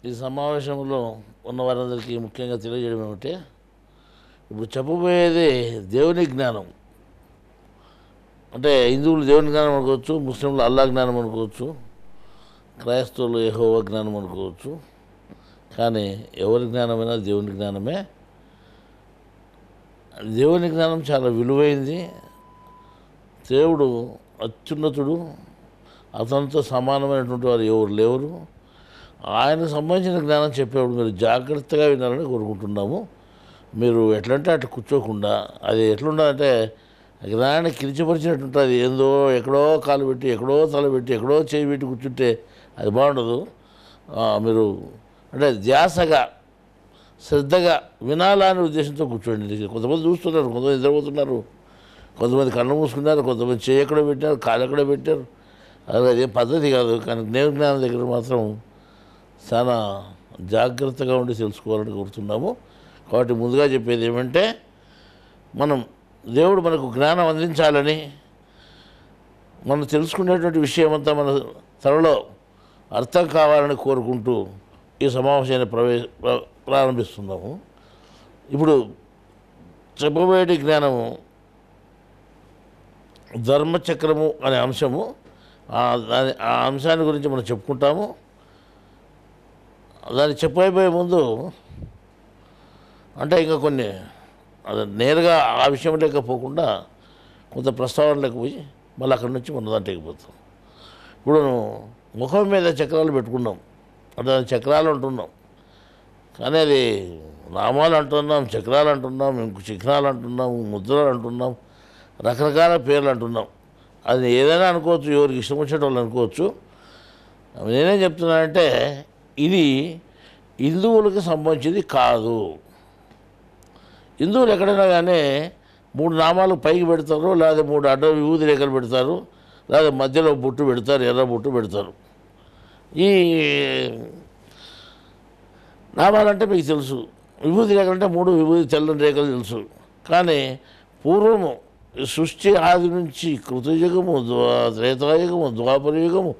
ఈ సమావేశంలో ఉన్న వారందరికీ ముఖ్యంగా తెలియజేయడం ఏమిటంటే, ఇప్పుడు చెప్పబోయేది దేవుని జ్ఞానం. అంటే హిందువులు దేవుని జ్ఞానం అనుకోవచ్చు, ముస్లింలు అల్లా జ్ఞానం అనుకోవచ్చు, క్రైస్తవులు యెహోవా జ్ఞానం అనుకోవచ్చు. కానీ ఎవరి జ్ఞానమైనా దేవుని జ్ఞానమే. దేవుని జ్ఞానం చాలా విలువైంది. దేవుడు అత్యున్నతుడు, అతనితో సమానమైనటువంటి వారు ఎవరు లేరు. ఆయనకు సంబంధించిన జ్ఞానం చెప్పేవాడు మీరు జాగ్రత్తగా వినాలని కోరుకుంటున్నాము. మీరు ఎట్లంటే అట్లా కూర్చోకుండా, అది ఎట్లుండాలంటే జ్ఞానాన్ని కిరిచపరిచినట్టు ఉంటుంది. ఏందో ఎక్కడో కాలు పెట్టి, ఎక్కడో తల పెట్టి, ఎక్కడో చేయి పెట్టి కూర్చుంటే అది బాగుండదు. మీరు అంటే ధ్యాసగా శ్రద్ధగా వినాలనే ఉద్దేశంతో కూర్చోండి. కొంతమంది చూస్తున్నారు, కొంతమంది నిద్రపోతున్నారు, కొంతమంది కళ్ళు మూసుకున్నారు, కొంతమంది చేయి ఎక్కడో పెట్టారు, కాలు ఎక్కడో పెట్టారు. అదేం పద్ధతి కాదు. కానీ జ్ఞానం దగ్గర మాత్రం చాలా జాగ్రత్తగా ఉండి తెలుసుకోవాలని కోరుతున్నాము. కాబట్టి ముందుగా చెప్పేది ఏమంటే, మనం దేవుడు మనకు జ్ఞానం అందించాలని, మనం తెలుసుకునేటువంటి విషయం అంతా మన త్వరలో అర్థం కావాలని కోరుకుంటూ ఈ సమావేశాన్ని ప్రారంభిస్తున్నాము. ఇప్పుడు చెప్పబోయే జ్ఞానము ధర్మచక్రము అనే అంశము. ఆ అంశాన్ని గురించి మనం చెప్పుకుంటాము. దాన్ని చెప్పబోయే ముందు అంటే ఇంకా కొన్ని అది నేరుగా ఆ విషయం లేకపోకుండా కొంత ప్రస్తావనలోకి పోయి మళ్ళీ అక్కడి నుంచి మన దాంట్లో ఎగిపోతాం. ఇప్పుడు ముఖం మీద చక్రాలు పెట్టుకున్నాం, అంటే దాని చక్రాలు అంటున్నాం. కానీ అది నామాలు అంటున్నాం, చక్రాలు అంటున్నాం, ఇంకో చిహ్నాలు అంటున్నాం, ముద్రలు అంటున్నాం, రకరకాల పేర్లు అంటున్నాం. అది ఏదైనా అనుకోవచ్చు, ఎవరికి ఇష్టం వచ్చేట వాళ్ళు అనుకోవచ్చు. నేనేం చెప్తున్నానంటే, ఇది హిందువులకు సంబంధించింది కాదు. హిందువులు ఎక్కడైనా కానీ 3 నామాలు పైకి పెడతారు, లేదా 3 అడ్డ విభూతి రేఖలు పెడతారు, లేదా మధ్యలో బొట్టు పెడతారు, ఎర్ర బొట్టు పెడతారు. ఈ నామాలంటే మీకు తెలుసు. విభూతి రేఖలు అంటే 3 విభూతి తెల్లని రేఖలు తెలుసు. కానీ పూర్వము సృష్టి ఆది నుంచి కృతయుగము, త్రేతాయుగము, ద్వాపరయుగము,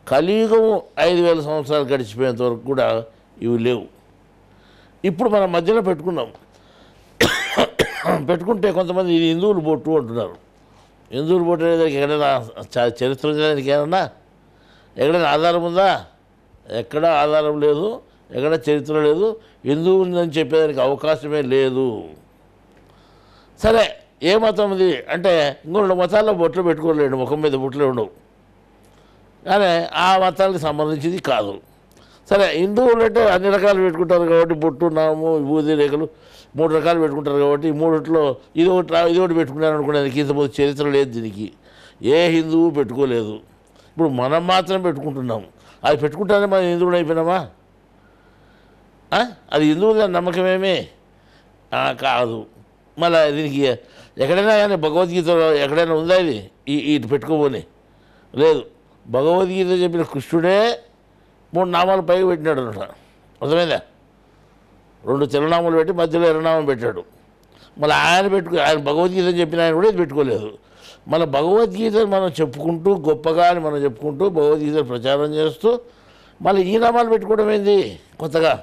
కలియుగము 5000 సంవత్సరాలు గడిచిపోయేంత వరకు కూడా ఇవి లేవు. ఇప్పుడు మనం మధ్యలో పెట్టుకుంటే కొంతమంది ఇది హిందువులు బొట్టు అంటున్నారు. హిందువులు బొట్టు అనేది ఎక్కడైనా చరిత్ర దానికి ఎక్కడైనా ఆధారం ఉందా? ఎక్కడా ఆధారం లేదు, ఎక్కడ చరిత్ర లేదు. హిందువులని చెప్పేదానికి అవకాశమే లేదు. సరే, ఏ మతం ఇది అంటే ఇంకో 2 మతాల్లో బొట్లు పెట్టుకోలేడు, ముఖం మీద బొట్లు ఉండవు. కానీ ఆ మతాలకు సంబంధించింది కాదు. సరే, హిందువులు అంటే అన్ని రకాలు పెట్టుకుంటారు కాబట్టి బొట్టు, నాము, విభూతి రేఖలు 3 రకాలు పెట్టుకుంటారు కాబట్టి 3లో ఇది ఒకటి పెట్టుకున్నాను అనుకునేదానికి ఇంతకుముందు చరిత్ర లేదు. దీనికి ఏ హిందువు పెట్టుకోలేదు. ఇప్పుడు మనం మాత్రం పెట్టుకుంటున్నాం. అది పెట్టుకుంటానే మనం హిందువులు అయిపోయినామా? అది హిందువుల నమ్మకమేమే కాదు. మళ్ళీ దీనికి ఎక్కడైనా కానీ భగవద్గీతలో ఎక్కడైనా ఉందా ఇది ఇటు పెట్టుకోబోని? లేదు. భగవద్గీత చెప్పిన కృష్ణుడే 3 నామాలు పైకి పెట్టినాడు అనమాట. అర్థమైందా? 2 తెల్లనామాలు పెట్టి మధ్యలో ఎర్రనామం పెట్టాడు. మళ్ళీ ఆయన భగవద్గీత చెప్పిన ఆయన కూడా ఇది పెట్టుకోలేదు. మళ్ళీ భగవద్గీతను మనం చెప్పుకుంటూ గొప్పగా అని మనం చెప్పుకుంటూ భగవద్గీతను ప్రచారం చేస్తూ మళ్ళీ ఈ నామాలు పెట్టుకోవడం ఏంది కొత్తగా?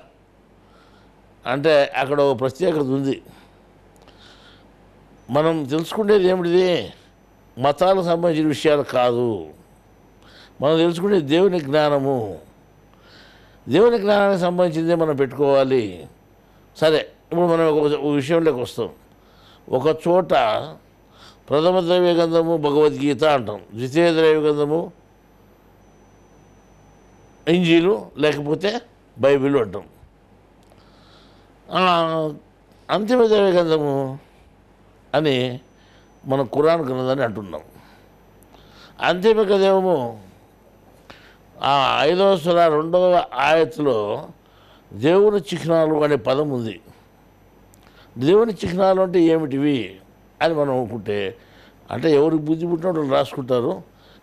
అంటే అక్కడ ఒక ప్రత్యేకత ఉంది. మనం తెలుసుకునేది ఏమిటిది? మతాలకు సంబంధించిన విషయాలు కాదు. మనం తెలుసుకునేది దేవుని జ్ఞానము. దేవుని జ్ఞానానికి సంబంధించిందే మనం పెట్టుకోవాలి. సరే, ఇప్పుడు మనం ఒక విషయంలోకి వస్తాం. ఒక చోట ప్రథమ ద్రవ్య గ్రంథము భగవద్గీత అంటాం, ద్వితీయ ద్రవ్య గ్రంథము ఇంజీలు లేకపోతే బైబిల్ అంటాం, అంతిమ ద్రవ్య గ్రంథము అని మనం ఖురాన్ గ్రంథాన్ని అంటున్నాం. అంతిమ గ్రంథము 5వ సూర 2వ ఆయత్తులో దేవుని చిహ్నాలు అనే పదం ఉంది. దేవుని చిహ్నాలు అంటే ఏమిటివి అని మనం అనుకుంటే, అంటే ఎవరికి బుద్ధి పుట్టినట్టు రాసుకుంటారు.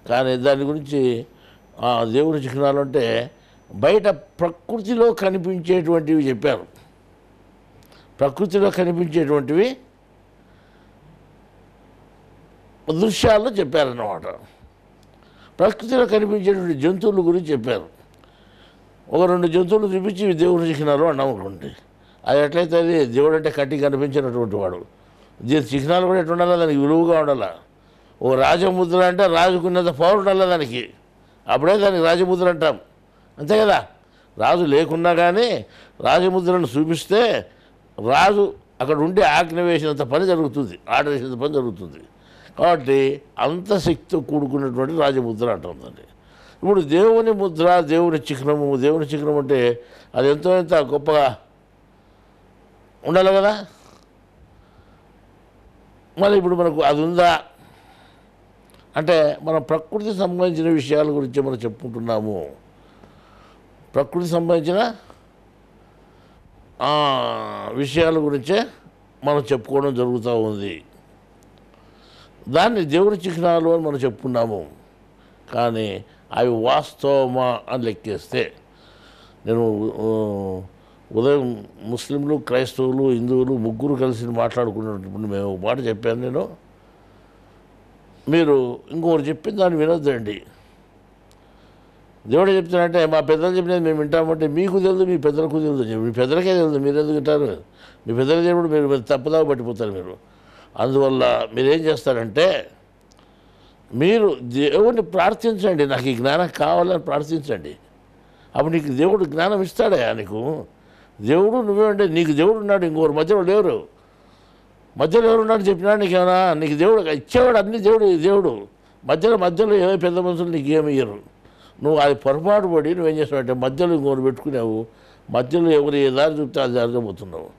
కానీ దాని గురించి దేవుని చిహ్నాలు అంటే బయట ప్రకృతిలో కనిపించేటువంటివి చెప్పారు. ప్రకృతిలో కనిపించేటువంటివి దృశ్యాల్లో చెప్పారన్నమాట. ప్రకృతిలో కనిపించేటువంటి జంతువుల గురించి చెప్పారు. ఒక 2 జంతువులు చూపించి ఇవి దేవుని చిహ్నాలు అన్నాం అనుకోండి, అది ఎట్లయితే అది దేవుడు అంటే కంటికి కనిపించినటువంటి వాడు. దీని చిహ్నాలు కూడా ఎట్లా ఉండాలి, దానికి విలువగా ఉండాలి. ఓ రాజముద్ర అంటే రాజుకున్నంత పవర్ ఉండాలి దానికి, అప్పుడే దానికి రాజముద్ర అంటాం, అంతే కదా. రాజు లేకున్నా కానీ రాజముద్రను చూపిస్తే రాజు అక్కడ ఉండి ఆజ్ఞ వేసినంత పని జరుగుతుంది, ఆర్డర్ వేసినంత పని జరుగుతుంది. కాబట్టి అంత శక్తితో కూడుకున్నటువంటి రాజముద్ర అంటుందండి. ఇప్పుడు దేవుని ముద్ర, దేవుని చిహ్నము, దేవుని చిహ్నం అంటే అది ఎంతో ఎంత గొప్పగా ఉండాలి కదా. మరి ఇప్పుడు మనకు అది ఉందా అంటే మనం ప్రకృతి సంబంధించిన విషయాల గురించి మనం చెప్పుకుంటున్నాము. ప్రకృతి సంబంధించిన విషయాల గురించే మనం చెప్పుకోవడం జరుగుతూ ఉంది. దాన్ని దేవుని చిహ్నాలు అని మనం చెప్పుకున్నాము. కానీ అవి వాస్తవమా అని లెక్కేస్తే, నేను ఉదయం ముస్లింలు, క్రైస్తవులు, హిందువులు ముగ్గురు కలిసి మాట్లాడుకున్నప్పుడు మేము ఒక మాట చెప్పాను నేను, మీరు ఇంకొకరు చెప్పిన దాన్ని వినొద్దండి. దేవుడు చెప్తానంటే మా పెద్దలు చెప్పినది మేము వింటామంటే మీకు తెలియదు, మీ పెద్దలకు తెలియదు. మీ పెద్దలకే తెలియదు, మీరు ఎందుకు వింటారు? మీ పెద్దలు చెప్పినప్పుడు మీరు తప్పుదాగా పట్టిపోతారు మీరు. అందువల్ల మీరేం చేస్తారంటే, మీరు దేవుడిని ప్రార్థించండి, నాకు ఈ జ్ఞానం కావాలని ప్రార్థించండి. అప్పుడు నీకు దేవుడు జ్ఞానం ఇస్తాడా? నీకు దేవుడు నువ్వే ఉంటే, నీకు దేవుడు ఉన్నాడు, ఇంకొకరు మధ్యలో లేరు. మధ్యలో ఎవరున్నాడు చెప్పినా నీకేమన్నా? నీకు దేవుడు ఇచ్చేవాడు, అన్ని దేవుడు మధ్యలో ఏమో పెద్ద మనుషులు నీకు ఏమి ఇయ్యరు. నువ్వు అది పొరపాటు పడి నువ్వేం చేస్తావంటే మధ్యలో ఇంకొకరు పెట్టుకున్నావు, మధ్యలో ఎవరు ఏ దారి చూపితే ఆ దారిలో పోతున్నావు.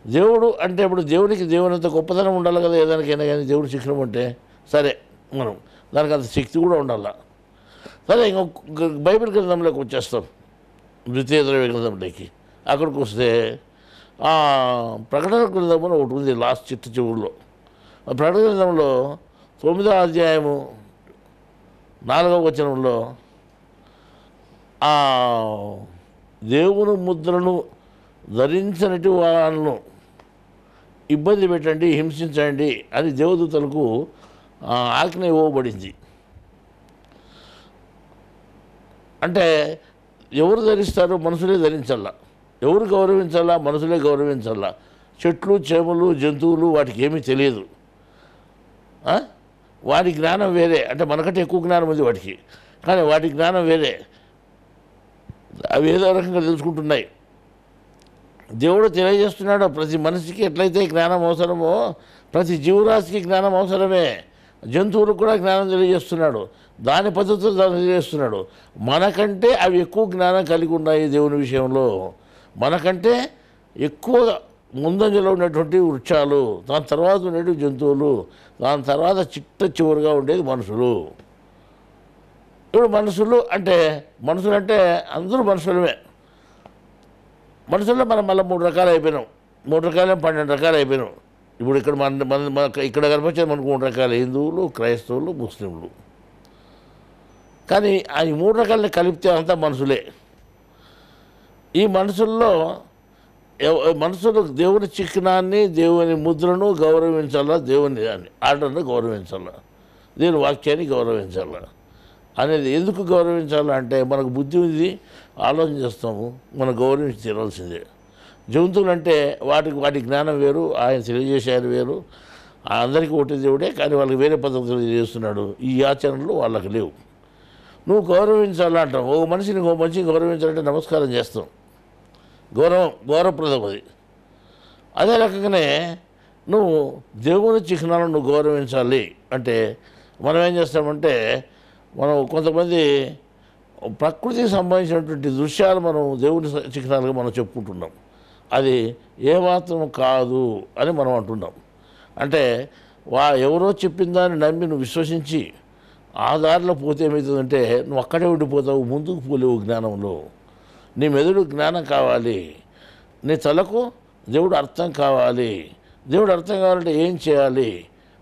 దేవుడు అంటే ఇప్పుడు దేవునికి దేవునంత గొప్పతనం ఉండాలి కదా ఏదానికైనా కానీ. దేవుడు చిహ్నం అంటే సరే, మనం దానికి అంత శక్తి కూడా ఉండాలి. సరే, ఇంకొక బైబిల్ గ్రంథంలోకి వచ్చేస్తాం, ద్వితీయ ద్రవ్య గ్రంథంలోకి. అక్కడికి వస్తే ప్రకటన గ్రంథం అని ఒకటి ఉంది లాస్ట్ చివరిలో. ఆ ప్రకటన గ్రంథంలో 9వ అధ్యాయము 4వ వచనంలో దేవుని ముద్రను ధరించనటి వాళ్ళను ఇబ్బంది పెట్టండి, హింసించండి అని దేవదూతలకు ఆజ్ఞ ఇవ్వబడింది. అంటే ఎవరు ధరిస్తారో మనుషులే ధరించాలా, ఎవరు గౌరవించాలా మనుషులే గౌరవించాలా. చెట్లు, చేమలు, జంతువులు వాటికి ఏమీ తెలియదు, వాటి జ్ఞానం వేరే. అంటే మనకంటే ఎక్కువ జ్ఞానం ఉంది వాటికి, కానీ వాటి జ్ఞానం వేరే. అవి ఏదో రకంగా తెలుసుకుంటున్నాయి. దేవుడు తెలియజేస్తున్నాడు ప్రతి మనిషికి ఎట్లయితే జ్ఞానం అవసరమో ప్రతి జీవరాశికి జ్ఞానం అవసరమే. జంతువులకు కూడా జ్ఞానం తెలియజేస్తున్నాడు, దాని పద్ధతులు దాన్ని తెలియజేస్తున్నాడు. మనకంటే అవి ఎక్కువ జ్ఞానం కలిగి ఉన్నాయి దేవుని విషయంలో. మనకంటే ఎక్కువ ముందంజలో ఉన్నటువంటి వృక్షాలు, దాని తర్వాత ఉండేవి జంతువులు, దాని తర్వాత చివరిగా ఉండేది మనుషులు. ఇప్పుడు మనుషులు అంటే అందరూ మనుషులమే. మనుషుల్లో మనం మళ్ళీ 3 రకాలు అయిపోయినాం, 3 రకాలు 12 రకాలు అయిపోయినాం. ఇప్పుడు ఇక్కడ ఇక్కడ కనిపించేది మనకు 3 రకాలు, హిందువులు, క్రైస్తవులు, ముస్లింలు. కానీ ఆ 3 రకాలని కలిపితే అంతా మనుషులే. ఈ మనుషుల్లో మనుషులు దేవుని చిహ్నాన్ని, దేవుని ముద్రను గౌరవించాలా, దేవుని ఆర్డర్ను గౌరవించాలా, దేవుని వాక్యాన్ని గౌరవించాలా. అనేది ఎందుకు గౌరవించాలా అంటే మనకు బుద్ధి ఉంది, ఆలోచన చేస్తాము, మనం గౌరవించి తీరాల్సిందే. జంతువులు అంటే వాటి జ్ఞానం వేరు, ఆయన తెలియజేసేది వేరు. అందరికీ ఒకటి దేవుడే, కానీ వాళ్ళకి వేరే పద్ధతులు తెలియజేస్తున్నాడు. ఈ ఆచరణలు వాళ్ళకి లేవు. నువ్వు గౌరవించాలా అంటావు. ఒక మనిషిని గౌరవించాలంటే నమస్కారం చేస్తాం, గౌరవప్రదం అది. అదే రకంగానే నువ్వు దేవుని చిహ్నాలను నువ్వు గౌరవించాలి అంటే మనం ఏం చేస్తామంటే, మనం కొంతమంది ప్రకృతికి సంబంధించినటువంటి దృశ్యాలు మనం దేవుని చిహ్నాలుగా మనం చెప్పుకుంటున్నాం. అది ఏమాత్రం కాదు అని మనం అంటున్నాం. అంటే ఎవరో చెప్పిన దాన్ని నమ్మి నువ్వు విశ్వసించి ఆ దారిలో పోతే ఏమవుతుందంటే నువ్వు అక్కడే ఉండిపోతావు, ముందుకు పోలేవు జ్ఞానంలో. నీ మెదడు జ్ఞానం కావాలి, నీ తలకు దేవుడు అర్థం కావాలి. దేవుడు అర్థం కావాలంటే ఏం చేయాలి?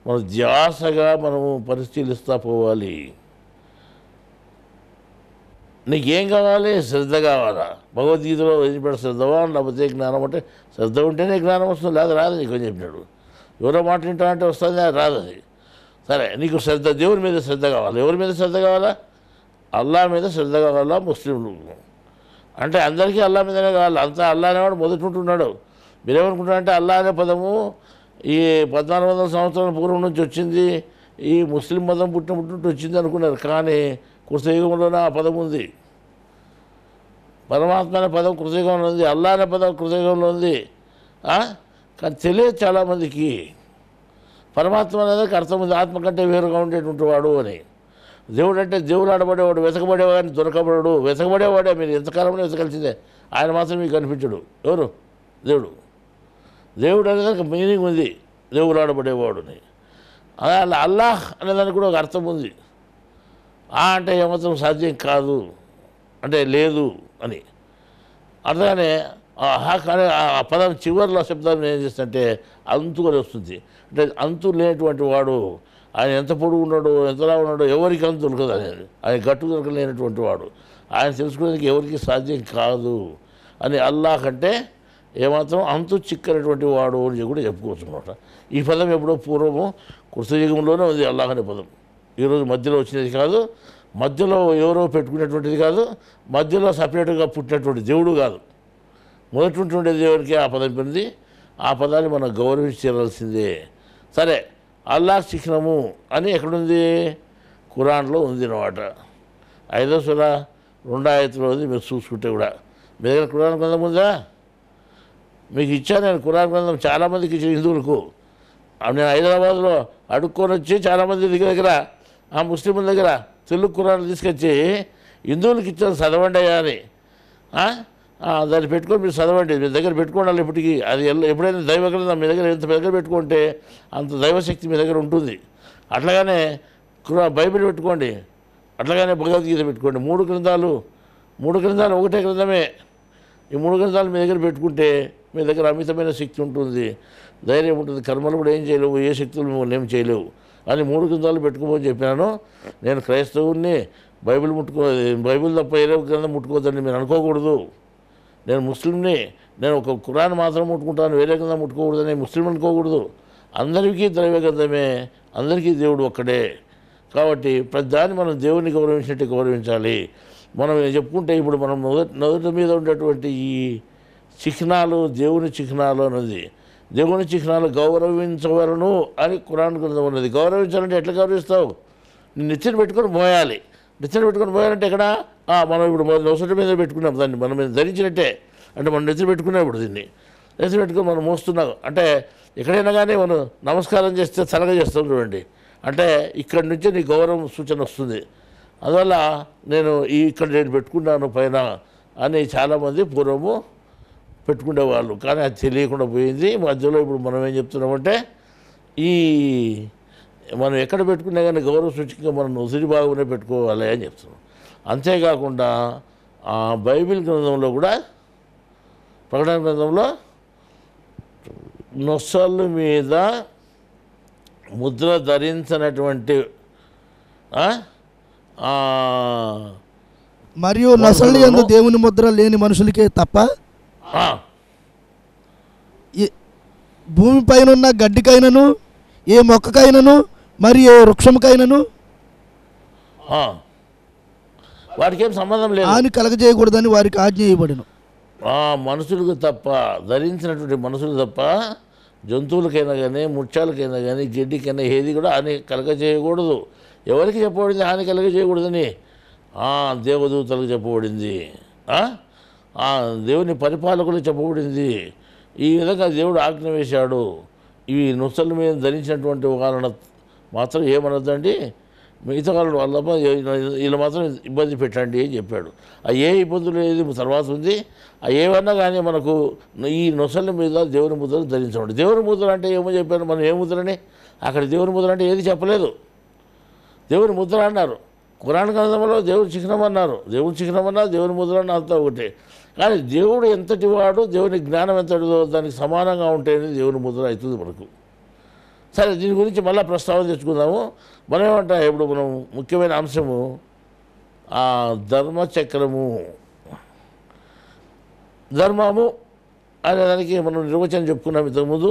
మనం ధ్యాసగా మనము పరిశీలిస్తూ పోవాలి. నీకేం కావాలి? శ్రద్ధ కావాలా? భగవద్గీతలో ఏం చెప్పాడు? శ్రద్ధవా లేకపోతే జ్ఞానం అంటే, శ్రద్ధ ఉంటేనే జ్ఞానం వస్తుంది, లేదా రాదు నీకు అని చెప్పినాడు. ఎవరో మాట వింటా అంటే వస్తుంది, అది రాదు. అది సరే, నీకు శ్రద్ధ, దేవుని మీద శ్రద్ధ కావాలి. ఎవరి మీద శ్రద్ధ కావాలా? అల్లా మీద శ్రద్ధ కావాలా ముస్లింలు. అంటే అందరికీ అల్లా మీదనే కావాలి. అంతా అల్లా అనేవాడు మొదటి ఉంటున్నాడు. మీరేమనుకుంటారంటే అల్లా అనే పదము ఈ 1400 సంవత్సరాల పూర్వం నుంచి వచ్చింది, ఈ ముస్లిం మతం పుట్టినప్పుడు వచ్చింది అనుకున్నారు. కానీ కృతయుగంలోనే ఆ పదం ఉంది. పరమాత్మ అనే పదం కృతయుగంలో ఉంది, అల్లా అనే పదం కృతయుగంలో ఉంది. కానీ తెలియదు చాలామందికి. పరమాత్మ అనేది అర్థం ఉంది, ఆత్మ కంటే వేరుగా ఉండేటువంటి వాడు అని. దేవుడు అంటే దేవుడు ఆడబడేవాడు, వెతకబడేవాడిని దొరకబడడు. వెతకబడేవాడే, మీరు ఎంతకాలంలో వెతకాల్సిందే. ఆయన మాత్రం మీకు కనిపించడు. ఎవరు? దేవుడు. దేవుడు అనేది మీనింగ్ ఉంది, దేవుడు ఆడబడేవాడుని. అలా అల్లాహ్ అనేదానికి కూడా ఒక అర్థం ఉంది. అంటే ఏమాత్రం సాధ్యం కాదు అంటే లేదు అని అర్థగానే కానీ ఆ పదం చివరిలో శబ్దాన్ని ఏం చేస్తుంటే అంతు అని వస్తుంది. అంటే అంతు లేనటువంటి వాడు, ఆయన ఎంత పొడుగు ఉన్నాడో ఎంతలా ఉన్నాడో ఎవరికి అంతు దొరకదు. ఆయన గట్టు దొరకలేనటువంటి వాడు, ఆయన తెలుసుకోవడానికి ఎవరికి సాధ్యం కాదు అని అల్లాహ్ అంటే ఏమాత్రం అంతు చిక్కనటువంటి వాడు అని కూడా చెప్పుకోవచ్చు అనమాట. ఈ పదం ఎప్పుడో పూర్వము కృతయుగంలోనే ఉంది అల్లాహ్ అనే పదం. ఈరోజు మధ్యలో వచ్చినది కాదు, మధ్యలో ఎవరో పెట్టుకునేటువంటిది కాదు, మధ్యలో సపరేట్గా పుట్టినటువంటి దేవుడు కాదు. మొదటి ఉంటుండే దేవుడికి ఆ పదం పొంది ఆ పదాన్ని మనం గౌరవించాల్సిందే. సరే, అల్లాహ్ చిహ్నము అని ఎక్కడుంది? ఖురాన్లో ఉంది అన్నమాట. 5వ సూర 2వ ఆయతులో ఉంది. మీరు చూసుకుంటే కూడా మీ దగ్గర ఖురాన్ గ్రంథం ఉందా? మీకు ఇచ్చాను నేను ఖురాన్ గ్రంథం, చాలామందికి ఇచ్చిన హిందువులకు. నేను హైదరాబాద్లో అడుక్కొని వచ్చి చాలామంది దగ్గర ఆ ముస్లింల దగ్గర తెలుగు ఖురాన్ తీసుకొచ్చి హిందువులకి ఇచ్చాను, చదవండి అయ్యా అని. దాన్ని పెట్టుకొని మీరు చదవండి, మీ దగ్గర పెట్టుకోండి. ఇప్పటికీ అది ఎప్పుడైనా దైవ గ్రంథం మీ దగ్గర ఎంత దగ్గర పెట్టుకుంటే అంత దైవశక్తి మీ దగ్గర ఉంటుంది. అట్లాగానే బైబిల్ పెట్టుకోండి, అట్లాగానే భగవద్గీత పెట్టుకోండి. మూడు గ్రంథాలు ఒకటే గ్రంథమే. ఈ 3 గ్రంథాలు మీ దగ్గర పెట్టుకుంటే మీ దగ్గర అమితమైన శక్తి ఉంటుంది, ధైర్యం ఉంటుంది. కర్మలు కూడా ఏం చేయలేవు, ఏ శక్తులు మిమ్మల్ని ఏం చేయలేవు అని 3 గ్రంథాలు పెట్టుకోమని చెప్పినాను. నేను క్రైస్తవుని, బైబిల్ తప్ప ఏదో గ్రంథం ముట్టుకోవద్దని మీరు అనుకోకూడదు. నేను ముస్లింని, నేను ఒక ఖురాన్ మాత్రం ముట్టుకుంటాను, వేరే గ్రంథం ముట్టుకోకూడదని ముస్లిం అనుకోకూడదు. అందరికీ దైవ గ్రంథమే, అందరికీ దేవుడు ఒక్కడే. కాబట్టి ప్రతిదాన్ని మనం దేవుని గౌరవించినట్టు గౌరవించాలి. మనం చెప్పుకుంటే ఇప్పుడు మనం మొదటి మీద ఉండేటువంటి ఈ చిహ్నాలు దేవుని చిహ్నాలు అన్నది, దేవుని చిహ్నాలు గౌరవించవలను అని ఖురాన్ గ్రంథం ఉన్నది. గౌరవించాలంటే ఎట్లా గౌరవిస్తావు? నెత్తిన పెట్టుకొని మోయాలి. నెత్తిన పెట్టుకొని మోయాలంటే ఎక్కడ? మనం ఇప్పుడు నొసటి మీద పెట్టుకున్నాం దాన్ని, మనం మీద ధరించినట్టే. అంటే మనం నెత్తిన పెట్టుకున్నాం, ఇప్పుడు దీన్ని నెత్తిన పెట్టుకొని మనం మోస్తున్నాం. అంటే ఎక్కడైనా కానీ మనం నమస్కారం చేస్తే తలగా చేస్తాం చూడండి. అంటే ఇక్కడి నుంచే నీ గౌరవం సూచన వస్తుంది. అందువల్ల నేను ఇక్కడ పెట్టుకున్నాను పైన అని చాలామంది పూర్వము పెట్టుకునేవాళ్ళు. కానీ అది తెలియకుండా పోయింది మధ్యలో. ఇప్పుడు మనం ఏం చెప్తున్నామంటే ఈ మనం ఎక్కడ పెట్టుకున్నా కానీ గౌరవ సూచికగా మనం ఉసిరి బాగునే పెట్టుకోవాలి అని చెప్తున్నాం. అంతేకాకుండా బైబిల్ గ్రంథంలో కూడా, ప్రకటన గ్రంథంలో నొసలు మీద ముద్ర ధరించినటువంటి మరియు నొసలు యందు దేవుని ముద్ర లేని మనుషులకే తప్ప భూమిపైన ఉన్న గడ్డికైనను, ఏ మొక్కకైనను, మరి ఏ వృక్షముకైనను వాటికి ఏం సంబంధం లేదు హాని కలగజేయకూడదని వారికి ఆజ్ఞ ఇవ్వబడును. మనుషులకు తప్ప, ధరించినటువంటి మనుషులు తప్ప జంతువులకైనా కానీ, ముత్యాలకైనా కానీ, గడ్డికైనా ఏది కూడా హాని కలగజేయకూడదు. ఎవరికి చెప్పబడింది హాని కలగజేయకూడదని? దేవదూతలకు చెప్పబడింది, దేవుని పరిపాలకులకు చెప్పబడింది. ఈ విధంగా దేవుడు ఆజ్ఞ వేశాడు. ఇవి నొసల మీద ధరించినటువంటి వాళ్ళని మాత్రం ఏమనొద్దండి, మిగతా వాళ్ళు వాళ్ళ వీళ్ళు మాత్రం ఇబ్బంది పెట్టండి అని చెప్పాడు. ఏ ఇబ్బందులు ఏది తర్వాత ఉంది. ఏమన్నా కానీ మనకు ఈ నొసల మీద దేవుని ముద్రలు ధరించండి. దేవుని ముద్ర అంటే ఏమో చెప్పారు, మనం ఏ ముద్రని అక్కడ దేవుని ముద్ర అంటే ఏది చెప్పలేదు. దేవుని ముద్ర అన్నారు, ఖురాన్ గ్రంథంలో దేవుని చిహ్నం అన్నారు, దేవుని చిహ్నం అన్నారు, దేవుని ముద్ర అన్న అంతా ఒకటే. కానీ దేవుడు ఎంతటి వాడు, దేవుని జ్ఞానం ఎంతటిదో దానికి సమానంగా ఉంటేనే దేవుని ముద్ర అవుతుంది మనకు. సరే, దీని గురించి మళ్ళీ ప్రస్తావన తెచ్చుకుందాము. మనం ఏమంటా, ఇప్పుడు మనం ముఖ్యమైన అంశము ధర్మచక్రము. ధర్మము అనేదానికి మనం నిర్వచనం చెప్పుకున్నాం ఇంతకుముందు.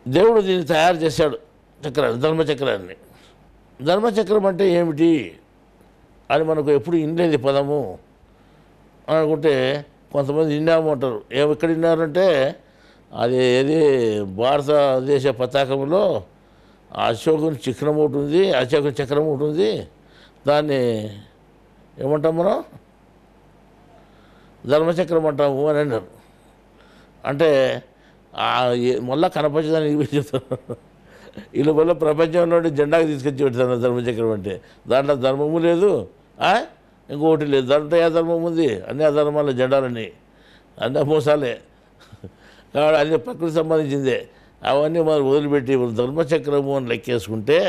దేవుడు దీన్ని తయారు చేశాడు, చక్రాన్ని, ధర్మచక్రాన్ని. ధర్మచక్రం అంటే ఏమిటి అని మనకు ఎప్పుడు వినలేదు పదము అని అనుకుంటే కొంతమంది విన్నాము అంటారు. ఎక్కడ విన్నారంటే అది ఏది భారతదేశ పతాకంలో అశోకుని చక్రం ఒకటి ఉంది, అశోకుని చక్రం ఒకటి ఉంది, దాన్ని ఏమంటాం మనం ధర్మచక్రం అంటాము అని అన్నారు. అంటే మళ్ళా కనపరచదానికి చెప్తాను. వీళ్ళు వల్ల ప్రపంచంలో జెండాకి తీసుకొచ్చి పెడతాను ధర్మచక్రం అంటే. దాంట్లో ధర్మము లేదు, ఇంకొకటి లేదు. దాంట్లో ఏ ధర్మం ఉంది? అన్ని అధర్మాల జెండాలన్నీ అన్నీ మోసాలే కాబట్టి అన్ని ప్రకృతి సంబంధించిందే. అవన్నీ మనం వదిలిపెట్టి ధర్మచక్రము అని లెక్కేసుకుంటే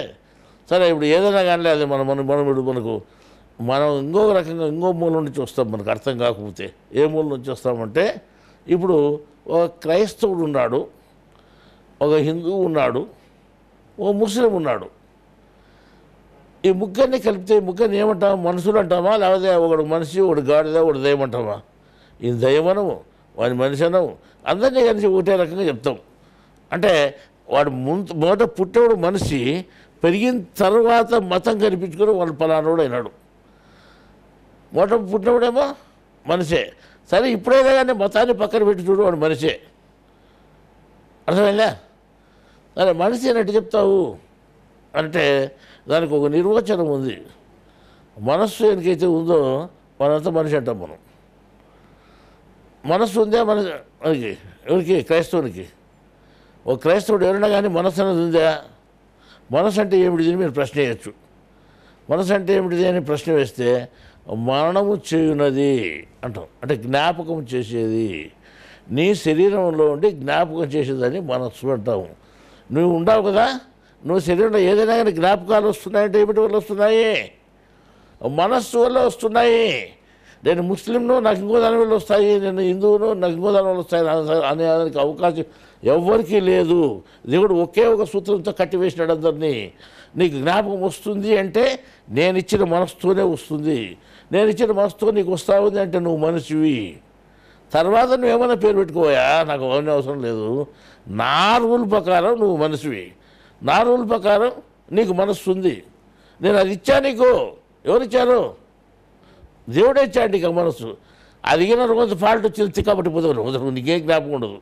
సరే. ఇప్పుడు ఏదైనా కానీ అది మనం ఇంకొక రకంగా ఇంకో మూల నుంచి వస్తాం. మనకు అర్థం కాకపోతే ఏ మూల నుంచి వస్తామంటే, ఇప్పుడు ఒక క్రైస్తవుడు ఉన్నాడు, ఒక హిందువు ఉన్నాడు, ఓ ముస్లిం ఉన్నాడు. ఈ ముగ్గురిని కలిపితే ముగ్గురిని ఏమంటామా? మనుషులు అంటామా? లేకపోతే ఒకడు మనిషి, ఒకడు గాడిద, ఒకడు దయ్యం అంటామా? ఈ దయ్యమనము, వాడి మనిషి అనము, అందరినీ కలిసి ఒకటే రకంగా చెప్తాం. అంటే వాడు మొదట పుట్టేవాడు మనిషి, పెరిగిన తర్వాత మతం కనిపించుకొని వాళ్ళు పలానాడు అయినాడు. మొదట పుట్టినప్పుడేమో మనిషే. సరే, ఇప్పుడైనా కానీ మతాన్ని పక్కన పెట్టి చూడు, వాడు మనిషే. అర్థమైందా? సరే, మనిషి అని ఎట్టు చెప్తావు అంటే దానికి ఒక నిర్వచనం ఉంది. మనస్సు ఎనికైతే ఉందో మనంతా మనిషి అంటాం మనం. మనస్సు ఉందా మనకి? ఎవరికి? క్రైస్తవునికి. ఒక క్రైస్తవుడు ఎవరైనా కానీ మనస్సు అనేది ఉందా? మనస్సు అంటే ఏమిటిది అని మీరు ప్రశ్న వేయచ్చు. మనస్సు అంటే ఏమిటిది అని ప్రశ్న వేస్తే మరణము చేయున్నది అంటాం. అంటే జ్ఞాపకం చేసేది, నీ శరీరంలో ఉండి జ్ఞాపకం చేసేదని మనస్సు అంటాము. నువ్వు ఉండవు కదా, నువ్వు శరీరంలో ఏదైనా కానీ జ్ఞాపకాలు వస్తున్నాయంటే ఏమిటి వల్ల వస్తున్నాయి? మనస్సు వల్ల వస్తున్నాయి. నేను ముస్లింను, నాకు ఇంకో దాని వల్ల వస్తాయి, నేను హిందువును, నాకు ఇంకో దాని వల్ల వస్తాయి అనేదానికి అవకాశం ఎవ్వరికీ లేదు. దేవుడు ఒకే ఒక సూత్రంతో కట్టివేసినాడు అందరినీ. నీకు జ్ఞాపకం వస్తుంది అంటే నేను ఇచ్చిన మనసుతోనే వస్తుంది. నేను ఇచ్చిన మనసుతో నీకు వస్తూ ఉంది అంటే నువ్వు మనిషివి. తర్వాత నువ్వేమైనా పేరు పెట్టుకోయా, నాకు అవన్నీ అవసరం లేదు. నా రూల్ ప్రకారం నువ్వు మనిషివి, నా రూల్ ప్రకారం నీకు మనస్సు ఉంది. నేను అది ఇచ్చా నీకు. ఎవరిచ్చారు? దేవుడే ఇచ్చాడు నీకు ఆ మనస్సు. అడిగిన రోజు ఫాల్ట్ వచ్చింది, తిక్క పట్టిపోతావు రోజు, నీకేం జ్ఞాపకం ఉండదు,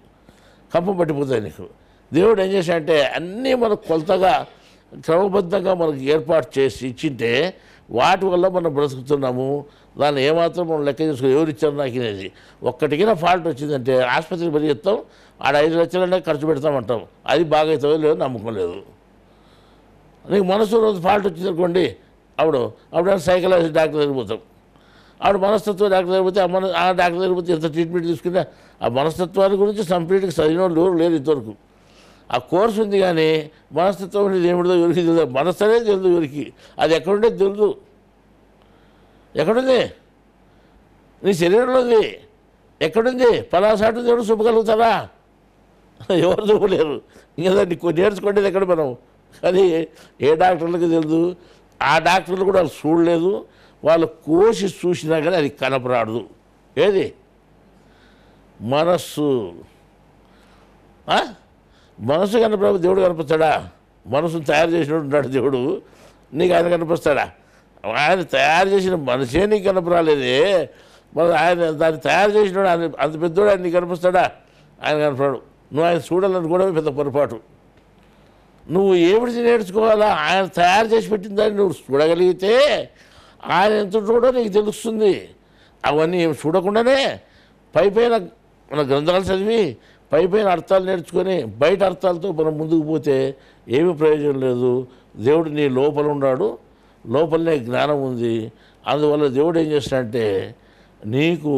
కంపం పట్టిపోతాయి నీకు. దేవుడు ఏం చేశాడంటే అన్నీ మనకు కొలతగా క్రమబద్ధంగా మనకు ఏర్పాటు చేసి ఇచ్చింటే వాటి వల్ల మనం బ్రతుకుతున్నాము. దాన్ని ఏమాత్రం మనం లెక్క చేసుకుని ఎవరు ఇచ్చారు నాకు అనేది. ఒక్కటికైనా ఫాల్ట్ వచ్చిందంటే ఆసుపత్రికి పరిగెత్తాం, ఆడ 5 లక్షలనే ఖర్చు పెడతామంటాం. అది బాగా అవుతుందో లేదో నమ్మకం లేదు. నీకు మనసు రోజు ఫాల్ట్ వచ్చిందనుకోండి, అప్పుడు సైకలాజీ డాక్టర్ దగ్గరికి పోతాం. ఆవిడ మనస్తత్వ డాక్టర్ దగ్గర పోతే ఆ డాక్టర్ దగ్గర పోతే ఎంత ట్రీట్మెంట్ తీసుకున్నా ఆ మనస్తత్వాన్ని గురించి కంప్లీట్గా చదివిన వాళ్ళు లేరు ఇంతవరకు. ఆ కోర్సు ఉంది కానీ మనస్తత్వం అనేది ఏమిటో ఎవరికి తెలియదు. మనసు అనేది తెలియదు ఎవరికి. అది ఎక్కడుండేది తెలియదు. ఎక్కడుంది? నీ శరీరంలో ఉంది. ఎక్కడుంది? పలాసాటు దేవుడు చూపగలుగుతారా? ఎవరు చూపలేరు. ఇంకా దాన్ని నేర్చుకునేది ఎక్కడ మనం? అది ఏ డాక్టర్లకు తెలియదు. ఆ డాక్టర్లు కూడా వాళ్ళు చూడలేదు. వాళ్ళు కోసి చూసినా కానీ అది కనపరాదు. ఏది? మనస్సు. మనసు కనపడ దేవుడు కనిపిస్తాడా? మనసును తయారు చేసినట్టు ఉన్నాడు దేవుడు, నీకు ఆయన కనిపిస్తాడా? ఆయన తయారు చేసిన మనిషే నీకు కనపరాలేదే. మరి ఆయన దాన్ని తయారు చేసినాడు, ఆయన అంత పెద్దోడు, ఆయన నీకు కనిపిస్తాడా? ఆయన కనపడాడు. నువ్వు ఆయన చూడాలనుకోవడమే పెద్ద పొరపాటు. నువ్వు ఏమిటి నేర్చుకోవాలా? ఆయన తయారు చేసి పెట్టిన దాన్ని నువ్వు చూడగలిగితే ఆయన ఎంత చూడో నీకు తెలుస్తుంది. అవన్నీ చూడకుండానే పైపైన మన గ్రంథాలు చదివి పైపైన అర్థాలు నేర్చుకొని బయట అర్థాలతో మనం ముందుకు పోతే ఏమీ ప్రయోజనం లేదు. దేవుడు నీ లోపల ఉన్నాడు, లోపలనే జ్ఞానం ఉంది. అందువల్ల దేవుడు ఏం చేస్తాడంటే నీకు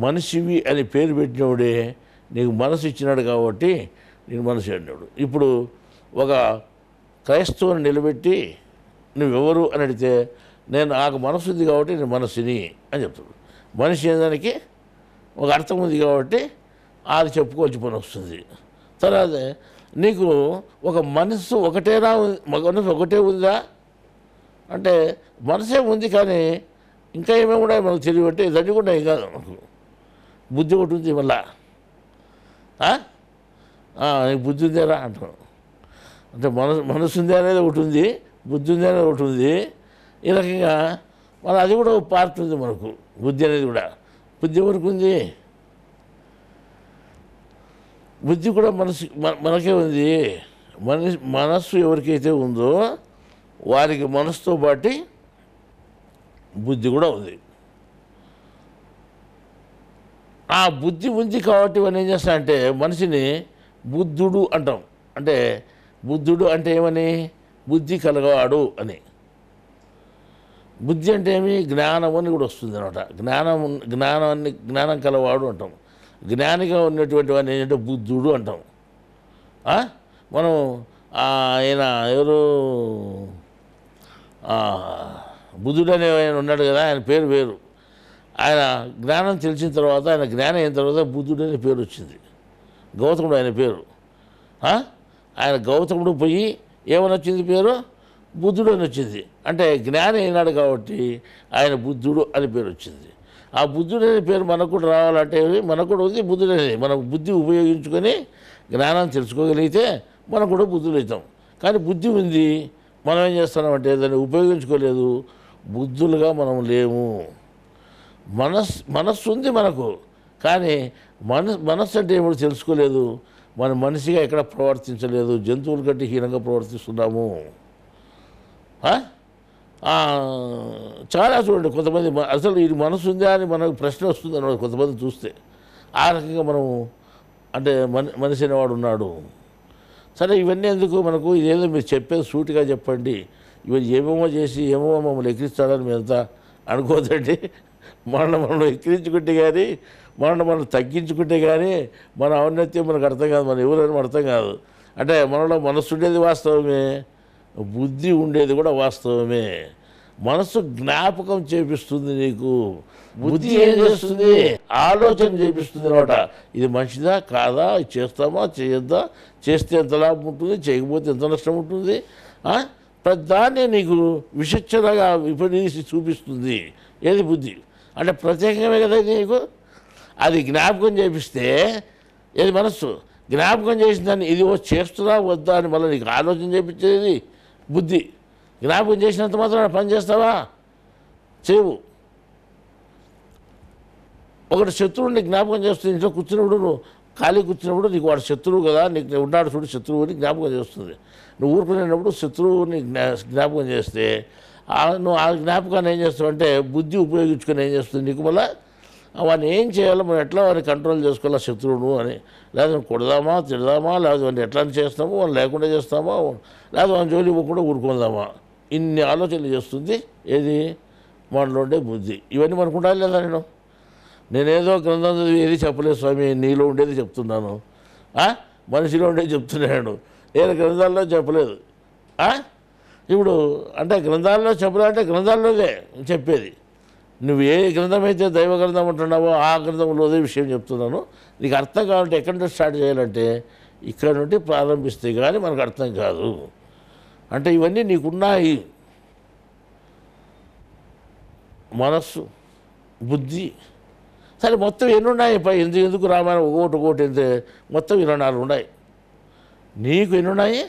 మనిషివి అని పేరు పెట్టినవాడే నీకు మనసు ఇచ్చినాడు కాబట్టి నేను మనిషి అన్నాడు. ఇప్పుడు ఒక క్రైస్తవుని నిలబెట్టి నువ్వెవరు అని అడిగితే నాకు మనసు ఉంది కాబట్టి నేను మనసుని అని చెప్తాడు. మనిషి అనేదానికి ఒక అర్థం ఉంది కాబట్టి అది చెప్పుకోవచ్చు పని వస్తుంది. తర్వాత నీకు ఒక మనసు ఒకటేనా, మనసు ఒకటే ఉందా అంటే మనసే ఉంది కానీ ఇంకా ఏమేమి ఉన్నాయి మనకు తెలియబట్టే ఇదన్నీ కూడా ఏం కాదు. మనకు బుద్ధి ఒకటి ఉంది. మళ్ళా నీకు బుద్ధి ఉందేరా అంటాం. అంటే మనసు ఉంది అనేది ఒకటి ఉంది, బుద్ధి ఉంది అనేది ఒకటి ఉంది. ఈ రకంగా మన అది కూడా ఒక పార్ట్ ఉంది మనకు, బుద్ధి అనేది కూడా. బుద్ధి ఎవరికి ఉంది? బుద్ధి కూడా మనకే ఉంది. మనస్సు ఎవరికైతే ఉందో వారికి మనసుతో పాటు బుద్ధి కూడా ఉంది. ఆ బుద్ధి ఉంది కాబట్టి మనం ఏం చేస్తామంటే మనిషిని బుద్ధుడు అంటాం. అంటే బుద్ధుడు అంటే ఏమని? బుద్ధి కలగవాడు అని. బుద్ధి అంటే ఏమి? జ్ఞానం అని కూడా వస్తుంది అనమాట. జ్ఞానం కలవాడు అంటాం. జ్ఞానిగా ఉన్నటువంటి వాడిని ఏంటంటే బుద్ధుడు అంటాం. మనం ఆయన ఎవరు, బుద్ధుడు అనే ఆయన ఉన్నాడు కదా, ఆయన పేరు వేరు. ఆయన జ్ఞానం తెలిసిన తర్వాత, ఆయన జ్ఞానం అయిన తర్వాత బుద్ధుడు అనే పేరు వచ్చింది. గౌతముడు ఆయన పేరు. ఆయన గౌతముడు పోయి ఏమని వచ్చింది పేరు? బుద్ధుడు అని వచ్చింది. అంటే జ్ఞానం అయినాడు కాబట్టి ఆయన బుద్ధుడు అని పేరు వచ్చింది. ఆ బుద్ధుడు అనే పేరు మనకు కూడా రావాలంటే మనకు కూడా ఉంది బుద్ధుడు అనేది. మనం బుద్ధి ఉపయోగించుకొని జ్ఞానాన్ని తెలుసుకోగలిగితే మనం కూడా బుద్ధులు అవుతాం. కానీ బుద్ధి ఉంది, మనం ఏం చేస్తున్నామంటే దాన్ని ఉపయోగించుకోలేదు, బుద్ధులుగా మనం లేము. మనస్సు ఉంది మనకు, కానీ మనస్సు అంటే ఏమిటో తెలుసుకోలేదు. మన మనిషిగా ఎక్కడ ప్రవర్తించలేదు, జంతువుల కంటే హీనంగా ప్రవర్తిస్తున్నాము. చాలా చూడండి, కొంతమంది అసలు ఇది మనసు ఉందా అని మనకు ప్రశ్న వస్తుంది అన్నమాట కొంతమంది చూస్తే. ఆ రకంగా మనం అంటే మనిషి అనేవాడు ఉన్నాడు. సరే, ఇవన్నీ ఎందుకు మనకు? ఇదేదో మీరు చెప్పేది సూటిగా చెప్పండి. ఇవన్నీ ఏమేమో చేసి ఏమో మమ్మల్ని ఎక్కిరిస్తాడని మేమంతా అనుకోదండి. మనం ఎక్కిరించుకుంటే కానీ, మనం తగ్గించుకుంటే కానీ మన ఔన్నత్యం మనకు అర్థం కాదు, మన ఎవరైనా అర్థం కాదు. అంటే మనలో మనస్సు ఉండేది వాస్తవమే, బుద్ధి ఉండేది కూడా వాస్తవమే. మనస్సు జ్ఞాపకం చేపిస్తుంది నీకు, బుద్ధి ఏం చేస్తుంది? ఆలోచన చేపిస్తుంది అనమాట. ఇది మంచిదా కాదా, ఇది చేస్తామా చేయొద్దా, చేస్తే ఎంత లాభం ఉంటుంది, చేయకపోతే ఎంత నష్టం ఉంటుంది, ప్రతిదాన్ని నీకు విచక్షణగా విపరీసి చూపిస్తుంది. ఏది? బుద్ధి. అంటే ప్రత్యేకమే కదా నీకు. అది జ్ఞాపకం చేపిస్తే ఏది? మనస్సు. జ్ఞాపకం చేసిన దాన్ని ఇది చేస్తున్నా వద్దా అని మళ్ళీ నీకు ఆలోచన చేపించేది బుద్ధి. జ్ఞాపకం చేసినంత మాత్రం పని చేస్తావా? చేయవు. ఒకటి శత్రువుని జ్ఞాపకం చేస్తుంది. ఇంట్లో కూర్చున్నప్పుడు, నువ్వు ఖాళీ కూర్చున్నప్పుడు నీకు వాడు శత్రువు కదా, నీకు ఉన్నాడు చూడు శత్రువు అని జ్ఞాపకం చేస్తుంది. నువ్వు ఊరుకునేటప్పుడు శత్రువుని జ్ఞాపకం చేస్తే నువ్వు ఆ జ్ఞాపకాన్ని ఏం చేస్తావు అంటే బుద్ధి ఉపయోగించుకొని ఏం చేస్తుంది నీకు మళ్ళీ వాడిని ఏం చేయాలో, మనం ఎట్లా వాడిని కంట్రోల్ చేసుకోవాలా శత్రువును అని. లేదా కొడదామా, తిడదామా, లేదా వాడిని ఎట్లా చేస్తామో, వాడిని లేకుండా చేస్తామా, లేదా వాడిని జోలి ఇవ్వకుండా ఊరుకుందామా, ఇన్ని ఆలోచనలు చేస్తుంది ఏది? మనలో ఉండే బుద్ధి. ఇవన్నీ మనకు ఉండాలి లేదా? నేనేదో గ్రంథం చదివి ఏది చెప్పలేదు స్వామి, నీలో ఉండేది చెప్తున్నాను, మనిషిలో ఉండేది చెప్తున్నాను, నేను గ్రంథాల్లో చెప్పలేదు. ఇప్పుడు అంటే గ్రంథాల్లో చెప్పాలంటే గ్రంథాల్లోనే చెప్పేది. నువ్వు ఏ గ్రంథం అయితే దైవ గ్రంథం అంటున్నావో ఆ గ్రంథంలోదే విషయం చెప్తున్నాను. నీకు అర్థం కావాలంటే ఎక్కడి నుండి స్టార్ట్ చేయాలంటే ఇక్కడ నుండి ప్రారంభిస్తే కానీ మనకు అర్థం కాదు. అంటే ఇవన్నీ నీకున్నాయి, మనస్సు, బుద్ధి. సరే, మొత్తం ఎన్ని ఉన్నాయి? ఎందుకు రామాయణం ఒకటి ఎంత? మొత్తం 24 ఉన్నాయి. నీకు ఎన్ని ఉన్నాయి?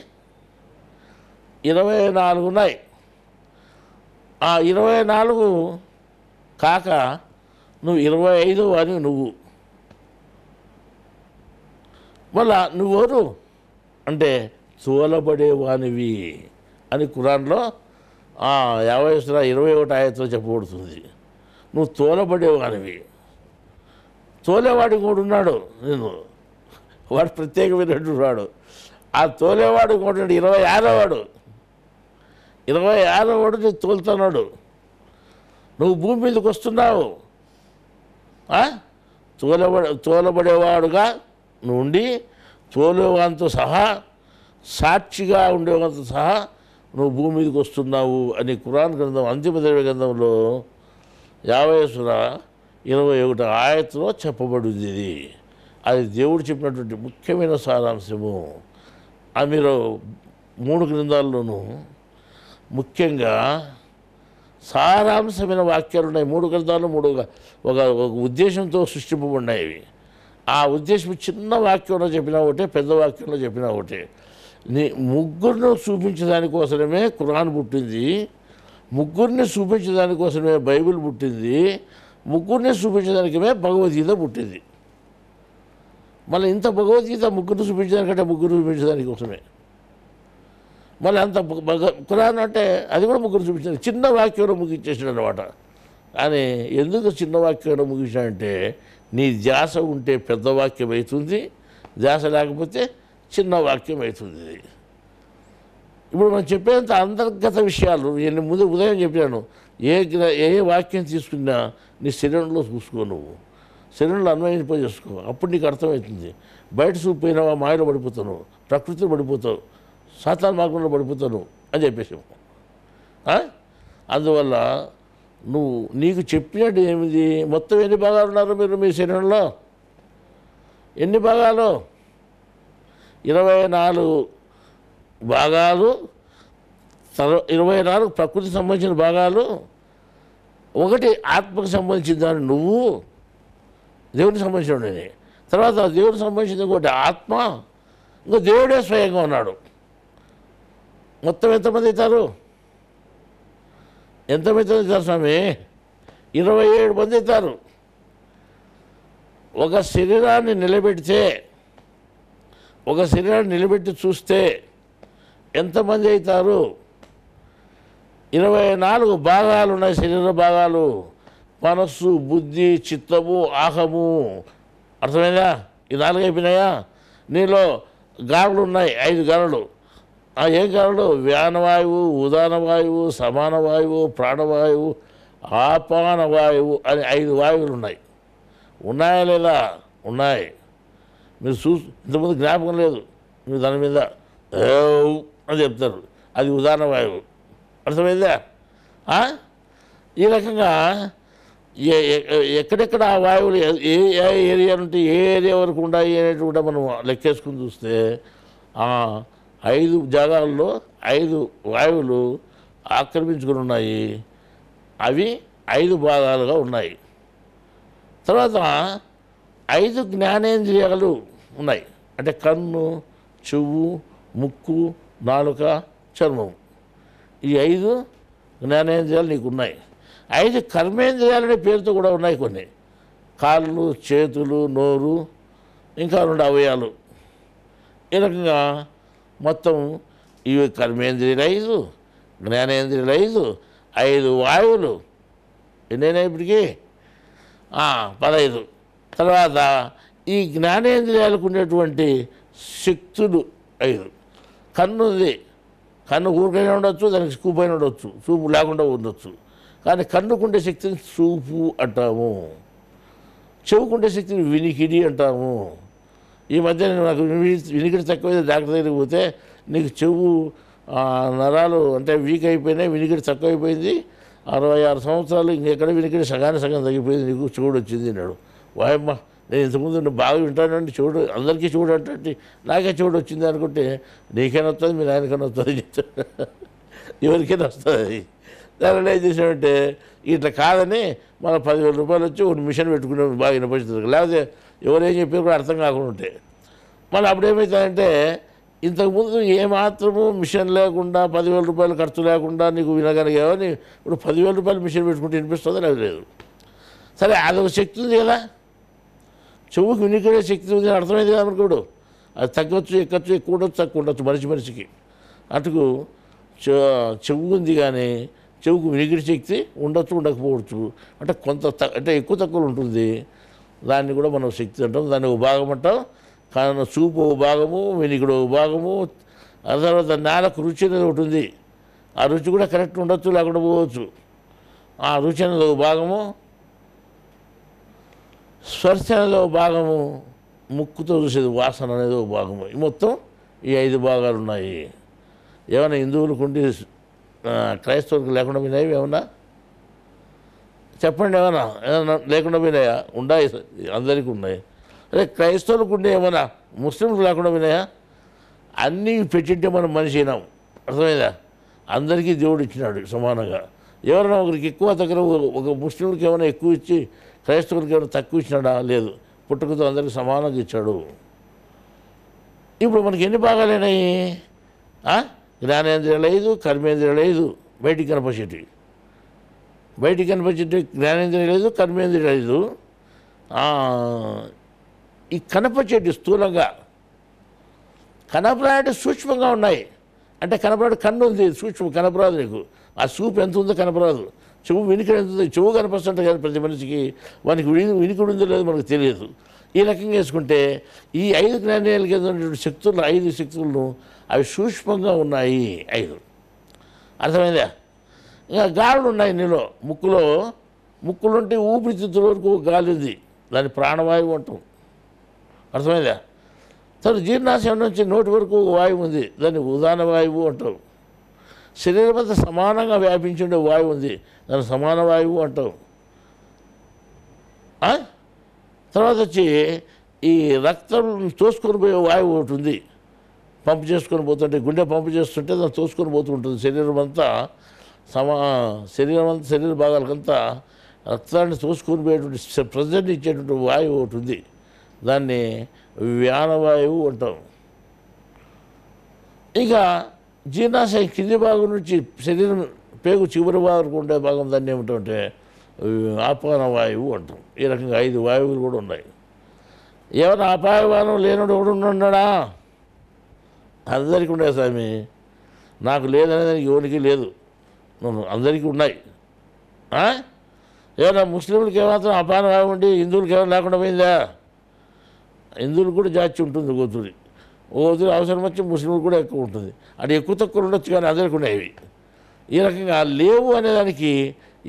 24 ఉన్నాయి. ఆ 24 కాక నువ్వు 25 అని నువ్వు. మళ్ళా నువ్వెవరు అంటే తోలబడేవానివి అని ఖురాన్లో 21 ఆయతలో చెప్పబడుతుంది. నువ్వు తోలబడేవానివి. తోలేవాడు కూడా ఉన్నాడు, నేను వాడు ప్రత్యేకమైనటువంటి వాడు. ఆ తోలేవాడు కూడా 26వ వాడు. 26వ వాడు నీకు తోలుతున్నాడు. నువ్వు భూమి మీదకి వస్తున్నావు, తోలబడేవాడుగా నువ్వు ఉండి తోలేవానితో సహా, సాక్షిగా ఉండేవానితో సహా నువ్వు భూమి మీదకి వస్తున్నావు అని ఖురాన్ గ్రంథం అంతిమ దైవ గ్రంథంలో 21 ఆయతలో చెప్పబడింది. ఇది అది దేవుడు చెప్పినటువంటి ముఖ్యమైన సారాంశము. మీరు 3 గ్రంథాల్లోనూ ముఖ్యంగా సారాంశమైన వాక్యాలు ఉన్నాయి. 3 గ్రంథాలు ఒక ఉద్దేశంతో సృష్టింపబడినాయి. ఆ ఉద్దేశం చిన్న వాక్యంలో చెప్పినా ఒకటే, పెద్ద వాక్యంలో చెప్పినా ఒకటే. ముగ్గురును చూపించడానికోసమే ఖురాన్ పుట్టింది. ముగ్గురిని చూపించడానికోసమే బైబిల్ పుట్టింది, ముగ్గురిని చూపించడానికమే భగవద్గీత పుట్టింది. మళ్ళీ ఇంత భగవద్గీత ముగ్గురిని చూపించడానికంటే ముగ్గురు చూపించడానికి కోసమే. మళ్ళీ అంత ఖురాన్ అంటే అది కూడా ముగ్గురు చూపించడానికి చిన్న వాక్యంలో ముగించేసాడు అనమాట. కానీ ఎందుకు చిన్న వాక్యంలో ముగించాడంటే నీ ధ్యాస ఉంటే పెద్ద వాక్యం అవుతుంది, ధ్యాస లేకపోతే చిన్న వాక్యం అవుతుంది. ఇప్పుడు మనం చెప్పేంత అంతర్గత విషయాలు నేను ముందు ఉదయం చెప్పాను. ఏ వాక్యం తీసుకున్నా నీ శరీరంలో చూసుకో, నువ్వు శరీరంలో అన్వయింపజేసుకో, అప్పుడు నీకు అర్థమవుతుంది. బయట చూపిపోయినావా మాయలో పడిపోతాను, ప్రకృతిలో పడిపోతావు, సాతాన్ మార్గంలో పడిపోతాను అని చెప్పేసాము. అందువల్ల నీకు చెప్పినట్టు ఏమిది, మొత్తం ఎన్ని భాగాలు ఉన్నారు మీరు మీ శరీరంలో? ఎన్ని భాగాలు? 24 భాగాలు, 24 ప్రకృతికి సంబంధించిన భాగాలు, ఒకటి ఆత్మకు సంబంధించిన దాన్ని నువ్వు, దేవునికి సంబంధించిన తర్వాత దేవునికి సంబంధించిన ఒకటి ఆత్మ, ఇంకా దేవుడే స్వయంగా ఉన్నాడు. మొత్తం ఎంతమంది అవుతారు? ఎంతమంది అవుతారు స్వామి? 27 మంది అవుతారు. ఒక శరీరాన్ని నిలబెట్టి చూస్తే ఎంతమంది అవుతారు? 24 భాగాలు ఉన్నాయి శరీర భాగాలు. మనస్సు, బుద్ధి, చిత్తము, ఆహము. అర్థమైందా? ఈ 4 అయిపోయినాయా? నీలో గాలులు ఉన్నాయి, 5 గాలులు. ఏం గాలులు? వ్యానవాయువు, ఉదానవాయువు, సమాన వాయువు, ప్రాణవాయువు, ఆపాన వాయువు అని 5 వాయువులు ఉన్నాయి. ఉన్నాయా లేదా? ఉన్నాయి. మీరు ఇంతకుముందు జ్ఞాపకం లేదు, మీరు దాని మీద అని చెప్తారు, అది ఉదాహరణ వాయువు. అర్థమైందా? ఈ రకంగా ఎక్కడెక్కడ ఆ వాయువులు ఏ ఏరియా నుండి ఏ ఏరియా వరకు ఉన్నాయి అనేటి కూడా మనం లెక్కేసుకుని చూస్తే 5 జాగాల్లో 5 వాయువులు ఆక్రమించుకుని ఉన్నాయి. అవి 5 భాగాలుగా ఉన్నాయి. తర్వాత 5 జ్ఞానేంద్రియాలు ఉన్నాయి. అంటే కన్ను, చెవు, ముక్కు, నాలుక, చర్మం. ఈ 5 జ్ఞానేంద్రియాలు నీకు ఉన్నాయి. 5 కర్మేంద్రియాలనే పేరుతో కూడా ఉన్నాయి కొన్ని. కాళ్ళు, చేతులు, నోరు, ఇంకా 2 అవయవాలు. ఈ రకంగా మొత్తం ఇవి కర్మేంద్రియాలు 5, జ్ఞానేంద్రియాలు 5, 5 వాయువులు. ఎన్నైనా ఇప్పటికీ 15. తర్వాత ఈ జ్ఞానేంద్రియాలకు ఉండేటువంటి శక్తులు 5. కన్ను ఉంది, కన్ను ఊరికైనా ఉండొచ్చు, దానికి చూపు అయినా ఉండొచ్చు, చూపు లేకుండా ఉండొచ్చు. కానీ కన్నుకుండే శక్తిని చూపు అంటాము, చెవుకుండే శక్తిని వినికిడి అంటాము. ఈ మధ్య నాకు వినికిడి తక్కువైతే డాక్టర్ దగ్గరికి పోతే నీకు చెవు నరాలు అంటే వీక్ అయిపోయినాయి, వినికిడి తక్కువైపోయింది, 66 సంవత్సరాలు ఇంకెక్కడ వినికిడి సగం తగ్గిపోయింది, నీకు చెవుడు వచ్చింది అన్నాడు. వాయమ్మ, నేను ఇంతకుముందు నువ్వు బాగా వింటానండి, చెవుడు అందరికీ చెవుడు అంటే నాకే చెవుడు వచ్చింది అనుకుంటే నీకైనా వస్తుంది, మీ నాయనకైనా వస్తుంది చెప్తాడు, ఎవరికైనా వస్తుంది. దానిలో ఏం చేసామంటే ఇట్లా కాదని మన 10,000 రూపాయలు వచ్చి ఒక మిషన్ పెట్టుకునే బాగా వినపడుతుంది. లేకపోతే ఎవరేం చెప్పారు కూడా అర్థం కాకుండా ఉంటే మళ్ళీ అప్పుడేమవుతుందంటే ఇంతకుముందు ఏమాత్రము మిషన్ లేకుండా 10,000 రూపాయలు ఖర్చు లేకుండా నీకు వినగలిగావని ఇప్పుడు 10,000 రూపాయలు మిషన్ పెట్టుకుంటే వినిపిస్తుందో లేదు. సరే, అదొక శక్తి ఉంది కదా, చెవుకు వినికిడే శక్తి ఉంది, అర్థమైంది కదా అనుకోడు. అది తగ్గొచ్చు, ఎక్కచ్చు, ఎక్కువ ఉండొచ్చు, తక్కువ ఉండొచ్చు మనిషికి. అటుకు చెవు ఉంది కానీ చెవుకు వినికిడి శక్తి ఉండొచ్చు, ఉండకపోవచ్చు. అంటే అంటే ఎక్కువ తక్కువ ఉంటుంది. దాన్ని కూడా మనం శక్తి అంటాం. దాన్ని ఒక భాగం అంటాం. కానీ చూపు ఒక భాగము, వినికిడి ఒక భాగము. ఆ తర్వాత నేలకు రుచి అనేది ఒకటి ఉంది. ఆ రుచి కూడా కరెక్ట్ ఉండొచ్చు, లేకుండా పోవచ్చు. ఆ రుచి అనేది ఒక భాగము, స్పర్శ అనేది ఒక భాగము, ముక్కుతో చూసేది వాసన అనేది ఒక భాగము. మొత్తం ఈ 5 భాగాలు ఉన్నాయి. ఏమైనా హిందువులకు ఉండి క్రైస్తవులకు లేకుండా పోయినాయి ఏమన్నా చెప్పండి? ఏమన్నా లేకుండా పోయినాయా? ఉన్నాయి, అందరికీ ఉన్నాయి. అదే క్రైస్తవులకు ఉండే ఏమన్నా ముస్లింలకు లేకుండా పోయినాయా? అన్నీ పెట్టింటే మనం మనిషి అయినాం. అర్థమైందా? అందరికీ దేవుడు ఇచ్చినాడు సమానంగా. ఎవరైనా ఒకరికి ఎక్కువ దగ్గర ఒక ముస్లింలకు ఏమైనా ఎక్కువ ఇచ్చి క్రైస్తవులకి ఏమైనా తక్కువ ఇచ్చినాడా? లేదు. పుట్టుకతో అందరికీ సమానంగా ఇచ్చాడు. ఇప్పుడు మనకి ఎన్ని భాగాలైనాయి? జ్ఞానేంద్రియాలు 5, కర్మేంద్రియాలు 5 బయటికి కనపసేటి. బయటికి కనిపించే జ్ఞానేంద్రియం లేదు, కర్మేంద్రియం లేదు. ఈ కనపచేటి స్థూలంగా కనపరాడు సూక్ష్మంగా ఉన్నాయి. అంటే కనపరాడు కన్ను ఉంది, సూక్ష్మం కనపరాదు నీకు. ఆ చూపు ఎంత ఉందో కనపరాదు. చెవు వినికిడి ఎంత ఉంది, చెవు కనిపిస్తుంటే కదా ప్రతి మనిషికి. మనకి వినికిడి ఉందో లేదో మనకు తెలియదు. ఈ రకంగా వేసుకుంటే ఈ 5 జ్ఞానేంద్రియాల కింద ఉన్నటువంటి శక్తులు 5 శక్తులను అవి సూక్ష్మంగా ఉన్నాయి 5. అర్థమైందా? ఇంకా గాలులు ఉన్నాయి నీలో. ముక్కులుంటే ఊపిరితిత్తుల వరకు గాలి ఉంది, దాన్ని ప్రాణవాయువు అంటాం. అర్థమైందా? తర్వాత జీర్ణాశయం నుంచి నోటి వరకు వాయువు ఉంది, దాన్ని ఉదాన వాయువు అంటాం. శరీరం అంతా సమానంగా వ్యాపించి ఉండే వాయువు ఉంది, దాన్ని సమాన వాయువు అంటాం. తర్వాత వచ్చి ఈ రక్తం తోసుకొని పోయే వాయువు ఒకటి ఉంది, పంపు చేసుకొని పోతుంటే, గుండె పంపు చేస్తుంటే దాన్ని తోసుకొని పోతూ ఉంటుంది. శరీరం అంతా శరీర భాగాలకంతా రక్తాన్ని తోసుకొని పోయేటువంటి ప్రెజర్ని ఇచ్చేటువంటి వాయువు ఒకటి ఉంది, దాన్ని వ్యానవాయువు అంటాం. ఇక జీర్ణాశయం కింది భాగం నుంచి శరీరం పేగు చివరి వరకు ఉండే భాగం దాన్ని ఏమిటంటే ఆపాన వాయువు అంటాం. ఈ రకంగా 5 వాయువులు కూడా ఉన్నాయి. ఏమైనా అపాయవానం లేనుడు ఎవడు ఉన్నాడా? అందరికీ ఉన్నాయి స్వామి. నాకు లేదనేది ఎవరికి లేదు, అందరికీ ఉన్నాయి. ఏమన్నా ముస్లింలకి ఏమాత్రం అపాన వాయువు ఉండి హిందువులకి ఏమైనా లేకుండా పోయిందా? హిందువులు కూడా జాతి ఉంటుంది, గోతుడి అవసరం వచ్చి ముస్లింలు కూడా ఎక్కువ ఉంటుంది. అది ఎక్కువ తక్కువ ఉండొచ్చు, కానీ అందరికీ ఉన్నాయి. ఈ రకంగా లేవు అనేదానికి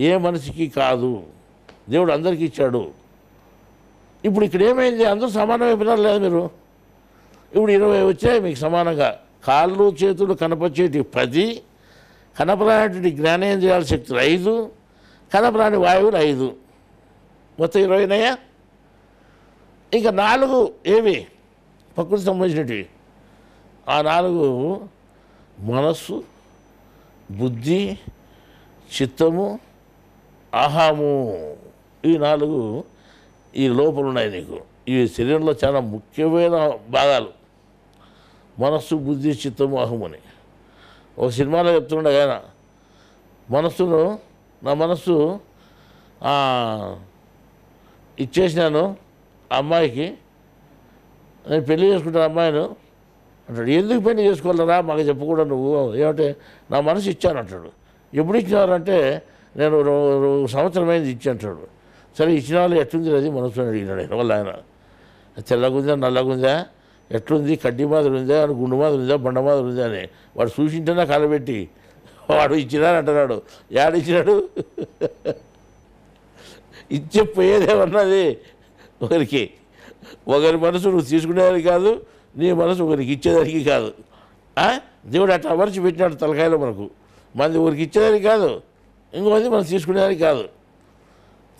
ఏ మనిషికి కాదు, దేవుడు అందరికీ ఇచ్చాడు. ఇప్పుడు ఇక్కడ ఏమైంది? అందరూ సమానమైపోయినారు లేదా మీరు? ఇప్పుడు 20 వచ్చాయి మీకు సమానంగా. కాళ్ళు చేతులు కనపచ్చేటి 10, కనపరానటువంటి జ్ఞానేంద్రియాల శక్తులు 5, కనపరాని వాయువులు 5, మొత్తం 20 ఇంకా 4 ఏవి ప్రకృతి సంబంధించినవి. ఆ 4 మనస్సు, బుద్ధి, చిత్తము, అహము. ఈ 4 ఈ లోపల ఉన్నాయి నీకు. ఈ శరీరంలో చాలా ముఖ్యమైన భాగాలు మనస్సు, బుద్ధి, చిత్తము, అహము అని. ఒక సినిమాలో చెప్తుండే ఆయన, నా మనస్సు ఇచ్చేసినాను ఆ అమ్మాయికి, నేను పెళ్లి చేసుకుంటాను అమ్మాయిను అంటాడు. ఎందుకు పెళ్లి చేసుకోవాలరా మాకు చెప్పకూడదు నువ్వు? ఏమంటే నా మనసు ఇచ్చాను అంటాడు. ఎప్పుడు ఇచ్చినారంటే నేను సంవత్సరం అయింది ఇచ్చి అంటాడు. సరే ఇచ్చిన వాళ్ళు ఎట్లుంది అది మనసు అని అడిగినాడు వాళ్ళ ఆయన. తెల్లగుందా నల్లగుందా ఎట్లుంది, కడ్డీ మాదిరి ఉందా, గుండు మాదిరి ఉందా, బండ మాదిరి ఉందా అని వాడు చూసింటేనే కాలబెట్టి వాడు ఇచ్చినాడు అంటున్నాడు. యాడిచ్చినాడు? ఇచ్చే పోయేదేమన్నది ఒకరి మనసు నువ్వు తీసుకునేదానికి కాదు, నీ మనసు ఒకరికి ఇచ్చేదానికి కాదు. దేవుడు అట్లా అమర్చి పెట్టినాడు తలకాయలో మనకు. మంది ఊరికి ఇచ్చేదానికి కాదు, ఇంకొకది మనం తీసుకునేదానికి కాదు.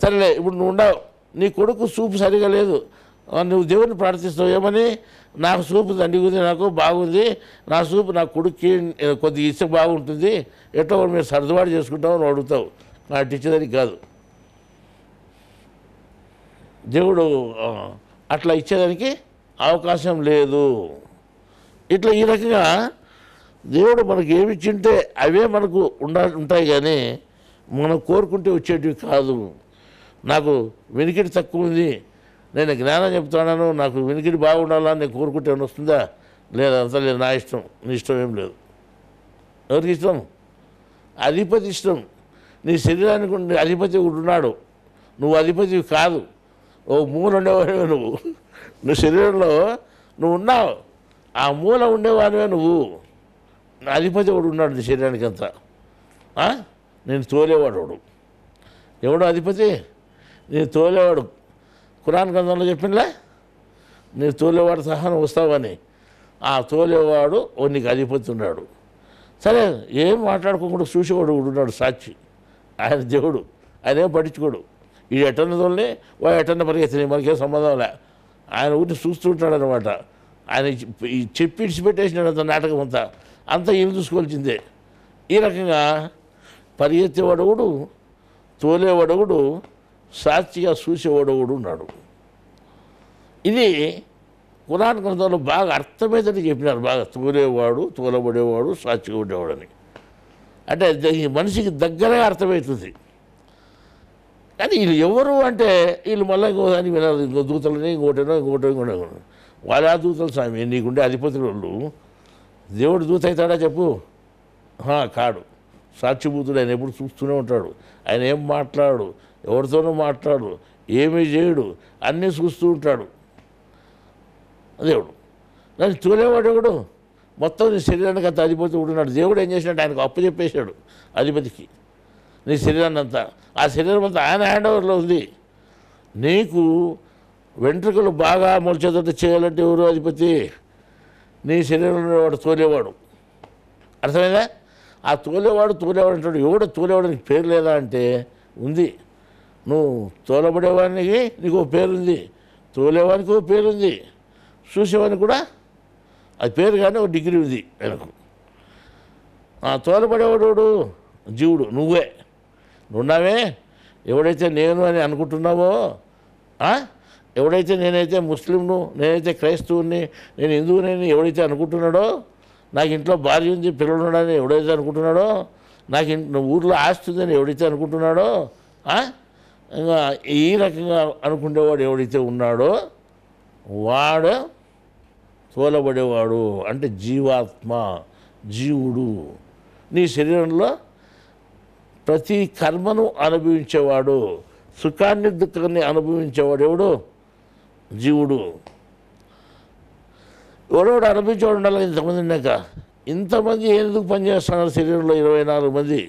సరేలే, ఇప్పుడు నువ్వు ఉండవు, నీ కొడుకు చూపు సరిగా లేదు, నువ్వు దేవుడిని ప్రార్థిస్తావు ఏమని? నాకు చూపు దండిగుంది, నాకు బాగుంది, నా చూపు నా కొడుక్కి కొద్దిగా ఇస్తే బాగుంటుంది, ఎట్లా మీరు సర్దుబాటు చేసుకుంటావు అని అడుగుతావు. నాకు ఇచ్చేదానికి కాదు. దేవుడు అట్లా ఇచ్చేదానికి అవకాశం లేదు. ఇట్లా ఈ రకంగా దేవుడు మనకు ఏమి ఇచ్చింటే అవే మనకు ఉంటాయి, కానీ మనం కోరుకుంటే వచ్చేటివి కాదు. నాకు వెనికిడి తక్కువ ఉంది, నేను జ్ఞానం చెప్తున్నాను, నాకు వెనికిడి బాగుండాలని నేను కోరుకుంటే ఏమైనా వస్తుందా? లేదంతా లేదు, నా ఇష్టం, నీ ఇష్టం ఏం లేదు. ఎవరికి ఇష్టం? అధిపతి ఇష్టం. నీ శరీరానికి ఉండే అధిపతి ఉన్నాడు, నువ్వు అధిపతి కాదు. ఓ మూల ఉండేవాడివే నువ్వు శరీరంలో నువ్వు ఉన్నావు, ఆ మూల ఉండేవాడివే నువ్వు. అధిపతి ఒకడు ఉన్నాడు నీ శరీరానికి అంతా. నేను తోలేవాడు వాడు. ఎవడు అధిపతి? నేను తోలేవాడు. ఖురాన్ గ్రంథంలో చెప్పిందిలే, నేను తోలేవాడు సహా నువ్వు వస్తావని. ఆ తోలేవాడు నీకు అధిపతి ఉన్నాడు. సరే, ఏం మాట్లాడుకోకుండా చూసేవాడు ఉన్నాడు సాక్షి. ఆయన దేవుడు, ఆయన ఏం పట్టించుకోడు. ఈ ఎటన్న తోలని వాడు ఎటన్న పరిగెత్తినాయి, మనకేం సంబంధం లే. ఆయన ఊరిని చూస్తుంటాడు అనమాట. ఆయన చెప్పి ఇడిచిపెట్టేసినాడు అంత నాటకం అంతా ఏం చూసుకోవాల్సిందే. ఈ రకంగా పరిగెత్తేవాడవుడు, తోలేవాడవుడు, సాక్షిగా చూసేవాడవుడు ఉన్నాడు. ఇది ఖురాన్ గ్రంథంలో బాగా అర్థమయ్యేదని చెప్పినారు. బాగా తోలేవాడు, తోలబడేవాడు, సాక్షిగా ఉండేవాడని. అంటే మనిషికి దగ్గరగా అర్థమవుతుంది. కానీ వీళ్ళు ఎవరు అంటే వీళ్ళు మళ్ళీ ఇంకోదాన్ని వినరు, ఇంకో దూతలని ఇంకోటనో ఇంకోటో. వాళ్ళ దూతలు స్వామి, నీకుండే అధిపతులు వాళ్ళు. దేవుడు దూత అవుతాడా చెప్పు? కాడు. సాక్షిభూతుడు. ఆయన ఎప్పుడు చూస్తూనే ఉంటాడు. ఆయన ఏం మాట్లాడు, ఎవరితోనూ మాట్లాడు, ఏమీ చేయడు, అన్నీ చూస్తూ ఉంటాడు దేవుడు. దాన్ని తోలేవాడు ఎవడు? మొత్తం నీ శరీరానికి అంత అధిపతి ఉంటున్నాడు. దేవుడు ఏం చేసినట్టు ఆయనకు అప్పు చెప్పేశాడు అధిపతికి, నీ శరీరాన్ని అంతా. ఆ శరీరం అంతా ఆయన హ్యాండ్ ఓవర్లో ఉంది. నీకు వెంట్రుకలు బాగా మొలిచేటట్టు చేయాలంటే ఎవరు అధిపతి? నీ శరీరంలో వాడు తోలేవాడు. అర్థమైందా? ఆ తోలేవాడు అంటాడు. ఎవడు తోలేవాడికి పేరు లేదా అంటే ఉంది. నువ్వు తోలబడేవాడికి నీకు ఓ పేరుంది, తోలేవానికి ఓ పేరుంది, చూసేవానికి కూడా అది పేరు కానీ ఒక డిగ్రీ ఉంది ఆయనకు. తోలబడేవాడు జీవుడు, నువ్వే. నువ్వున్నావే. ఎవడైతే నేను అని అనుకుంటున్నావో, ఎవడైతే నేనైతే ముస్లింను, నేనైతే క్రైస్తవుని, నేను హిందువుని ఎవడైతే అనుకుంటున్నాడో, నాకు ఇంట్లో భార్య ఉంది, పిల్లలు ఉన్నాడని ఎవడైతే అనుకుంటున్నాడో, నాకు ఊర్లో ఆస్తి ఉందని ఎవడైతే అనుకుంటున్నాడో, ఇంకా ఈ రకంగా అనుకునేవాడు ఎవడైతే ఉన్నాడో వాడు తోలబడేవాడు. అంటే జీవాత్మ, జీవుడు. నీ శరీరంలో ప్రతి కర్మను అనుభవించేవాడు, సుఖాన్ని దుఃఖాన్ని అనుభవించేవాడు ఎవడు? జీవుడు. ఎవడెవడు అనుభవించేవాడు ఉండాలి. ఇంతమంది ఉన్నాక ఇంతమంది ఎందుకు పనిచేస్తున్నారు శరీరంలో? 24 మంది.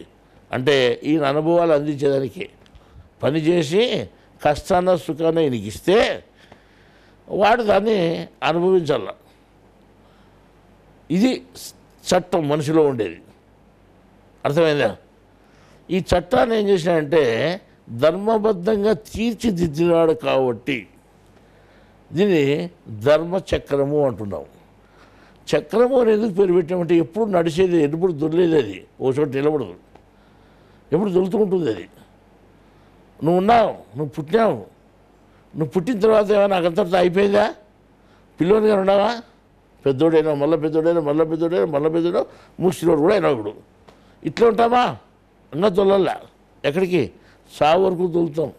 అంటే ఈయన అనుభవాలు అందించేదానికి పనిచేసి కష్టాన్న సుఖాన్ని ఈయనకి ఇస్తే వాడు దాన్ని అనుభవించాల. ఇది చట్టం మనిషిలో ఉండేది. అర్థమైందా? ఈ చట్టాన్ని ఏం చేసినాడంటే ధర్మబద్ధంగా తీర్చిదిద్దినాడు కాబట్టి దీన్ని ధర్మచక్రము అంటున్నాం. చక్రము అని ఎందుకు పేరు పెట్టామంటే ఎప్పుడు నడిచేది, ఎప్పుడు దొరలేదు. అది ఓ చోట నిలబడదు, ఎప్పుడు దొరుకుతుంటుంది అది. నువ్వు ఉన్నావు, నువ్వు పుట్టినావు, నువ్వు పుట్టిన తర్వాత ఏమైనా నాకంతటితో అయిపోయిందా? పిల్లోనిగా ఉన్నావా? పెద్దోడైనా మళ్ళీ పెద్దోడైనా మళ్ళీ పెద్దోడైనా మళ్ళీ పెద్దోడో ముసిలోడు కూడా అయినా ఇప్పుడు ఇట్లా ఉంటామా? ఇంకా దొల్లల్లా. ఎక్కడికి? సావు వరకు దొలుతాం.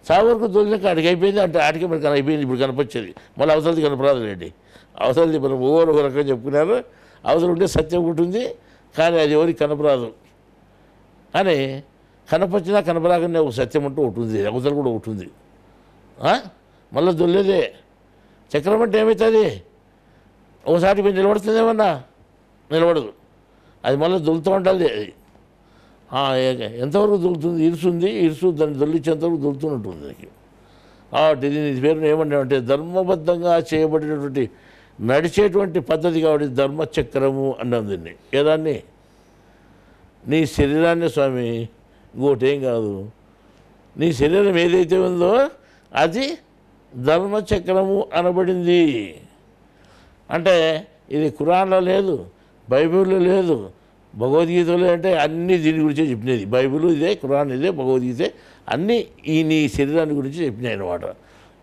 సావు వరకు దొలినాక ఆడికి అయిపోయింది అంటే ఆడికి మనకి అయిపోయింది. ఇప్పుడు కనపచ్చేది మళ్ళీ అవసరాలది కనపరాదు లేండి. అవసరాలది మనం ఒక రకంగా చెప్పుకున్నారు. అవసరం ఉంటే సత్యం ఉంటుంది, కానీ అది ఎవరికి కనపరాదు. కానీ కనపచ్చినా కనపరాకనే ఒక సత్యం అంటూ ఉంటుంది, అవసరం కూడా ఉంటుంది. మళ్ళీ దొల్లేదే. చక్రం అంటే ఏమవుతుంది? ఒకసారి మీరు నిలబడుతుందేమన్నా? నిలబడదు. అది మళ్ళీ దొలుతూ ఉంటుంది. అది ఎంతవరకు దొలుతుంది? ఇరుసు దాన్ని దొల్లించేంతవరకు దొలుతున్నట్టుంది దానికి. దీని పేరును ఏమన్నామంటే ధర్మబద్ధంగా చేయబడినటువంటి నడిచేటువంటి పద్ధతి కాబట్టి ధర్మచక్రము అన్నాం దీన్ని. ఏదాన్ని? నీ శరీరాన్ని స్వామి, ఇంకోటేం కాదు. నీ శరీరం ఏదైతే ఉందో అది ధర్మచక్రము అనబడింది. అంటే ఇది ఖురాన్లో లేదు, బైబిల్లో లేదు, భగవద్గీతలో అంటే అన్నీ దీని గురించే చెప్పినది. బైబిల్ ఇదే, ఖురాన్ ఇదే, భగవద్గీత అన్నీ ఈ నీ శరీరాన్ని గురించి చెప్పినాయి అన్నమాట.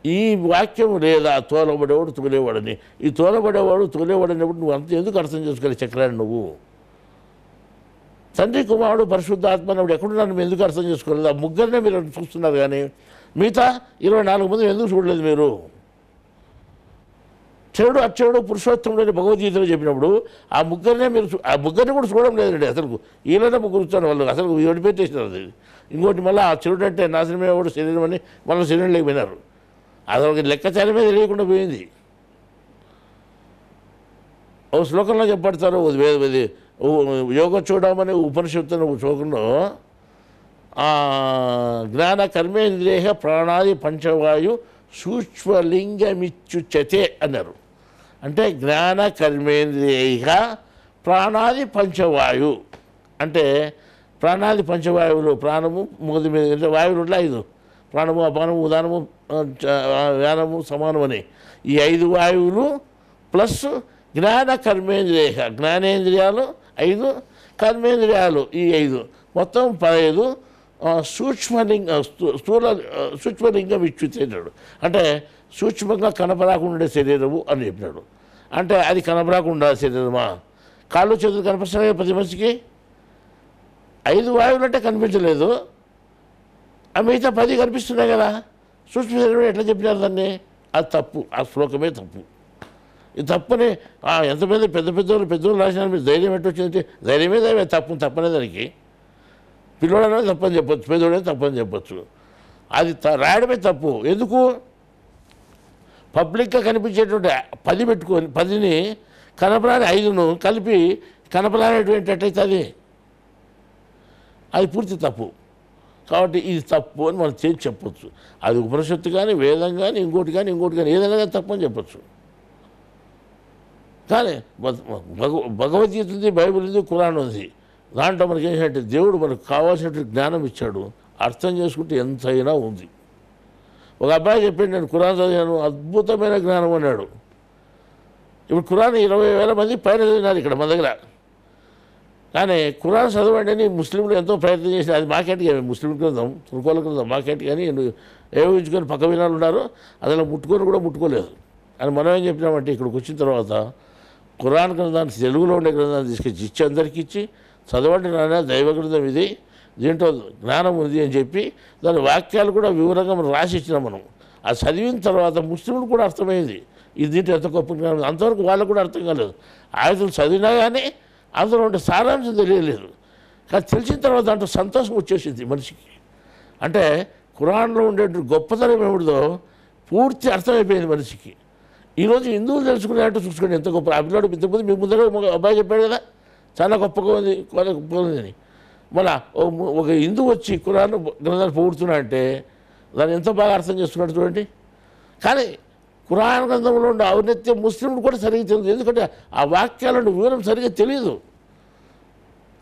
ఈ వాక్యం లేదా తోలబడేవాడు తోలేవాడని. ఈ తోలబడేవాడు తోలేవాడనేప్పుడు నువ్వు అంత ఎందుకు అర్థం చేసుకోవాలి చక్రాన్ని? నువ్వు తండ్రి, కుమారుడు, పరిశుద్ధాత్మ అన్నప్పుడు ఎక్కడున్నాను మేము ఎందుకు అర్థం చేసుకోలేదు? ఆ ముగ్గురినే మీరు చూస్తున్నారు, కానీ మిగతా 24 మంది ఎందుకు చూడలేదు మీరు? చెడు అచ్చెడు పురుషోత్తముడు అని భగవద్గీతలో చెప్పినప్పుడు ఆ ముగ్గురినే కూడా చూడడం లేదండి. అసలు వీళ్ళనే ముగ్గురుతాను వాళ్ళు అసలు వదిలిపెట్టేసినారు. అది ఇంకోటి మళ్ళీ ఆ చెడు అంటే నాశనమే కూడా శరీరం అని మళ్ళీ శరీరం లేకపోయినారు. అసలు లెక్కచారమే తెలియకుండా పోయింది. ఓ శ్లోకంలో చెప్పడతారు, యోగ చూడమని ఉపనిషత్తు శ్లోకంలో జ్ఞాన కర్మేంద్రియ ప్రాణాది పంచవాయు సూక్ష్మలింగమిచ్చుచతే అన్నారు. అంటే జ్ఞాన కర్మేంద్రియ ప్రాణాది పంచవాయు అంటే ప్రాణాది పంచవాయువులు, ప్రాణము మొదటి మీద అంటే వాయువులు ఉంటాయి 5, ప్రాణము, అపానము, ఉదానము, వ్యానము, సమానం అని ఈ 5 వాయువులు ప్లస్ జ్ఞాన కర్మేంద్రియ, జ్ఞానేంద్రియాలు 5, కర్మేంద్రియాలు ఈ 5 మొత్తం 15 సూక్ష్మలింగం ఇచ్చుతాడు. అంటే సూక్ష్మంగా కనపరాకుండా శరీరము అని చెప్పినాడు. అంటే అది కనపరాకుండా శరీరమా? కాళ్ళు చేతులు కనిపిస్తున్నాయి ప్రతి మనిషికి. 5 వాయువులు అంటే కనిపించలేదు, ఆ మిగతా 10 కనిపిస్తున్నాయి కదా, సూక్ష్మ శరీరం ఎట్లా చెప్పినారు దాన్ని? అది తప్పు, ఆ శ్లోకమే తప్పు. ఈ తప్పని ఎంతమంది పెద్దోళ్ళు రాసినారు, మీరు ధైర్యం ఎట్టు వచ్చిందంటే ధైర్యమే తప్పనే దానికి. పిల్లోడనే తప్పని చెప్పొచ్చు, పెద్దోడనే తప్పని చెప్పొచ్చు. అది రాయడమే తప్పు. ఎందుకు? పబ్లిక్గా కనిపించేటువంటి 10 పెట్టుకొని 10ని కనపరాని 5ను కలిపి కనపరానేటువంటి ఎట్లయితుంది? అది పూర్తి తప్పు. కాబట్టి ఇది తప్పు అని మనం చేసి చెప్పొచ్చు. అది ఉపనిషత్తు కానీ, వేదం కానీ, ఇంకోటి కానీ ఏదైనా కానీ తప్పు అని చెప్పచ్చు. కానీ భగవద్గీత ఉంది, బైబిల్ ఉంది, ఖురాన్ ఉంది. దాంట్లో మనకి ఏంటంటే దేవుడు మనకు కావాల్సినటువంటి జ్ఞానం ఇచ్చాడు. అర్థం చేసుకుంటే ఎంతైనా ఉంది. ఒక అబ్బాయి చెప్పాడు, నేను ఖురాన్ చదివాను, అద్భుతమైన జ్ఞానం అన్నాడు. ఇప్పుడు ఖురాన్ 20,000 మంది పైన చదివినారు ఇక్కడ మన దగ్గర. కానీ ఖురాన్ చదవండి అని ముస్లింలు ఎంతో ప్రయత్నం చేసిన, అది మాకేంటి కానీ ముస్లిం క్రిందం, తుర్కోల క్రిందం మాకేంటి కానీ ఏవించుకొని పక్క వినాలు ఉన్నారు, అసలు ముట్టుకోలేదు అని మనం ఏం చెప్పినామంటే ఇక్కడికి వచ్చిన తర్వాత ఖురాన్ గ్రంథాన్ని, తెలుగులో ఉండే గ్రంథాన్ని తీసుకొచ్చి ఇచ్చి అందరికీ ఇచ్చి చదవండి నాన్న, దైవ గ్రంథం ఇది, దీంట్లో జ్ఞానం ఉంది అని చెప్పి దాని వాక్యాలు కూడా వివరంగా మనం రాసి ఇచ్చినాం. మనం అది చదివిన తర్వాత ముస్లింలు కూడా అర్థమైంది, ఇది దీంట్లో ఎంత గొప్ప జ్ఞానం. అంతవరకు వాళ్ళకు కూడా అర్థం కాలేదు. ఆయనలు చదివినా కానీ అందులో ఉండే సారాంశం తెలియలేదు. కానీ తెలిసిన తర్వాత దాంట్లో సంతోషం వచ్చేసింది మనిషికి. అంటే ఖురాన్లో ఉండే గొప్పతనం ఏమిటిదో పూర్తి అర్థమైపోయింది మనిషికి. ఈరోజు హిందువులు తెలుసుకునేట్టు చూసుకోండి ఎంత గొప్ప. అభిలాడు ఇంతకుముందు మీ ముందర అబ్బాయి చెప్పాడు కదా, చాలా గొప్పగా ఉంది అని. మళ్ళా ఒక హిందువు వచ్చి ఖురాన్ గ్రంథాన్ని పొగుడుతున్నా అంటే దాన్ని ఎంత బాగా అర్థం చేస్తున్నాడు చూడండి. కానీ ఖురాన్ గ్రంథంలో ఉండే ఔన్నత్యం ముస్లింలు కూడా సరిగ్గా తెలియదు. ఎందుకంటే ఆ వాక్యాలను వివరం సరిగ్గా తెలియదు.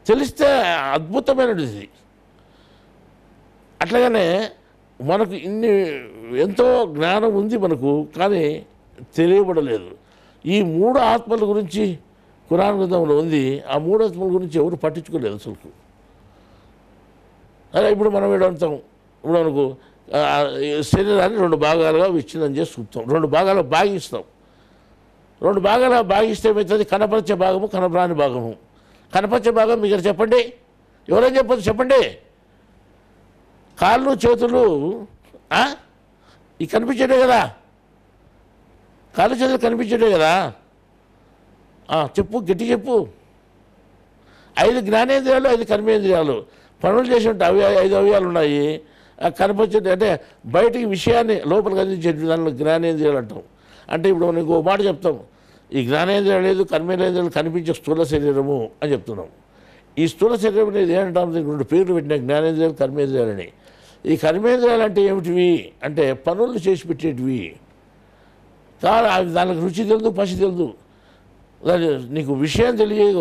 తెలిస్తే అద్భుతమైనది. అట్లాగనే మనకు ఎంతో జ్ఞానం ఉంది మనకు, కానీ తెలియబడలేదు. ఈ 3 ఆత్మల గురించి ఖురాన్ గ్రంథంలో ఉంది. ఆ 3 ఆత్మల గురించి ఎవరు పట్టించుకోలేదు అసలు. అదే ఇప్పుడు మనం ఏడంటాం, ఇప్పుడు మనకు శరీరాన్ని 2 భాగాలుగా విచ్ఛిన్నం చేసి చూపుతాం, 2 భాగాలుగా భాగిస్తాం. 2 భాగాలుగా భాగిస్తే ఏమవుతుంది? కనపరిచే భాగము, కనపరాని భాగము. కనపరిచే భాగం మీకు చెప్పండి, ఎవరైనా చెప్పదు చెప్పండి. కాళ్ళు చేతులు ఇవి కనిపించేటే కదా, కాళ్ళు చేతులు కనిపించేటే కదా. చెప్పు, గట్టి చెప్పు. 5 జ్ఞానేంద్రియాలు, 5 కర్మేంద్రియాలు పనులు చేసి ఉంటాయి. 5 అవయవాలు ఉన్నాయి. కనిపించే అంటే బయటికి విషయాన్ని లోపలికి అందించే దానిలో జ్ఞానేంద్రియాలు అంటాం. అంటే ఇప్పుడు మనం ఇంకో మాట చెప్తాం, ఈ జ్ఞానేంద్రియాలు లేదు, కర్మేంద్రియాలు కనిపించే స్థూల శరీరము అని చెప్తున్నాం. ఈ స్థూల శరీరం అనేది ఏంటంటాం? 2 పేర్లు పెట్టిన జ్ఞానేంద్రియాలు, కర్మేంద్రియాలని. ఈ కర్మేంద్రియాలు అంటే ఏమిటివి అంటే పనులు చేసి పెట్టేటివి. కానీ దానికి రుచి తెలియదు, పసి తెలియదు, దాని నీకు విషయం తెలియదు.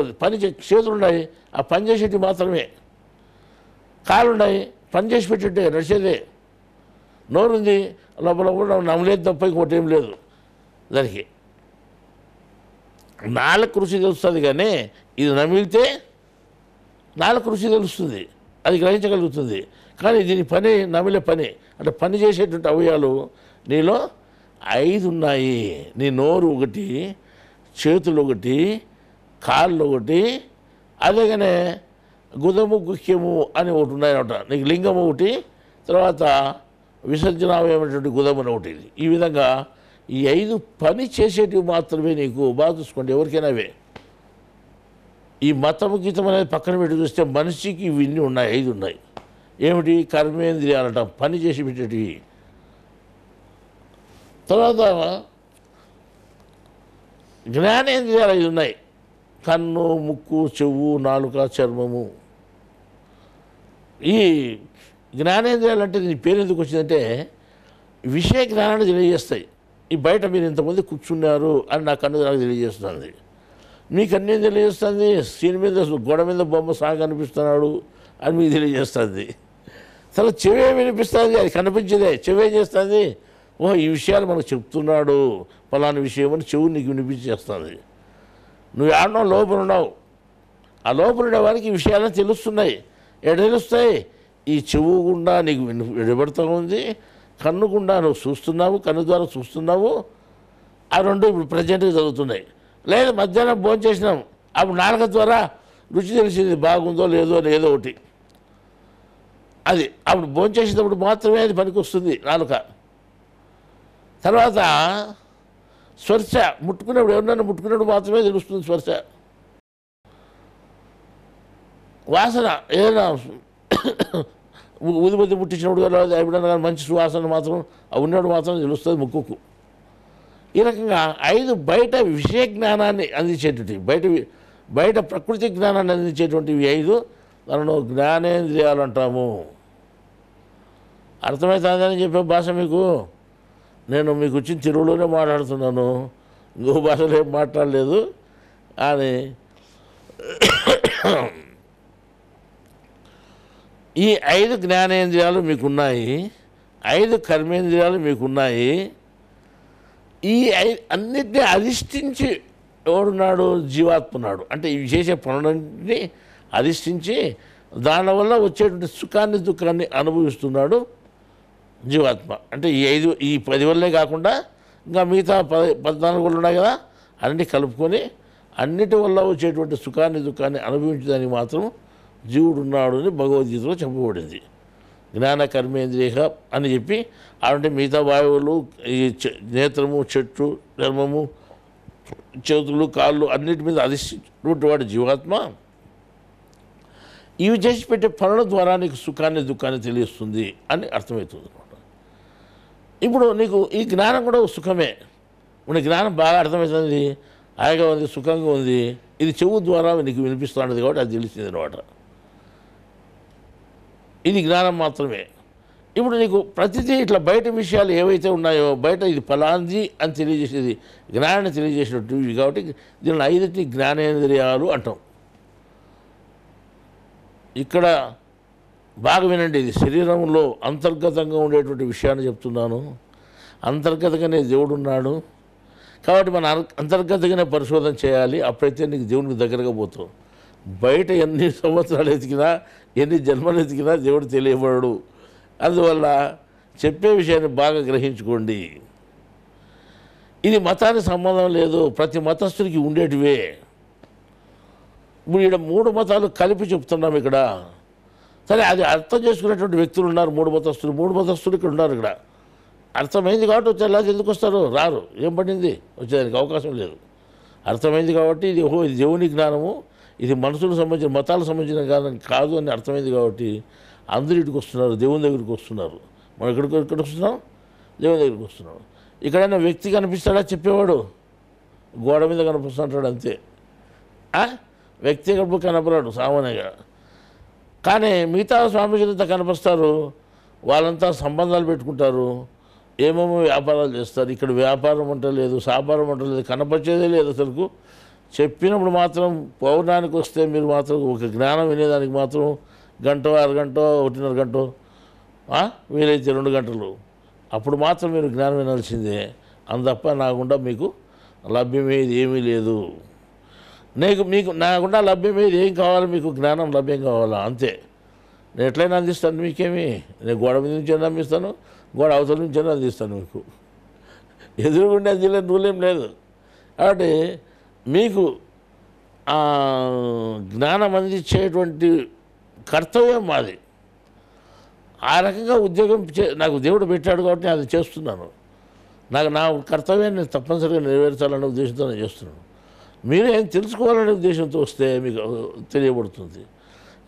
చేతులు ఉన్నాయి, ఆ పని చేసేటివి మాత్రమే. కాళ్ళు ఉన్నాయి, పని చేసి పెట్టేట్టే నడిచేదే. నోరుంది, లోపల కూడా నమ్మలేదు తప్ప ఇంకోటి ఏం లేదు. దానికి నాలుగు రుచి తెలుస్తుంది, కానీ ఇది నమిలితే 4 రుచి తెలుస్తుంది, అది గ్రహించగలుగుతుంది. కానీ దీని పని నమిలే పని, అంటే పని చేసేటువంటి అవయవాలు నీలో 5 ఉన్నాయి. నీ నోరు ఒకటి, చేతులు ఒకటి, కాళ్ళు ఒకటి, అలాగనే గుదము గుహ్యము అని ఒకటి ఉన్నాయన్నమాట. నీకు లింగం ఒకటి, తర్వాత విసర్జనావయమైనటువంటి గుదము అని ఒకటి. ఈ విధంగా ఈ 5 పని చేసేటివి మాత్రమే నీకు. బాగా చూసుకోండి, ఎవరికైనా అవే. ఈ మతము గీతం అనేది పక్కన పెట్టి చూస్తే మనిషికి ఇవన్నీ ఉన్నాయి, 5 ఉన్నాయి. ఏమిటి? కర్మేంద్రియాలు అంటాం, పని చేసి పెట్టేటివి. తర్వాత జ్ఞానేంద్రియాలు 5 ఉన్నాయి. కన్ను, ముక్కు, చెవు, నాలుక, చర్మము. ఈ జ్ఞానేంద్రియాలు అంటే దీని పేరు ఎందుకు వచ్చిందంటే విషయ జ్ఞానాన్ని తెలియజేస్తాయి. ఈ బయట మీరు ఇంతమంది కూర్చున్నారు అని నా కన్ను నాకు తెలియజేస్తుంది. మీకు అన్నీ తెలియజేస్తుంది. సీన్ మీద గోడ మీద బొమ్మ సాగు కనిపిస్తున్నాడు అని మీకు తెలియజేస్తుంది. అసలు చెవే వినిపిస్తుంది, అది కనిపించేదే. చెవేం చేస్తుంది? ఈ విషయాలు మనకు చెప్తున్నాడు, ఫలానా విషయం అని చెవు నీకు వినిపించేస్తుంది. నువ్వు ఆడడం లోపల ఉన్నావు, ఆ లోపల ఉండేవారికి ఈ విషయాలు తెలుస్తున్నాయి. ఎక్కడ తెలుస్తాయి? ఈ చెవు గుండా నీకు వినబడుతూ ఉంది, కన్ను గుండా నువ్వు చూస్తున్నావు, కన్ను ద్వారా చూస్తున్నావు. ఆ 2 ఇప్పుడు ప్రజెంట్గా చదువుతున్నాయి. లేదు మధ్యాహ్నం భోజనం చేసినాం, అప్పుడు నాలుక ద్వారా రుచి తెలిసింది, బాగుందో లేదో అని ఏదో ఒకటి. అది అప్పుడు భోంచేసేటప్పుడు మాత్రమే అది పనికి వస్తుంది నాలుక. తర్వాత స్పర్శ, ముట్టుకున్నప్పుడు ఎవరినైనా ముట్టుకున్నప్పుడు మాత్రమే తెలుస్తుంది స్పర్శ. వాసన, ఏదైనా ఊదిబద్ది ముట్టించినప్పుడు కానీ ఎప్పుడైనా కానీ మంచి సువాసన మాత్రం ఉన్నప్పుడు మాత్రం తెలుస్తుంది ముక్కుకు. ఈ రకంగా 5 బయట విషయ జ్ఞానాన్ని అందించేటువంటి బయట ప్రకృతి జ్ఞానాన్ని అందించేటువంటివి 5 దానిలో జ్ఞానేంద్రియాలు అంటాము. అర్థమవుతుందని చెప్పే భాష మీకు నేను మీకు వచ్చిన తెలుగులోనే మాట్లాడుతున్నాను, ఇంకో భాషలో ఏం మాట్లాడలేదు. కానీ ఈ 5 జ్ఞానేంద్రియాలు మీకున్నాయి, 5 కర్మేంద్రియాలు మీకున్నాయి. ఈ అన్నిటినీ అధిష్ఠించి ఎవడున్నాడు? జీవాత్మన్నాడు. అంటే ఇవి చేసే పనులన్నీ అధిష్ఠించి దానివల్ల వచ్చేటువంటి సుఖాన్ని దుఃఖాన్ని అనుభవిస్తున్నాడు జీవాత్మ. అంటే ఈ 10 వల్లే కాకుండా ఇంకా మిగతా 14 వల్ల ఉన్నాయి కదా, అన్నిటి కలుపుకొని అన్నిటి వల్ల వచ్చేటువంటి సుఖాన్ని దుఃఖాన్ని అనుభవించడానికి మాత్రం జీవుడు ఉన్నాడు అని భగవద్గీతలో చెప్పబడింది. జ్ఞాన కర్మేంద్రియ అని చెప్పి అంటే మిగతా వాయువులు, ఈ నేత్రము, చెట్టు, చర్మము, చేతులు, కాళ్ళు అన్నిటి మీద అధిష్ఠించినటువంటి వాడు జీవాత్మ. ఇవి చేసి పెట్టే పనుల ద్వారా నీకు సుఖాన్ని దుఃఖాన్ని తెలియస్తుంది అని అర్థమవుతుంది అనమాట. ఇప్పుడు నీకు ఈ జ్ఞానం కూడా సుఖమే. మన జ్ఞానం బాగా అర్థమవుతుంది, హాయిగా ఉంది, సుఖంగా ఉంది. ఇది చెవు ద్వారా నీకు వినిపిస్తున్నది కాబట్టి అది తెలిసింది అనమాట. ఇది జ్ఞానం మాత్రమే. ఇప్పుడు నీకు ప్రతిదీ ఇట్లా బయట విషయాలు ఏవైతే ఉన్నాయో బయట ఇది ఫలాంది అని తెలియజేసేది జ్ఞానాన్ని తెలియజేసినట్టు కాబట్టి దీనిని 5 జ్ఞానేంద్రియాలు అంటాం. ఇక్కడ బాగా వినండి, ఇది శరీరంలో అంతర్గతంగా ఉండేటువంటి విషయాన్ని చెప్తున్నాను. అంతర్గతంగానే దేవుడు ఉన్నాడు కాబట్టి మన అంతర్గతంగానే పరిశోధన చేయాలి. అప్పుడైతే నీకు దేవునికి దగ్గరగా పోతావు. బయట ఎన్ని సంవత్సరాలు ఎతికినా ఎన్ని జన్మలు ఎతికినా దేవుడు తెలియబడడు. అందువల్ల చెప్పే విషయాన్ని బాగా గ్రహించుకోండి. ఇది మతానికి సంబంధం లేదు, ప్రతి మతస్థుడికి ఉండేటివే. ఇప్పుడు ఇక్కడ 3 మతాలు కలిపి చెప్తున్నాం ఇక్కడ. సరే, అది అర్థం చేసుకునేటువంటి వ్యక్తులు ఉన్నారు, 3 మతస్థులు. 3 మతస్థులు ఇక్కడ ఉన్నారు. ఇక్కడ అర్థమైంది కాబట్టి వచ్చేలాగా ఎందుకు వస్తారు? రారు. ఏం పడింది? వచ్చేదానికి అవకాశం లేదు. అర్థమైంది కాబట్టి ఇది ఇది దేవుని జ్ఞానము, ఇది మనుషులకు సంబంధించిన మతాలకు సంబంధించిన జ్ఞానం కాదు అని అర్థమైంది కాబట్టి అందరూ ఇటుకు వస్తున్నారు, దేవుని దగ్గరికి వస్తున్నారు. మనం ఎక్కడికి వస్తున్నాం? దేవుని దగ్గరికి వస్తున్నాం. ఇక్కడైనా వ్యక్తి కనిపిస్తాడా చెప్పేవాడు? గోడ మీద కనిపిస్తుంటాడు అంతే. వ్యక్తి ఎక్కడ కనపరాడు సామాన్యంగా. కానీ మిగతా స్వామీజీలంతా కనిపిస్తారు, వాళ్ళంతా సంబంధాలు పెట్టుకుంటారు, ఏమేమో వ్యాపారాలు చేస్తారు. ఇక్కడ వ్యాపారం అంటే లేదు, వ్యాపారం అంటే లేదు, కనపరిచేదే లేదు అసలు. చెప్పినప్పుడు మాత్రం పౌర్ణానికి వస్తే మీరు మాత్రం ఒక జ్ఞానం వినేదానికి మాత్రం గంట, అరగంట, 1.5 గంట, వీలైతే 2 గంటలు, అప్పుడు మాత్రం మీరు జ్ఞానం వినాల్సిందే. అందుతప్ప నాకుండా మీకు లభ్యమేది ఏమీ లేదు. మీకు నాకుండా లభ్యమేది ఏం కావాలి? మీకు జ్ఞానం లభ్యం కావాలా? అంతే. నేను ఎట్లయినా అందిస్తాను మీకేమి. నేను గోడ మీద నుంచి అందిస్తాను, గోడ అవతల నుంచి అందిస్తాను. మీకు ఎదురుగుండే అందిలేదు రూలేం లేదు. కాబట్టి మీకు జ్ఞానం అందించేటువంటి కర్తవ్యం మాది. ఆ రకంగా ఉద్యోగం నాకు దేవుడు పెట్టాడు కాబట్టి అది చేస్తున్నాను. నా కర్తవ్యాన్ని నేను తప్పనిసరిగా నెరవేర్చాలనే ఉద్దేశంతో నేను చేస్తున్నాను. మీరు ఏం తెలుసుకోవాలనే ఉద్దేశంతో వస్తే మీకు తెలియబడుతుంది.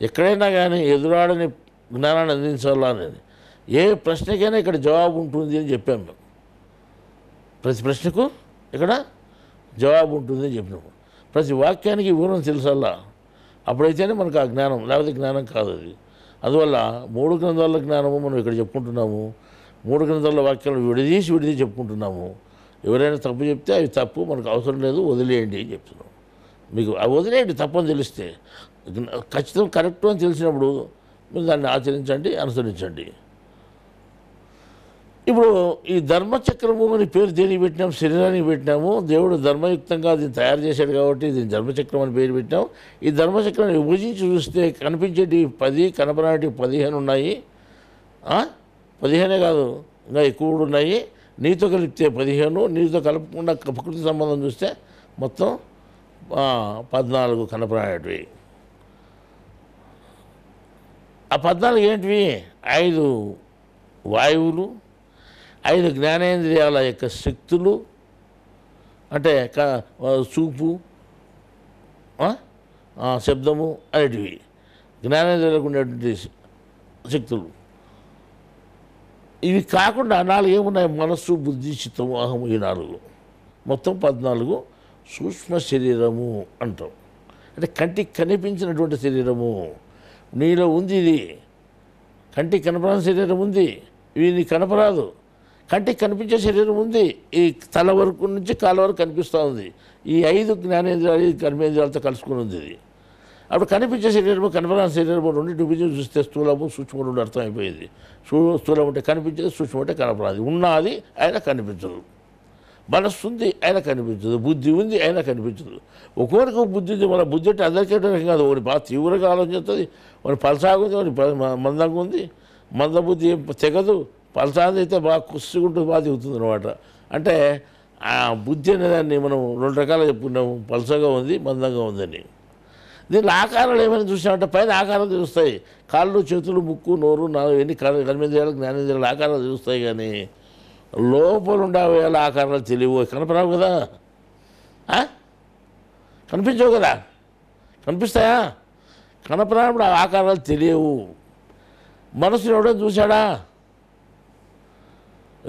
ఎక్కడైనా కానీ ఎదురాడని జ్ఞానాన్ని అందించాలా అని ఏ ప్రశ్నకైనా ఇక్కడ జవాబు ఉంటుంది అని చెప్పాము మేము. ప్రతి ప్రశ్నకు ఇక్కడ జవాబు ఉంటుంది అని చెప్పినాము. ప్రతి వాక్యానికి వివరణ తెలుసల్లా, అప్పుడైతేనే మనకు ఆ జ్ఞానం, లేకపోతే జ్ఞానం కాదు అది. అందువల్ల 3 గ్రంథాల జ్ఞానము మనం ఇక్కడ చెప్పుకుంటున్నాము. 3 గ్రంథాల వాక్యాలను విడదీసి చెప్పుకుంటున్నాము. ఎవరైనా తప్పు చెప్తే అవి తప్పు, మనకు అవసరం లేదు, వదిలేయండి అని చెప్తున్నాం. మీకు అవి వదిలేయండి తప్పని తెలిస్తే. ఖచ్చితంగా కరెక్ట్ అని తెలిసినప్పుడు మీరు దాన్ని ఆచరించండి, అనుసరించండి. ఇప్పుడు ఈ ధర్మచక్రము అని పేరు దేనికి పెట్టినాము? శరీరానికి పెట్టినాము. దేవుడు ధర్మయుక్తంగా దీన్ని తయారు చేశాడు కాబట్టి దీన్ని ధర్మచక్రం అని పేరు పెట్టినాం. ఈ ధర్మచక్రాన్ని విభజించి చూస్తే కనిపించేటి 10, కనపడేటి 15 ఉన్నాయి. 15 కాదు, ఇంకా ఎక్కువ కూడా ఉన్నాయి. నీతో కలిపితే 15, నీతో కలపకుండా ప్రకృతి సంబంధం చూస్తే మొత్తం 14 కనపడేటివి. ఆ 14 ఏంటివి? 5 వాయువులు, 5 జ్ఞానేంద్రియాల యొక్క శక్తులు, అంటే చూపు, శబ్దము అనేటివి జ్ఞానేంద్రియాలకు ఉండేటువంటి శక్తులు. ఇవి కాకుండా 4 ఏమున్నాయి? మనస్సు, బుద్ధి, చిత్తము, అహము. ఈ 4 మొత్తం 14 సూక్ష్మ శరీరము అంటాం. అంటే కంటికి కనిపించినటువంటి శరీరము నీలో ఉంది. ఇది కంటికి కనపరాని శరీరం ఉంది, ఇవి నీకు కనపరాదు. కంటికి కనిపించే శరీరం ఉంది, ఈ తల వరకు నుంచి కాళ్ళ వరకు కనిపిస్తూ ఉంది. ఈ 5 జ్ఞానేంద్రియాలు కర్మేంద్రియాలతో కలుసుకుని ఉంది ఇది. అప్పుడు కనిపించే శరీరము, కనపరాని శరీరము రెండింటి విభజన చూస్తే స్థూలము సూక్ష్మము రెండు అర్థమైపోయింది. స్థూలం అంటే కనిపించేది, సూక్ష్మం అంటే కనపరాది. ఉన్నది ఆయన కనిపించదు. మనస్సు ఉంది, ఆయన కనిపించదు. బుద్ధి ఉంది, ఆయన కనిపించదు. ఒక్కొక్కరికి బుద్ధి ఉంది. మన బుద్ధి అంటే అందరికీ కాదు. ఒకటి బాగా తీవ్రంగా ఆలోచిస్తుంది, ఒకటి పలసాగుంది, ఒకటి మందంగా ఉంది. మంద బుద్ధి ఏం తెగదు, పలసాది అయితే బాగా కుస్సుకుంటూ బాగా దిగుతుంది అనమాట. అంటే ఆ బుద్ధి అనేదాన్ని మనం 2 రకాలుగా చెప్పుకున్నాము, పలసగా ఉంది, మందంగా ఉందని. దీనిలో ఆకారాలు ఏమైనా చూసామంటే పైన ఆకారాలు తెలుస్తాయి. కాళ్ళు, చేతులు, ముక్కు, నోరు, ఎన్ని కర్మేంద్రియాలు, జ్ఞానేంద్రియాలు ఆకారాలు తెలుస్తాయి. కానీ లోపల ఉండేవి ఆకారాలు తెలియవు, కనపరావు కదా, కనిపించవు కదా. కనిపిస్తాయా? కనపరానప్పుడు ఆ ఆకారాలు తెలియవు. మనసుని ఎవడో చూశాడా?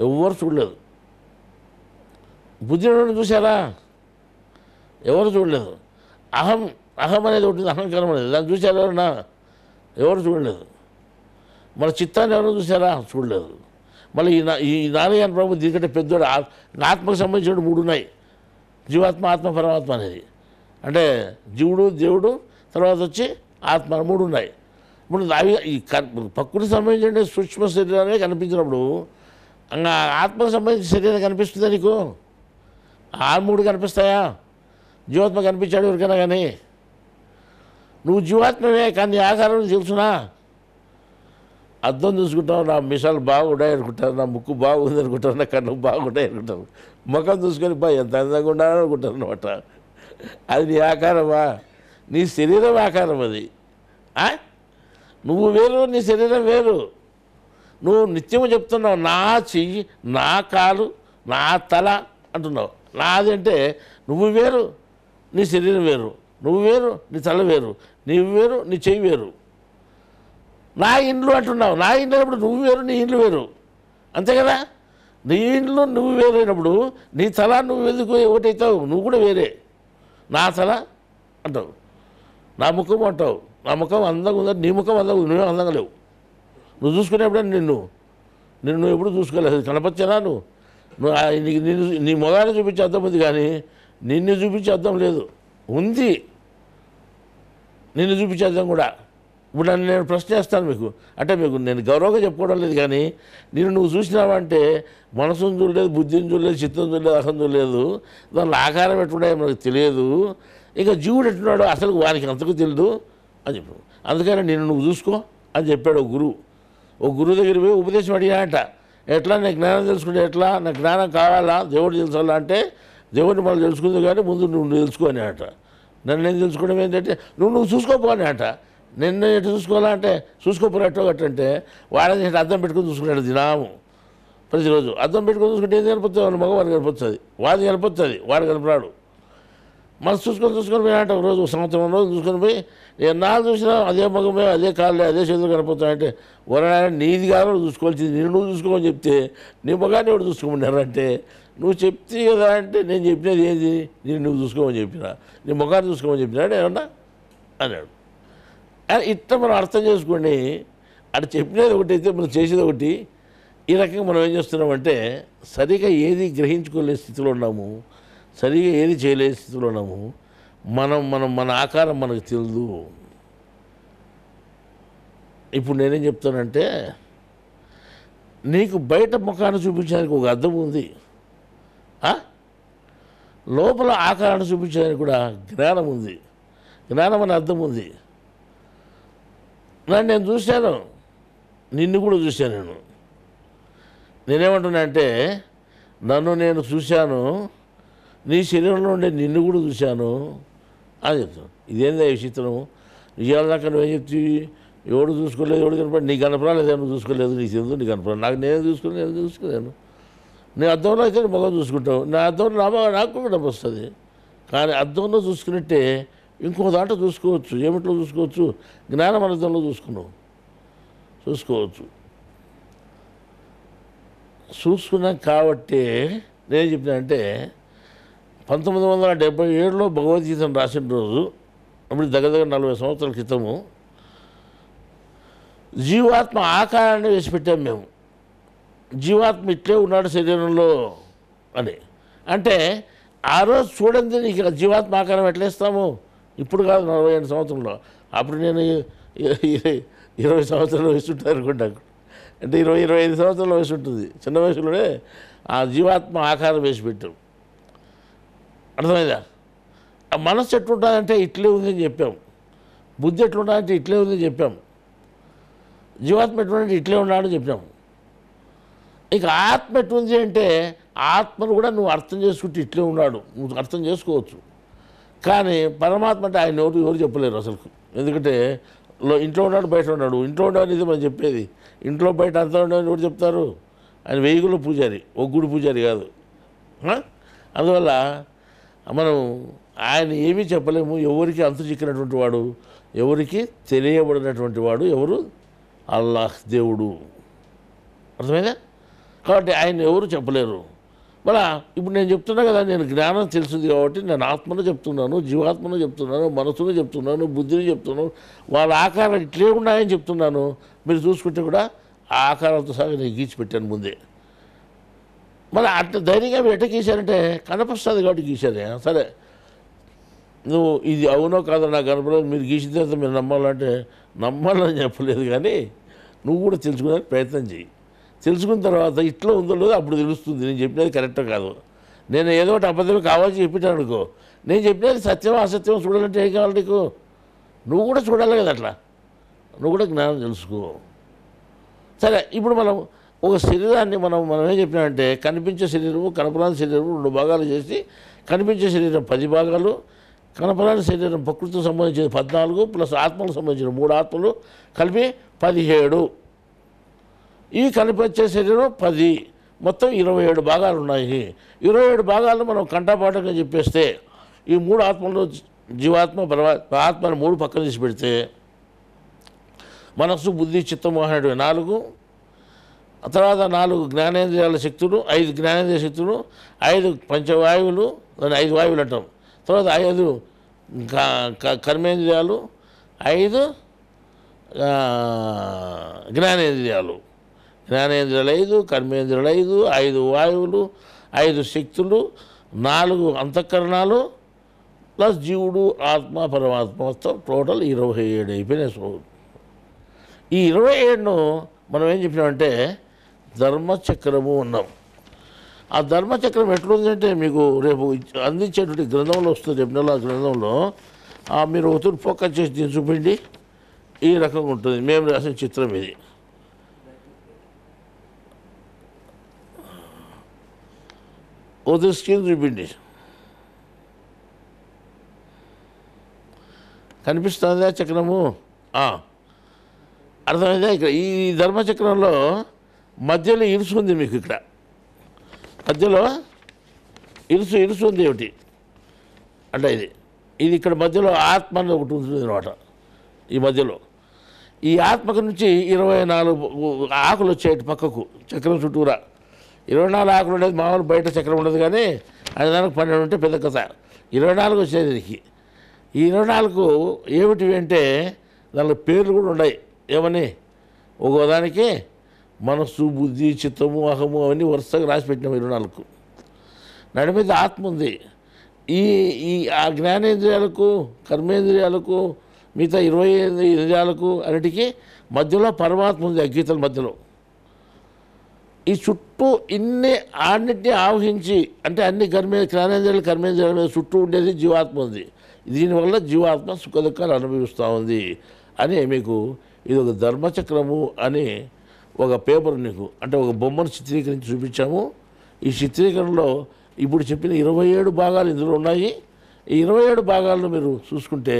ఎవరు చూడలేదు. బుద్ధిని ఎవరైనా చూశారా? ఎవరు చూడలేదు. అహం అనేది ఒకటి, అహంకారం అనేది, దాన్ని చూశారు ఎవరన్నా? ఎవరు చూడలేదు. మన చిత్తాన్ని ఎవరైనా చూసారా? చూడలేదు. మళ్ళీ ఈ నారాయణ ప్రభు దీనికంటే పెద్దోడు. ఆత్మకు సంబంధించిన 3 ఉన్నాయి, జీవాత్మ, ఆత్మ, పరమాత్మ అనేది. అంటే జీవుడు, దేవుడు, తర్వాత వచ్చి ఆత్మ 3 ఉన్నాయి. ఇప్పుడు అవి ఈ ప్రకృతికి సంబంధించిన సూక్ష్మ శరీరాన్ని కనిపించినప్పుడు ఆత్మకు సంబంధించిన శరీరం కనిపిస్తుందా నీకు? ఆ 3 కనిపిస్తాయా? జీవాత్మ కనిపించాడు ఎవరికైనా? కానీ నువ్వు జీవాత్మవే, కానీ ఆకారం తెలుసునా? అర్థం చూసుకుంటావు, నా మిషాలు బాగున్నాయి అనుకుంటారు, నా ముక్కు బాగుంది అనుకుంటారు, నా కన్ను బాగున్నాయి అనుకుంటారు. ముఖం చూసుకొని ఎంత అందంగా ఉండాలని అనుకుంటారు అనమాట. అది నీ ఆకారమా? నీ శరీరం ఆకారం అది. నువ్వు వేరు, నీ శరీరం వేరు. నువ్వు నిత్యము చెప్తున్నావు నా చెయ్యి, నా కాలు, నా తల అంటున్నావు. నాది అంటే నువ్వు వేరు, నీ శరీరం వేరు. నువ్వు వేరు, నీ తల వేరు. నీవు వేరు, నీ చెయ్యి వేరు. నా ఇండ్లు అంటున్నావు. నా ఇండ్లు అయినప్పుడు నువ్వు వేరు, నీ ఇండ్లు వేరు. అంతే కదా. నీ ఇండ్లు నువ్వు వేరైనప్పుడు నీ తల నువ్వు ఎందుకు ఒకటవుతావు? నువ్వు కూడా వేరే. నా తల అంటావు, నా ముఖం అంటావు. నా ముఖం అందంగా ఉందని, నీ ముఖం అందంగా ఉంది, నువ్వే అందంగా లేవు. నువ్వు చూసుకునేప్పుడే నిన్ను ఎప్పుడు చూసుకోలేదు. కనపచ్చానా నువ్వు? నీ మొగాన్ని చూపించే అర్థం ఉంది, కానీ నిన్ను చూపించే అర్థం లేదు. ఉంది నిన్ను చూపించే అర్థం కూడా. ఇప్పుడు నేను ప్రశ్న చేస్తాను మీకు, అంటే మీకు నేను గౌరవంగా చెప్పుకోవడం లేదు, కానీ నువ్వు చూసినావంటే మనసును చూడలేదు, బుద్ధిని చూడలేదు, చిత్తం చూడలేదు, అహం చూడలేదు. దానిలో ఆకారం ఎట్టున్నాయో మనకు తెలియదు. ఇంకా జీవుడు ఎట్టున్నాడో అసలు వానికి అంతకు తెలియదు అని చెప్పు. అందుకని నువ్వు చూసుకో అని చెప్పాడు ఓ గురువు దగ్గర పోయి ఉపదేశం అడిగానంట. ఎట్లా నేను జ్ఞానం తెలుసుకుంటే ఎట్లా? నాకు జ్ఞానం కావాలా, దేవుడు తెలుసుకోవాలా అంటే దేవుడిని మనం తెలుసుకుంది, కానీ ముందు నువ్వు తెలుసుకొని అంట. నన్ను నేను తెలుసుకోవడం ఏంటంటే నువ్వు చూసుకోపోని అంట. నిన్ను ఎటు చూసుకోవాలా అంటే చూసుకోపోయినట్టు గట్టంటే వాడని అద్దం పెట్టుకుని చూసుకున్నాడు దినాము. ప్రతిరోజు అద్దం పెట్టుకుని చూసుకుంటే ఏం కనిపిస్తుంది? వాడు మగవాడు కనిపిస్తుంది, వాడి కనిపిస్తుంది, వాడు కనిపరాడు. మనసు చూసుకొని పోయినట్టు రోజు సంవత్సరం రోజు చూసుకొని పోయి ఎన్నాళ్ళు చూసినా అదే మగమే, అదే కాళ్ళే, అదే చేతులు కనిపిస్తాయంటే వరనాయన నీది కాదు చూసుకోవాల్సింది, నువ్వు చూసుకోమని చెప్తే నీ మగాన్ని ఎవడు చూసుకోమన్నారంటే నువ్వు చెప్తే కదా అంటే నేను చెప్పినది ఏంది? నువ్వు చూసుకోమని చెప్పినా, నీ ముఖాన్ని చూసుకోమని చెప్పినా ఏమన్నా అన్నాడు. ఇట్లా మనం అర్థం చేసుకోండి. అటు చెప్పినది ఒకటి అయితే మనం చేసేది ఒకటి. ఈ రకంగా మనం ఏం చేస్తున్నామంటే సరిగా ఏది గ్రహించుకోలేని స్థితిలో ఉన్నాము, సరిగా ఏది చేయలేని స్థితిలో ఉన్నాము. మన ఆకారం మనకు తెలియదు. ఇప్పుడు నేనేం చెప్తానంటే నీకు బయట ముఖాన్ని చూపించడానికి ఒక అర్థం ఉంది, లోపల ఆకారాన్ని చూపించడానికి కూడా జ్ఞానం ఉంది. జ్ఞానం అనే అర్థం ఉంది. నేను చూశాను, నిన్ను కూడా చూశాను. నేనేమంటున్నా అంటే నన్ను నేను చూశాను, నీ శరీరంలో ఉండే నిన్ను కూడా చూశాను అని చెప్తాను. ఇదేందా విచిత్రం? ఇవాళ దాకా నువ్వేం చెప్తావు? ఎవడు చూసుకోలేదు, ఎవడు కనపడి నీకు కనపరాలేదు, నువ్వు చూసుకోలేదు, నీకు తెలుసు నీకు కనపరాలి, నాకు నేను చూసుకోలేను. నేను అద్దంలో అయితే మొగం చూసుకుంటావు, నా అద్దంలో నాకు కూడా డబ్బు వస్తుంది. కానీ అద్దంలో చూసుకున్నట్టే ఇంకో దాంట్లో చూసుకోవచ్చు. ఏమిట్లో చూసుకోవచ్చు? జ్ఞానం అర్థంలో చూసుకోవచ్చు. చూసుకున్నాం కాబట్టి నేను చెప్పినంటే 1977లో భగవద్గీతను రాసిన రోజు, అప్పుడు దగ్గర 40 సంవత్సరాల క్రితము, జీవాత్మ ఆకారాన్ని వేసి పెట్టాం మేము. జీవాత్మ ఇట్లే ఉన్నాడు శరీరంలో అని. అంటే ఆ రోజు చూడండి నీకు జీవాత్మ ఆకారం ఎట్లేస్తాము? ఇప్పుడు కాదు, 47 సంవత్సరంలో. అప్పుడు నేను 20 సంవత్సరాల వయసు ఉంటుంది అనుకుంటా. అంటే 20-25 సంవత్సరాల వయసు ఉంటుంది. చిన్న వయసులోనే ఆ జీవాత్మ ఆకారం వేసి పెట్టాం. అర్థమైందా? ఆ మనస్సు ఎట్లుంటుందంటే ఇట్లే ఉందని చెప్పాం. బుద్ధి ఎట్లుంటుందంటే ఇట్లే ఉందని చెప్పాం. జీవాత్మ ఎట్లుంటే ఇట్లే ఉన్నాడని చెప్పాం. ఇక ఆత్మ ఎట్లుంది అంటే ఆత్మను కూడా నువ్వు అర్థం చేసుకుంటే ఇట్లే ఉన్నాడు, నువ్వు అర్థం చేసుకోవచ్చు. కానీ పరమాత్మ అంటే ఆయన ఎవరు చెప్పలేరు అసలు. ఎందుకంటే ఇంట్లో ఉన్నాడు, బయట ఉన్నాడు. ఇంట్లో ఉన్నాడు ఇది మనం చెప్పేది. ఇంట్లో బయట అంతా ఉండని ఎవరు చెప్తారు? ఆయన 1000 గుళ్ళ పూజారి, ఒక గుడి పూజారి కాదు. అందువల్ల మనం ఆయన ఏమీ చెప్పలేము. ఎవరికి అంతు చిక్కినటువంటి వాడు, ఎవరికి తెలియబడినటువంటి వాడు ఎవరు? అల్లాహ్, దేవుడు. అర్థమైందా? కాబట్టి ఆయన ఎవరు చెప్పలేరు. మళ్ళా ఇప్పుడు నేను చెప్తున్నా కదా, నేను జ్ఞానం తెలిసింది కాబట్టి నేను ఆత్మను చెప్తున్నాను, జీవాత్మను చెప్తున్నాను, మనసును చెప్తున్నాను, బుద్ధిని చెప్తున్నాను. వాళ్ళ ఆకారాలు ఇట్లే ఉన్నాయని చెప్తున్నాను. మీరు చూసుకుంటే కూడా ఆ ఆకారాలతో సహా నేను గీచిపెట్టాను ముందే. మళ్ళీ అట్లా ధైర్యంగా మీరు ఎట్ట గీశారంటే కనపస్తుంది కాబట్టి గీశారే. సరే, నువ్వు ఇది అవునో కాదో నాకు కనపడలేదు, మీరు గీసిన తర్వాత మీరు నమ్మాలంటే నమ్మాలని చెప్పలేదు. కానీ నువ్వు కూడా తెలుసుకోవడానికి ప్రయత్నం చేయి. తెలుసుకున్న తర్వాత ఇట్లా ఉందో లేదో అప్పుడు తెలుస్తుంది నేను చెప్పినది కరెక్టో కాదు. నేను ఏదో ఒకటి అబద్ధమే కావాల్సి చెప్పినాను అనుకో, నేను చెప్పినది సత్యమో అసత్యమో చూడాలంటే ఏం కావాలి నీకు? నువ్వు కూడా చూడాలి కదా. అట్లా నువ్వు కూడా జ్ఞానం తెలుసుకో. సరే, ఇప్పుడు మనం ఒక శరీరాన్ని మనం ఏం చెప్పినామంటే కనిపించే శరీరము, కనపరాని శరీరము 2 భాగాలు చేసి, కనిపించే శరీరం 10 భాగాలు, కనపరాని శరీరం ప్రకృతికి సంబంధించిన 14 ప్లస్ ఆత్మలకు సంబంధించిన 3 ఆత్మలు కలిపి 17. ఈ కనిపించే శరీరం 10, మొత్తం 27 భాగాలు ఉన్నాయి. 27 భాగాలను మనం కంఠపాఠంగా చెప్పేస్తే ఈ 3 ఆత్మలు, జీవాత్మ, పరమాత్మ, ఆత్మను 3 పక్కన తీసి పెడితే మనస్సు, బుద్ధి, చిత్తము అనేటివి 4, తర్వాత 4 జ్ఞానేంద్రియాల శక్తులు, 5 జ్ఞానేంద్రియ శక్తులు, 5 పంచవాయువులు, దాన్ని 5 వాయువులు అంటాం. తర్వాత 5 కర్మేంద్రియాలు, 5 జ్ఞానేంద్రియాలు. 5 కర్మేంద్రియాలు 5 వాయువులు, 5 శక్తులు, 4 అంతఃకరణాలు ప్లస్ జీవుడు, ఆత్మ, పరమాత్మ, మొత్తం టోటల్ 27 అయిపోయినాయి. ఈ 27ను మనం ఏం చెప్పినామంటే ధర్మచక్రము ఉన్నాం. ఆ ధర్మచక్రం ఎట్లుందంటే మీకు రేపు అందించేటువంటి గ్రంథంలో వస్తుంది. రేపు నెల గ్రంథంలో మీరు ఒకరు ఫోకస్ చేసి దీన్ని చూపిండి. ఈ రకంగా ఉంటుంది. మేము రాసిన చిత్రం ఇది. ఒకరి స్క్రీన్ చూపిండి. కనిపిస్తుందా చక్రము? అర్థమైందా? ఇక్కడ ఈ ధర్మచక్రంలో మధ్యలో ఇరుసు ఉంది. మీకు ఇక్కడ మధ్యలో ఇరుసు ఉంది. ఏమిటి అంటే ఇది ఇక్కడ మధ్యలో ఆత్మ అనేది ఒకటి ఉంటుంది అనమాట. ఈ మధ్యలో ఈ ఆత్మకు నుంచి 24 ఆకులు వచ్చాయి పక్కకు చక్రం చుట్టూరా. 24 ఆకులు ఉండేది మామూలు, బయట చక్రం ఉండదు. కానీ అది దానికి 12 ఉంటే పెద్ద కథ. 24 వచ్చేది దీనికి. ఈ 24 ఏమిటివి అంటే దానిలో పేర్లు కూడా ఉన్నాయి. ఏమని? ఒకదానికి మనస్సు, బుద్ధి, చిత్తము, అహము అవన్నీ వరుసగా రాసి పెట్టినాము. 24 నడి మీద ఆత్మ ఉంది. ఆ జ్ఞానేంద్రియాలకు, కర్మేంద్రియాలకు, మిగతా 25 ఇంద్రియాలకు అన్నిటికీ మధ్యలో పరమాత్మ ఉంది. అగీతల మధ్యలో ఈ చుట్టూ ఇన్ని అన్నిటినీ ఆవహించి, అంటే అన్ని జ్ఞానేంద్రియాలు, కర్మేంద్రియాల మీద చుట్టూ ఉండేది జీవాత్మ ఉంది. దీనివల్ల జీవాత్మ సుఖ దుఃఖాలు అనుభవిస్తూ ఉంది అని మీకు ఇది ఒక ధర్మచక్రము అని ఒక పేపర్ నీకు అంటే ఒక బొమ్మను చిత్రీకరించి చూపించాము. ఈ చిత్రీకరణలో ఇప్పుడు చెప్పిన 27 భాగాలు ఇందులో ఉన్నాయి. ఈ 27 భాగాలను మీరు చూసుకుంటే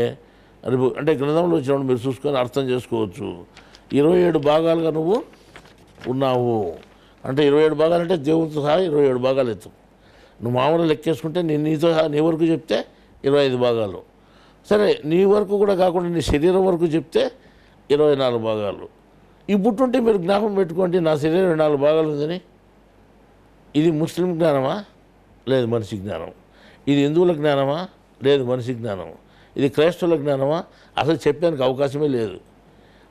అంటే గ్రంథంలో వచ్చినప్పుడు మీరు చూసుకొని అర్థం చేసుకోవచ్చు. 27 భాగాలుగా నువ్వు ఉన్నావు అంటే 27 భాగాలు అంటే దేవునితో సహా 27 భాగాలు ఎత్తు. నువ్వు మామూలుగా లెక్కేసుకుంటే నీతో సహా నీ వరకు చెప్తే 25 భాగాలు. సరే నీ వరకు కూడా కాకుండా నీ శరీరం వరకు చెప్తే 24 భాగాలు. ఈ పుట్టుంటే మీరు జ్ఞాపకం పెట్టుకోండి, నా శరీరం 24 భాగాలు ఉందని. ఇది ముస్లిం జ్ఞానమా? లేదు, మనిషి జ్ఞానం. ఇది హిందువుల జ్ఞానమా? లేదు, మనిషి జ్ఞానం. ఇది క్రైస్తవుల జ్ఞానమా? అసలు చెప్పడానికి అవకాశమే లేదు.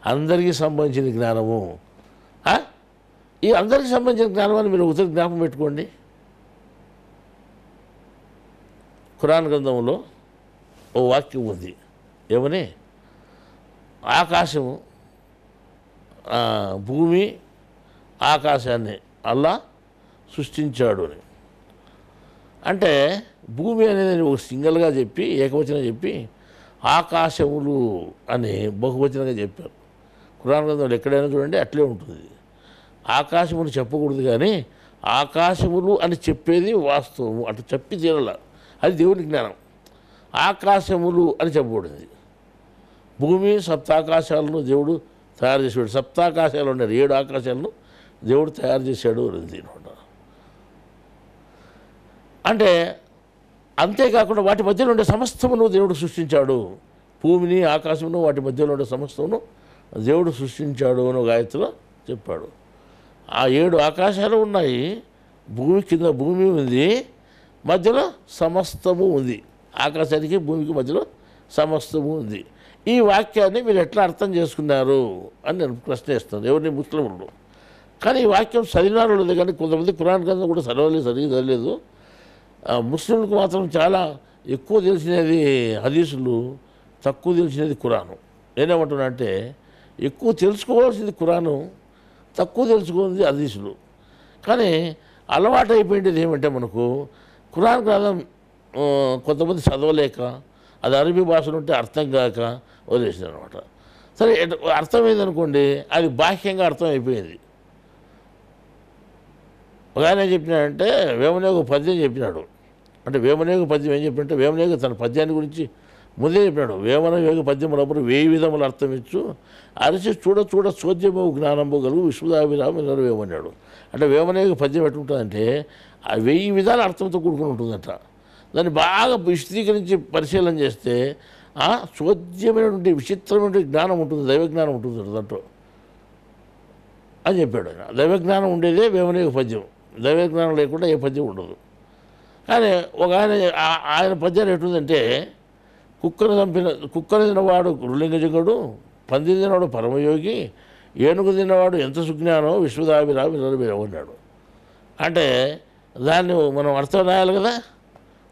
అందరికీ సంబంధించిన జ్ఞానము. ఈ అందరికీ సంబంధించిన జ్ఞానమని మీరు ఒకసారి జ్ఞాపకం పెట్టుకోండి. ఖురాన్ గ్రంథంలో ఓ వాక్యం ఉంది, ఏమని? ఆకాశము భూమి ఆకాశాన్ని అల్లా సృష్టించాడు అని. అంటే భూమి అనేది ఒక సింగిల్గా చెప్పి ఏకవచనం చెప్పి ఆకాశములు అని బహువచనంగా చెప్పారు. ఖురాన్ గ్రంథంలో ఎక్కడైనా చూడండి అట్లే ఉంటుంది. ఆకాశములు చెప్పకూడదు, కానీ ఆకాశములు అని చెప్పేది వాస్తవము, అట్లా చెప్పి తీరాల. అది దేవుని జ్ఞానం. ఆకాశములు అని చెప్పకూడదు. భూమి సప్తాకాశాలను దేవుడు తయారు చేసాడు. సప్తాకాశాలు ఉన్నారు, 7 ఆకాశాలను దేవుడు తయారు చేశాడు అని. అంటే అంతేకాకుండా వాటి మధ్యలో ఉండే సమస్తమును దేవుడు సృష్టించాడు. భూమిని ఆకాశమును వాటి మధ్యలో ఉండే సమస్తమును దేవుడు సృష్టించాడు అని ఒక ఆయతలో చెప్పాడు. ఆ 7 ఆకాశాలు ఉన్నాయి, భూమి కింద భూమి ఉంది, మధ్యలో సమస్తము ఉంది. ఆకాశానికి భూమికి మధ్యలో సమస్తము ఉంది. ఈ వాక్యాన్ని మీరు ఎట్లా అర్థం చేసుకున్నారు అని నేను ప్రశ్న ఇస్తాను ఎవరిని? ముస్లింలు. కానీ ఈ వాక్యం చదివినారు లేదు, కానీ కొంతమంది ఖురాన్ గ్రంథం కూడా సరిగా చదవలేదు. ముస్లింలకు మాత్రం చాలా ఎక్కువ తెలిసినది హదీసులు, తక్కువ తెలిసినది ఖురాను. నేనేమంటున్నా అంటే ఎక్కువ తెలుసుకోవాల్సింది ఖురాను, తక్కువ తెలుసుకోవాల్సింది హదీసులు. కానీ అలవాటు అయిపోయింది ఏమంటే మనకు ఖురాన్ గ్రంథం కొంతమంది చదవలేక, అది అరబీ భాషలో ఉంటే అర్థం కాక వదిలేసింది అనమాట. సరే అర్థమైందనుకోండి, అది బాహ్యంగా అర్థం అయిపోయింది. ఒక ఆయన ఏం చెప్పినాడంటే వేమనేగ పద్యం చెప్పినాడు. అంటే వేమనేగ పద్యం ఏం చెప్పినట్టే, వేమనేగ తన పద్యాన్ని గురించి ముందే చెప్పినాడు. వేమనవేగ పద్యం రబ్బరు 1000 విధములు అర్థమిచ్చు అరిచి చూడ చోద్యము జ్ఞానంబు గలుగు విశ్వదాభిరామ నెరవేమన్నాడు. అంటే వేమనేగ పద్యం ఎట్లుంటుందంటే ఆ 1000 విధాల అర్థంతో కూడుకుని ఉంటుందట. దాన్ని బాగా విశదీకరించి పరిశీలన చేస్తే చోద్యమైనటువంటి విచిత్రమైన జ్ఞానం ఉంటుంది, దైవజ్ఞానం ఉంటుంది దాంట్లో అని చెప్పాడు ఆయన. దైవజ్ఞానం ఉండేదే వేమనేగ పద్యం, దైవజ్ఞానం లేకుండా ఏ పద్యం ఉండదు. కానీ ఒక ఆయన పద్యాలు ఎటుందంటే కుక్కను తినవాడు గురులింగజంగుడు, పంది తినవాడు పరమయోగి, ఏనుగు తిన్నవాడు ఎంత సుజ్ఞానో విశ్వదాభిరామి నిలబెరవన్నాడు. అంటే దాన్ని మనం అర్థం రాయాలి కదా.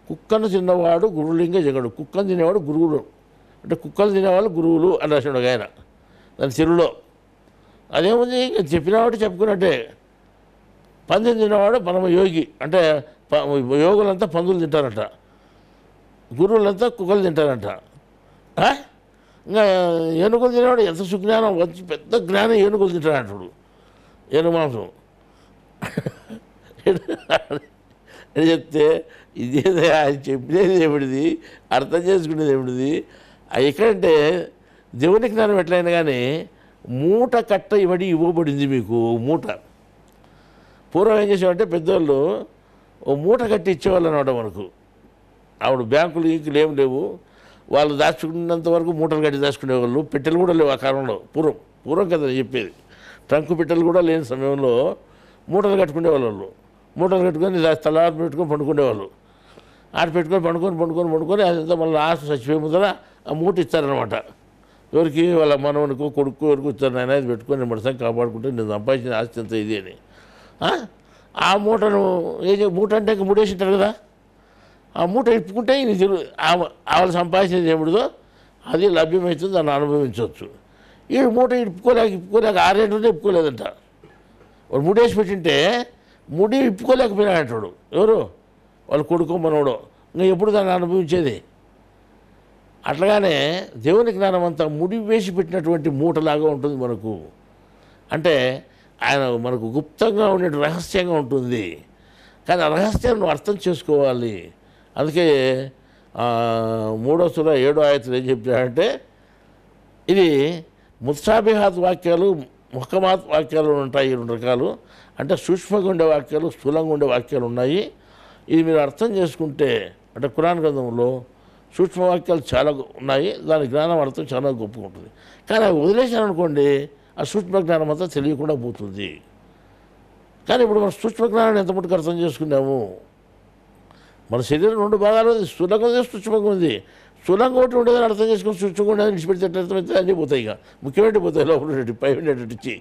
కుక్కను తిన్నవాడు గురులింగ జగడు, కుక్కను తినేవాడు గురువులు, అంటే కుక్కలు తినేవాళ్ళు గురువులు అని రాసాడు ఆయన దాని తెలుగులో. అదేముంది, చెప్పినవాడు చెప్పుకున్నట్టే. పందిని తిన్నవాడు పరమయోగి, అంటే యోగులంతా పందులు తింటారంట, గురువులంతా కుక్కలు తింటారంట. ఇంకా ఏనుగులు తినేవాడు ఎంత సుజ్ఞానం, వచ్చి పెద్ద జ్ఞానం ఏనుగులు తింటాడంటాడు. ఏనుగు మాంసం అని చెప్తే ఇదేదో ఆయన చెప్పినది ఏమిటిది, అర్థం చేసుకునేది ఏమిటిది? ఎక్కడంటే దేవుని జ్ఞానం ఎట్లయినా కానీ మూట కట్ట ఇవ్వబడింది మీకు. మూట పూర్వం ఏం చేసేవారంటే పెద్దవాళ్ళు ఓ మూట కట్టి ఇచ్చేవాళ్ళు అనమాట మనకు. ఆవిడ బ్యాంకులు ఇంకులు ఏం లేవు, వాళ్ళు దాచుకున్నంత వరకు మూటలు కట్టి దాచుకునేవాళ్ళు. పెట్టెలు కూడా లేవు ఆ కాలంలో. పూర్వం కదా చెప్పేది. ట్రంకు పెట్టెలు కూడా లేని సమయంలో మూటలు కట్టుకునేవాళ్ళు. వాళ్ళు మూటలు కట్టుకొని తలారు పెట్టుకొని పండుకునేవాళ్ళు. ఆడ పెట్టుకొని పండుకొని అదంతా మళ్ళీ ఆశ చచ్చిపోయే ముందర ఆ మూట ఇస్తారనమాట. ఎవరికి? వాళ్ళ మనవనికో కొడుకు ఎవరికి ఇస్తారు. నాయన ఇది పెట్టుకొని నేను మనసాన్ని కాపాడుకుంటే నేను సంపాదించిన ఆస్తి అంతా ఇది అని. ఆ మూటను మూట అంటే ఇంక మూడేసింటారు కదా, ఆ మూట ఇప్పుకుంటే వాళ్ళు సంపాదించేది ఏమిటిదో అది లభ్యమవుతుంది, దాన్ని అనుభవించవచ్చు. ఈ మూట ఇప్పుకోలేక 6 ఏళ్ళనే ఇప్పుకోలేదంట. వాడు ముడేసి పెట్టింటే ముడి ఇప్పుకోలేకపోయినాడంటాడు. ఎవరు? వాళ్ళ కొడుకు మనోడు. ఇంకా ఎప్పుడు దాన్ని అనుభవించేది? అట్లాగానే దేవుని జ్ఞానం అంతా ముడి వేసి పెట్టినటువంటి మూటలాగా ఉంటుంది మనకు. అంటే ఆయన మనకు గుప్తంగా ఉండే రహస్యంగా ఉంటుంది. కానీ ఆ రహస్యాన్ని నువ్వు అర్థం చేసుకోవాలి. అందుకే 3వ సూర 7వ ఆయతలో ఏం చెప్పాడంటే ఇది ముత్సాబిహాత్ వాక్యాలు, ముహకమాత్ వాక్యాలు ఉంటాయి 2 రకాలు. అంటే సూక్ష్మంగా ఉండే వాక్యాలు, స్థూలంగా ఉండే వాక్యాలు ఉన్నాయి. ఇది మీరు అర్థం చేసుకుంటే, అంటే ఖురాన్ గ్రంథంలో సూక్ష్మ వాక్యాలు చాలా ఉన్నాయి, దాని జ్ఞానం అర్థం చాలా గొప్పగా ఉంటుంది. కానీ అవి వదిలేసాను అనుకోండి, ఆ సూక్ష్మ జ్ఞానం అంతా తెలియకుండా పోతుంది. కానీ ఇప్పుడు మనం సూక్ష్మ జ్ఞానాన్ని ఎంత మటుకు అర్థం చేసుకున్నాము? మన శరీరం 2 భాగాలు ఉంది, స్థూలంగా ఉంది, సూక్ష్మంగా ఉంది. స్థూలంగా ఒకటి ఉండేదని అర్థం చేసుకుని సూక్ష్మంగా ఉండేది విడిచిపెడితే అర్థమైతే అన్నీ పోతాయి. ఇక ముఖ్యమైన పోతాయి, లోపల పై ఉండేటట్టు ఇచ్చి.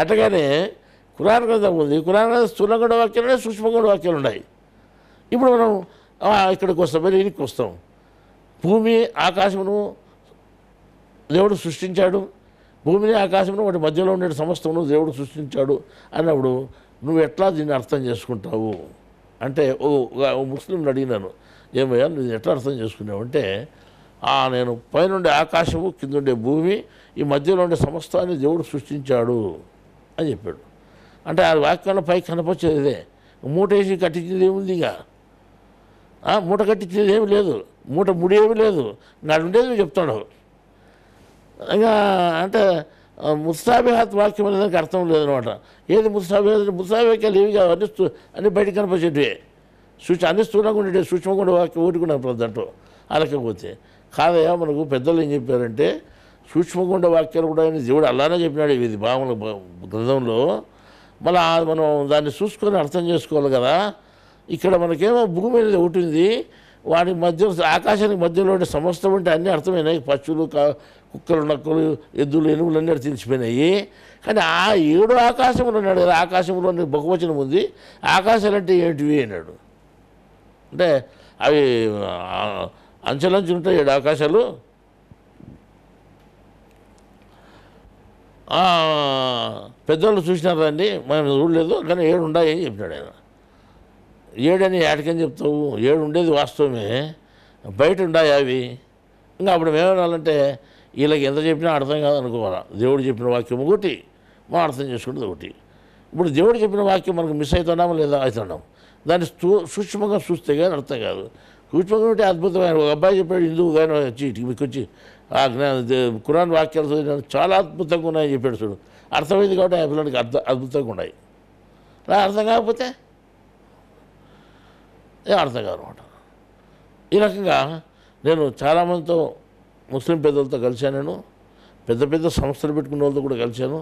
అట్టగానే ఖురాన్ గ్రంథం ఉంది, ఖురాన్ గ్రంథం స్థూలంగా ఉండే వాక్యాలు ఉన్నాయి, సూక్ష్మంగా ఉండే వాక్యాలు ఉన్నాయి. ఇప్పుడు మనం ఇక్కడికి వస్తాం, మరి ఇనికి వస్తాం. భూమి ఆకాశమును దేవుడు సృష్టించాడు, భూమిని ఆకాశమును వాటి మధ్యలో ఉండే సమస్తమును దేవుడు సృష్టించాడు అన్నప్పుడు నువ్వు ఎట్లా దీన్ని అర్థం చేసుకుంటావు అంటే, ఓ ముస్లింని అడిగినాను, ఏమయ్యా నువ్వు ఎట్లా అర్థం చేసుకున్నావు అంటే, నేను పైనుండే ఆకాశము, కిందుండే భూమి, ఈ మధ్యలో ఉండే సమస్తాన్ని దేవుడు సృష్టించాడు అని చెప్పాడు. అంటే ఆ వాక్యంలో పైకి కనపచ్చేది ఇదే. మూట వేసి కట్టించేది ఏముంది? ఇక మూట కట్టించేది ఏమి లేదు, మూట ముడి ఏమి లేదు, ఇంకా ఉండేది నువ్వు చెప్తాడు. ఇంకా అంటే ముత్సాబిహాత్ వాక్యం అనే దానికి అర్థం లేదనమాట. ఏది ముత్సాబిహాత్? ముత్సాబిహాలు ఏవి కావు, అన్నీ బయటికి కనిపించేటివి. అన్ని స్థూలంగా ఉండేవి, సూక్ష్మంగా ఉండే వాక్యం ఒకటి కూడా దాంట్లో అలకపోతే కాదయా. మనకు పెద్దలు ఏం చెప్పారంటే, సూక్ష్మంగా ఉండే వాక్యాలు కూడా దేవుడు అలానే చెప్పినాడు ఇది బాముల గ్రంథంలో. మళ్ళీ మనం దాన్ని చూసుకొని అర్థం చేసుకోవాలి కదా. ఇక్కడ మనకేమో భూమి అనేది ఒకటి ఉంది, వాటి మధ్య ఆకాశానికి మధ్యలో ఉండే సమస్తం అంటే అన్నీ అర్థమైనాయి. పక్షులు, కుక్కలు, నక్కలు, ఎద్దులు, ఎనుగులు అన్నీ తెలిసిపోయినాయి. కానీ ఆ 7 ఆకాశంలో ఉన్నాడు కదా, ఆకాశంలో బహువచనం ఉంది. ఆకాశాలు అంటే ఏంటివి అన్నాడు. అంటే అవి అంచెలంచె ఉంటాయి 7 ఆకాశాలు. పెద్దవాళ్ళు చూసినారండి, మనం చూడలేదు, కానీ 7 ఉన్నాయి అని చెప్పినాడు ఆయన. 7 అని ఏటకని చెప్తావు? 7 ఉండేది వాస్తవమే, బయట ఉన్నాయి అవి. ఇంకా అప్పుడు మేమేనాలంటే వీళ్ళకి ఎంత చెప్పినా అర్థం కాదు అనుకోవాలా. దేవుడు చెప్పిన వాక్యం ఒకటి, మనం అర్థం చేసుకుంటుంది ఒకటి. ఇప్పుడు దేవుడు చెప్పిన వాక్యం మనకు మిస్ అవుతున్నామా లేదా? అవుతున్నాం. దాన్ని సూక్ష్మంగా చూస్తే కానీ అర్థం కాదు. సూక్ష్మంగా ఉంటే అద్భుతమైన ఒక అబ్బాయి చెప్పాడు, హిందువు కానీ వచ్చి మీకు వచ్చి ఖురాన్ వాక్యాలు చదివిన చాలా అద్భుతంగా ఉన్నాయని చెప్పాడు. చూడు, అర్థమైంది కాబట్టి ఆ పిల్లలకి అద్భుతంగా ఉన్నాయి. అర్థం కాకపోతే అర్థం కాదనమాట. ఈ రకంగా నేను చాలామందితో, ముస్లిం పెద్దలతో కలిశాను. నేను పెద్ద పెద్ద సంస్థలు పెట్టుకున్న వాళ్ళతో కూడా కలిశాను.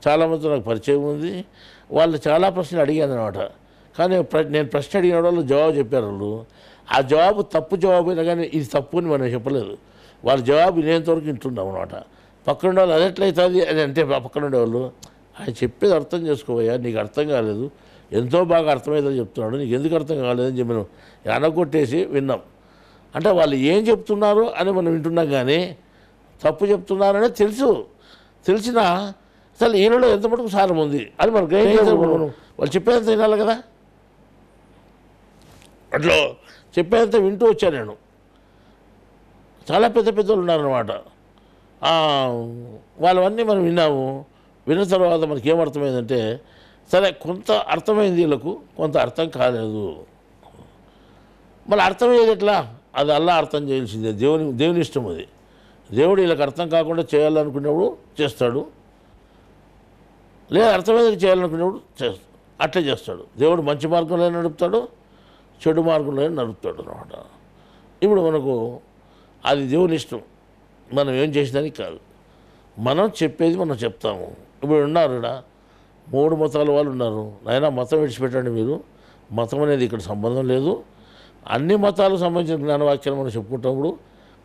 చాలామందితో నాకు పరిచయం ఉంది. వాళ్ళు చాలా ప్రశ్నలు అడిగాను అనమాట. కానీ నేను ప్రశ్న అడిగిన వాళ్ళు జవాబు చెప్పారు. వాళ్ళు ఆ జవాబు తప్పు జవాబు అయినా కానీ ఇది తప్పు అని మనం చెప్పలేదు. వాళ్ళ జవాబు వినేంతవరకు వింటున్నాం అనమాట. పక్కన వాళ్ళు అది ఎట్లయితుంది అని అంటే, పక్కన ఉండేవాళ్ళు ఆయన చెప్పేది అర్థం చేసుకోవయ్యా, నీకు అర్థం కాలేదు, ఎంతో బాగా అర్థమవుతుందని చెప్తున్నాడు, నీకు ఎందుకు అర్థం కాలేదని చెప్పి మనం అనగొట్టేసి విన్నాం. అంటే వాళ్ళు ఏం చెప్తున్నారు అని మనం వింటున్నాం, కానీ తప్పు చెప్తున్నారనే తెలిసినా అసలు ఈయనలో ఎంత మటుకు సారం ఉంది అని మనం గ్రహించాలి. వాళ్ళు చెప్పేంత వినాలి కదా. అట్లా చెప్పేంత వింటూ వచ్చాను నేను. చాలా పెద్ద పెద్దలు ఉన్నారన్నమాట. వాళ్ళవన్నీ మనం విన్నాము. విన్న తర్వాత మనకి ఏమర్థమైందంటే, సరే కొంత అర్థమైంది వీళ్ళకు, కొంత అర్థం కాలేదు. మళ్ళీ అర్థమయ్యేది ఎట్లా? అది అల్లా అర్థం చేయాల్సిందే, దేవుని ఇష్టం అది. దేవుడు వీళ్ళకి అర్థం కాకుండా చేయాలనుకునేప్పుడు చేస్తాడు, లేదా అర్థమయ్యేది చేయాలనుకునేప్పుడు అట్లే చేస్తాడు. దేవుడు మంచి మార్గంలో నడుపుతాడు, చెడు మార్గంలో నడుపుతాడు అనమాట. ఇప్పుడు మనకు అది దేవుని ఇష్టం, మనం ఏం చేసేదానికి కాదు. మనం చెప్పేది మనం చెప్తాము. ఇప్పుడు ఉన్నారు ఇక్కడ 3 మతాల వాళ్ళు ఉన్నారు. నాయన మతం విడిచిపెట్టండి మీరు, మతం అనేది ఇక్కడ సంబంధం లేదు. అన్ని మతాలకు సంబంధించిన జ్ఞానవాక్యాలు మనం చెప్పుకుంటాం.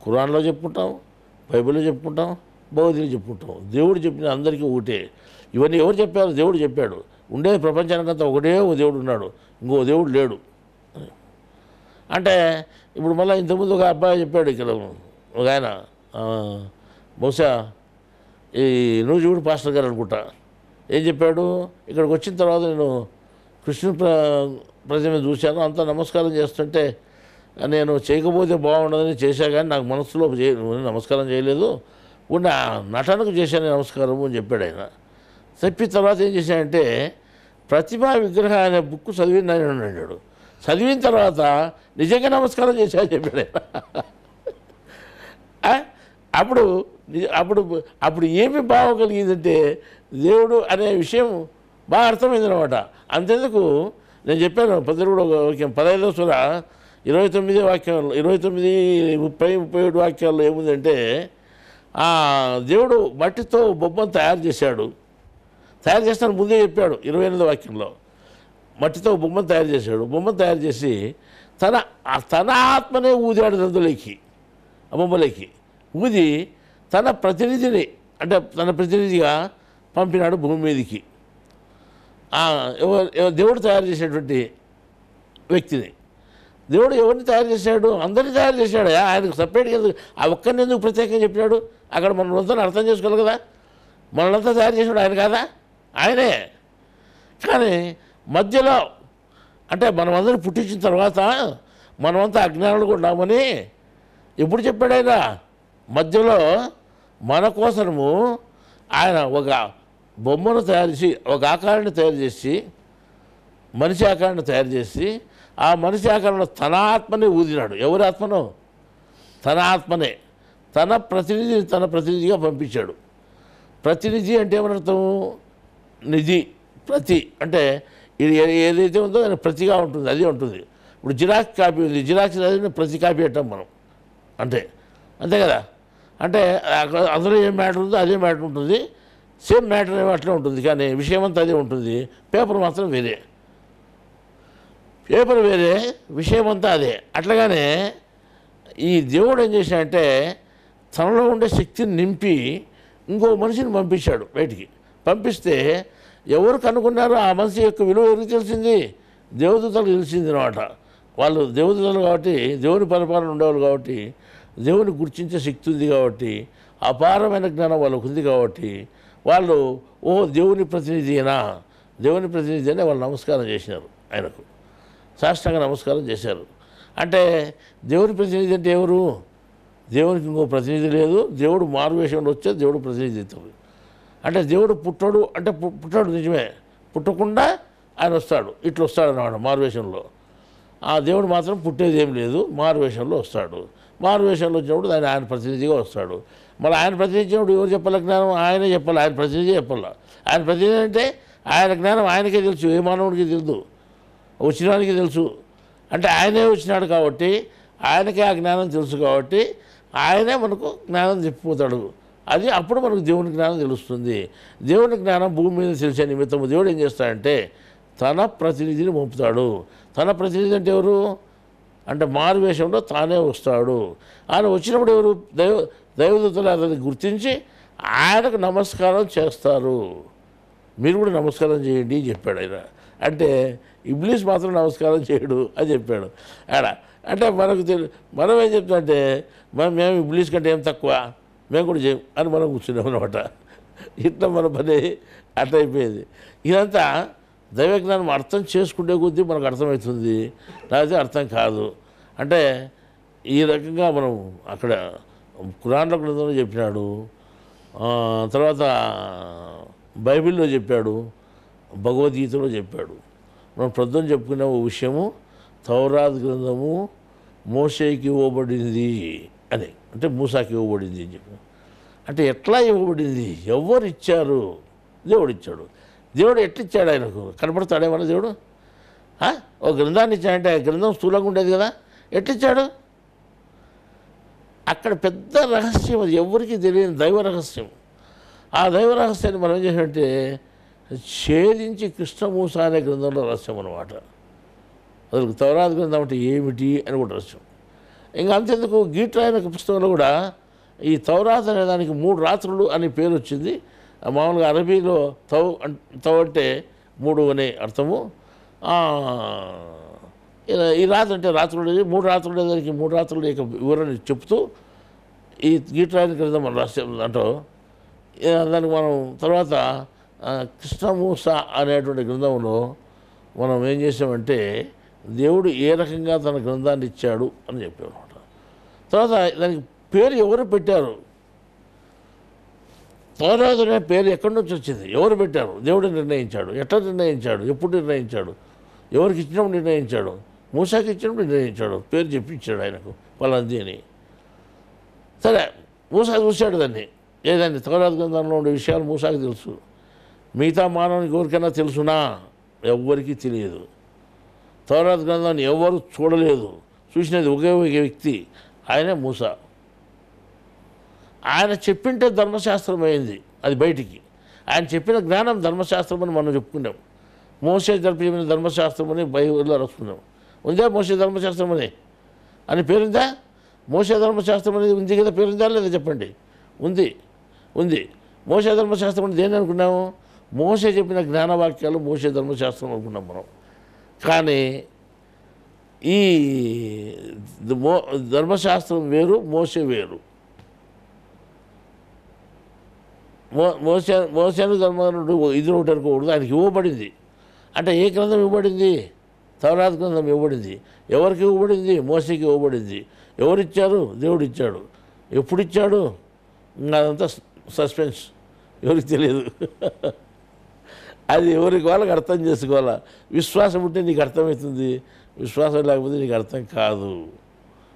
ఖురాన్లో చెప్పుకుంటాం, బైబిల్లో చెప్పుకుంటాం, భగవద్గీతలో చెప్పుకుంటాం. దేవుడు చెప్పిన అందరికీ ఒకటే. ఇవన్నీ ఎవరు చెప్పారు? దేవుడు చెప్పాడు. ఉండేది ప్రపంచానికంతా ఒకటే దేవుడు ఉన్నాడు, ఇంకో దేవుడు లేడు. అంటే ఇప్పుడు మళ్ళీ ఇంతకుముందు ఒక అబ్బాయి చెప్పాడు, ఇక్కడ ఒక ఆయన, బహుశా ఈ నూజివీడు పాస్టర్ గారు అనుకుంటా, ఏం చెప్పాడు, ఇక్కడికి వచ్చిన తర్వాత నేను కృష్ణుని ప్రతిమ చూశాను, అంతా నమస్కారం చేస్తుంటే నేను చేయకపోతే బాగుండదని చేశా, కానీ నాకు మనసులో నమస్కారం చేయలేదు, ఉన్న నటనకు చేశాను నమస్కారం అని చెప్పాడు ఆయన. చెప్పిన తర్వాత ఏం చేశాడంటే, ప్రతిభా విగ్రహ అనే బుక్ చదివిందని అన్నాడు. చదివిన తర్వాత నిజంగా నమస్కారం చేశాను చెప్పాడు ఆయన. అప్పుడు అప్పుడు అప్పుడు ఏమి భావం కలిగిందంటే దేవుడు అనే విషయం బాగా అర్థమైందనమాట. అంతెందుకు నేను చెప్పాను 16వ వాక్యం 15వ సూర 29 వాక్యాలు 29, 30, 37 వాక్యాల్లో ఏముందంటే దేవుడు మట్టితో బొమ్మను తయారు చేశాడు. తయారు చేస్తాను ముందే చెప్పాడు 28వ వాక్యంలో. మట్టితో బొమ్మను తయారు చేశాడు. బొమ్మను తయారు చేసి తన ఆత్మనే ఊదాడు అందులోకి, ఆ బొమ్మలోకి ఊది తన ప్రతినిధిని, అంటే తన ప్రతినిధిగా పంపినాడు భూమి మీదకి. దేవుడు తయారు చేసేటువంటి వ్యక్తిని. దేవుడు ఎవరిని తయారు చేశాడు? అందరినీ తయారు చేశాడు. ఆయనకు సపరేట్గా ఎందుకు, ఆ ఒక్కరిని ఎందుకు ప్రత్యేకంగా చెప్పినాడు? అక్కడ మనమంతా అర్థం చేసుకోవాలి కదా. మనలంతా తయారు చేశాడు ఆయన కాదా? ఆయనే. కానీ మధ్యలో అంటే మనమందరం పుట్టించిన తర్వాత మనమంతా అజ్ఞానులు ఉన్నామని ఎప్పుడు చెప్పాడు ఆయన? మధ్యలో మన కోసము ఆయన ఒక బొమ్మను తయారు చేసి, ఒక ఆకారాన్ని తయారు చేసి, మనిషి ఆకారాన్ని తయారు చేసి, ఆ మనిషి ఆకారంలో తన ఆత్మనే ఊదినాడు. ఎవరి ఆత్మనో? తన ఆత్మనే. తన ప్రతినిధిగా పంపించాడు. ప్రతినిధి అంటే ఏమర్థం? నిధి. ప్రతి అంటే ఇది ఏదైతే ఉందో దాని ప్రతిగా ఉంటుంది, అది ఉంటుంది. ఇప్పుడు జిరాక్స్ కాపీ ఉంది, జిరాక్స్ అది ప్రతి కాపీ అంటాం మనం. అంతే కదా. అంటే అందులో ఏం మ్యాటర్ ఉందో అదే మ్యాటర్ ఉంటుంది, సేమ్ మ్యాటర్ ఏమో అట్లా ఉంటుంది, కానీ విషయం అంతా అదే ఉంటుంది. పేపర్ మాత్రం వేరే, పేపర్ వేరే, విషయం అంతా అదే. అట్లాగానే ఈ దేవుడు ఏం చేశాడంటే తనలో ఉండే శక్తిని నింపి ఇంకో మనిషిని పంపించాడు బయటికి. పంపిస్తే ఎవరు కనుక్కున్నారో ఆ మనిషి యొక్క విలువ ఎవరికి తెలిసింది? దేవదూతలకు తెలిసింది అనమాట. వాళ్ళు దేవదూతలు కాబట్టి, దేవుని పరిపాలన ఉండేవాళ్ళు కాబట్టి, దేవుని గుర్తించే శక్తి ఉంది కాబట్టి, అపారమైన జ్ఞానం వాళ్ళకు ఉంది కాబట్టి వాళ్ళు దేవుని ప్రతినిధినా, దేవుని ప్రతినిధి అని వాళ్ళు నమస్కారం చేసినారు. ఆయనకు సాష్టాంగ నమస్కారం చేశారు. అంటే దేవుని ప్రతినిధి అంటే ఎవరు? దేవునికి ఇంకో ప్రతినిధి లేదు. దేవుడు మారువేషంలో వచ్చే దేవుడు ప్రతినిధిత్వం. అంటే దేవుడు పుట్టాడు అంటే పుట్టాడు నిజమే, పుట్టకుండా ఆయన వస్తాడు, ఇట్లా వస్తాడు అన్నమాట మారువేషంలో. ఆ దేవుడు మాత్రం పుట్టేది ఏం లేదు, మారువేషంలో వస్తాడు. మారువేషంలో వచ్చినప్పుడు ఆయన ప్రతినిధిగా వస్తాడు. మళ్ళీ ఆయన ప్రతినిధించినప్పుడు ఎవరు చెప్పాలి జ్ఞానం? ఆయనే చెప్పాలి, ఆయన ప్రతినిధి చెప్పాలి. ఆయన ప్రతినిధి అంటే ఆయన జ్ఞానం ఆయనకే తెలుసు, ఏ మానవుడికి తెలుసు, వచ్చినానికి తెలుసు. అంటే ఆయనే వచ్చినాడు కాబట్టి ఆయనకే ఆ జ్ఞానం తెలుసు కాబట్టి ఆయనే మనకు జ్ఞానం చెప్పిపోతాడు. అది అప్పుడు మనకు దేవుని జ్ఞానం తెలుస్తుంది. దేవుని జ్ఞానం భూమి మీద తెలిసే నిమిత్తము దేవుడు ఏం చేస్తాడంటే తన ప్రతినిధిని పంపుతాడు. తన ప్రతినిధి అంటే ఎవరు? అంటే మారువేషంలో తానే వస్తాడు. ఆయన వచ్చినప్పుడు ఎవరు? దైవదూతలు అతన్ని గుర్తించి ఆయనకు నమస్కారం చేస్తారు. మీరు కూడా నమస్కారం చేయండి చెప్పాడు ఆయన. అంటే ఇబ్లీస్ మాత్రం నమస్కారం చేయడు అని చెప్పాడు ఆడ. అంటే మనకు మనం ఏం చెప్తామంటే మేము ఇబ్లీస్ కంటే ఏం తక్కువ, మేము కూడా చేయం అని మనం కూర్చున్నాం అనమాట. ఇట్లా మన పని అట్లా అయిపోయేది. ఇదంతా దైవజ్ఞానం అర్థం చేసుకుంటే కొద్దీ మనకు అర్థమవుతుంది, లేకపోతే అర్థం కాదు. అంటే ఈ రకంగా మనం అక్కడ ఖురాన్లో గ్రంథంలో చెప్పినాడు, తర్వాత బైబిల్లో చెప్పాడు, భగవద్గీతలో చెప్పాడు. మనం ప్రొద్దున చెప్పుకునే ఓ విషయము తౌరాత్ గ్రంథము మోషేకి ఇవ్వబడింది అని, అంటే మూసాకి ఇవ్వబడింది అని చెప్పి. అంటే ఎట్లా ఇవ్వబడింది? ఎవరు ఇచ్చారు? దేవుడు ఇచ్చాడు. దేవుడు ఎట్లిచ్చాడు? ఆయనకు కనపడతాడేమన్నా దేవుడు? ఒక గ్రంథాన్ని ఇచ్చాడంటే ఆ గ్రంథం స్థూలంగా ఉండేది కదా, ఎట్లిచ్చాడు? అక్కడ పెద్ద రహస్యం, అది ఎవరికి తెలియని దైవ రహస్యం. ఆ దైవ రహస్యాన్ని మనం ఏం చేసామంటే ఛేదించి కృష్ణమూస అనే గ్రంథంలో రహస్యం అన్నమాట. అసలు తౌరాత్ గ్రంథం అంటే ఏమిటి అని కూడా రహస్యం. ఇంకా అంతెందుకు గీట్రాయన పుస్తకంలో కూడా ఈ తౌరాత్ అనే దానికి 3 రాత్రులు అని పేరు వచ్చింది. మామూలుగా అరబీలో తౌ అంటే 3 అనే అర్థము. ఈ రాత్రి అంటే రాత్రులు, 3 రాత్రులు దానికి 3 రాత్రులు యొక్క వివరణ చెప్తూ ఈ గీట్రాయన గ్రంథం మనం రహస్యం అంటూ దానికి మనం తర్వాత కృష్ణమూస అనేటువంటి గ్రంథంలో మనం ఏం చేసామంటే దేవుడు ఏ రకంగా తన గ్రంథాన్ని ఇచ్చాడు అని చెప్పామన్నమాట. తర్వాత దానికి పేరు ఎవరు పెట్టారు? తౌరాత్ అనే పేరు ఎక్కడి నుంచి వచ్చింది? ఎవరు పెట్టారు? దేవుడు నిర్ణయించాడు. ఎట్లా నిర్ణయించాడు? ఎప్పుడు నిర్ణయించాడు? ఎవరికి ఇచ్చినప్పుడు నిర్ణయించాడు? మూసాకి ఇచ్చినప్పుడు నిర్ణయించాడు. పేరు చెప్పి ఇచ్చాడు ఆయనకు పలాంది అని. సరే మూసా చూశాడు దాన్ని. ఏదండి తౌరాత్ గ్రంథంలో ఉండే విషయాలు మూసాకి తెలుసు. మిగతా మానవునికి ఎవరికైనా తెలుసునా? ఎవ్వరికీ తెలియదు. తౌరాత్ గ్రంథాన్ని ఎవరు చూడలేదు, చూసినది ఒకే ఒక వ్యక్తి, ఆయనే మూసా. ఆయన చెప్పింటే ధర్మశాస్త్రం అయింది అది బయటికి. ఆయన చెప్పిన జ్ఞానం ధర్మశాస్త్రం అని మనం చెప్పుకున్నాం. మోసే జరిపిన ధర్మశాస్త్రం అని బైబిల్లో రాసుకున్నాం. ఉందా మోసే ధర్మశాస్త్రం అని పేరుందా? మోసే ధర్మశాస్త్రం అనేది ఉంది కదా, పేరుందా లేదా చెప్పండి? ఉంది. మోసే ధర్మశాస్త్రం అని దేని అనుకున్నాము? మోసే చెప్పిన జ్ఞానవాక్యాలు మోసే ధర్మశాస్త్రం అనుకున్నాం మనం. కానీ ఈ ధర్మశాస్త్రం వేరు, మోసే వేరు. మోసేను ధర్మనుడు ఇది ఒకటి అనుకోకూడదు. ఆయనకి ఇవ్వబడింది. అంటే ఏ గ్రంథం ఇవ్వబడింది? తౌరాత్ గ్రంథం ఇవ్వబడింది. ఎవరికి ఇవ్వబడింది? మోసేకి ఇవ్వబడింది. ఎవరిచ్చారు? దేవుడు ఇచ్చాడు. ఎప్పుడు ఇచ్చాడు? అదంతా సస్పెన్స్, ఎవరికి తెలియదు. అది ఎవరికి వాళ్ళకి అర్థం చేసుకోవాలా. విశ్వాసం ఉంటే నీకు అర్థమవుతుంది, విశ్వాసం లేకపోతే నీకు అర్థం కాదు.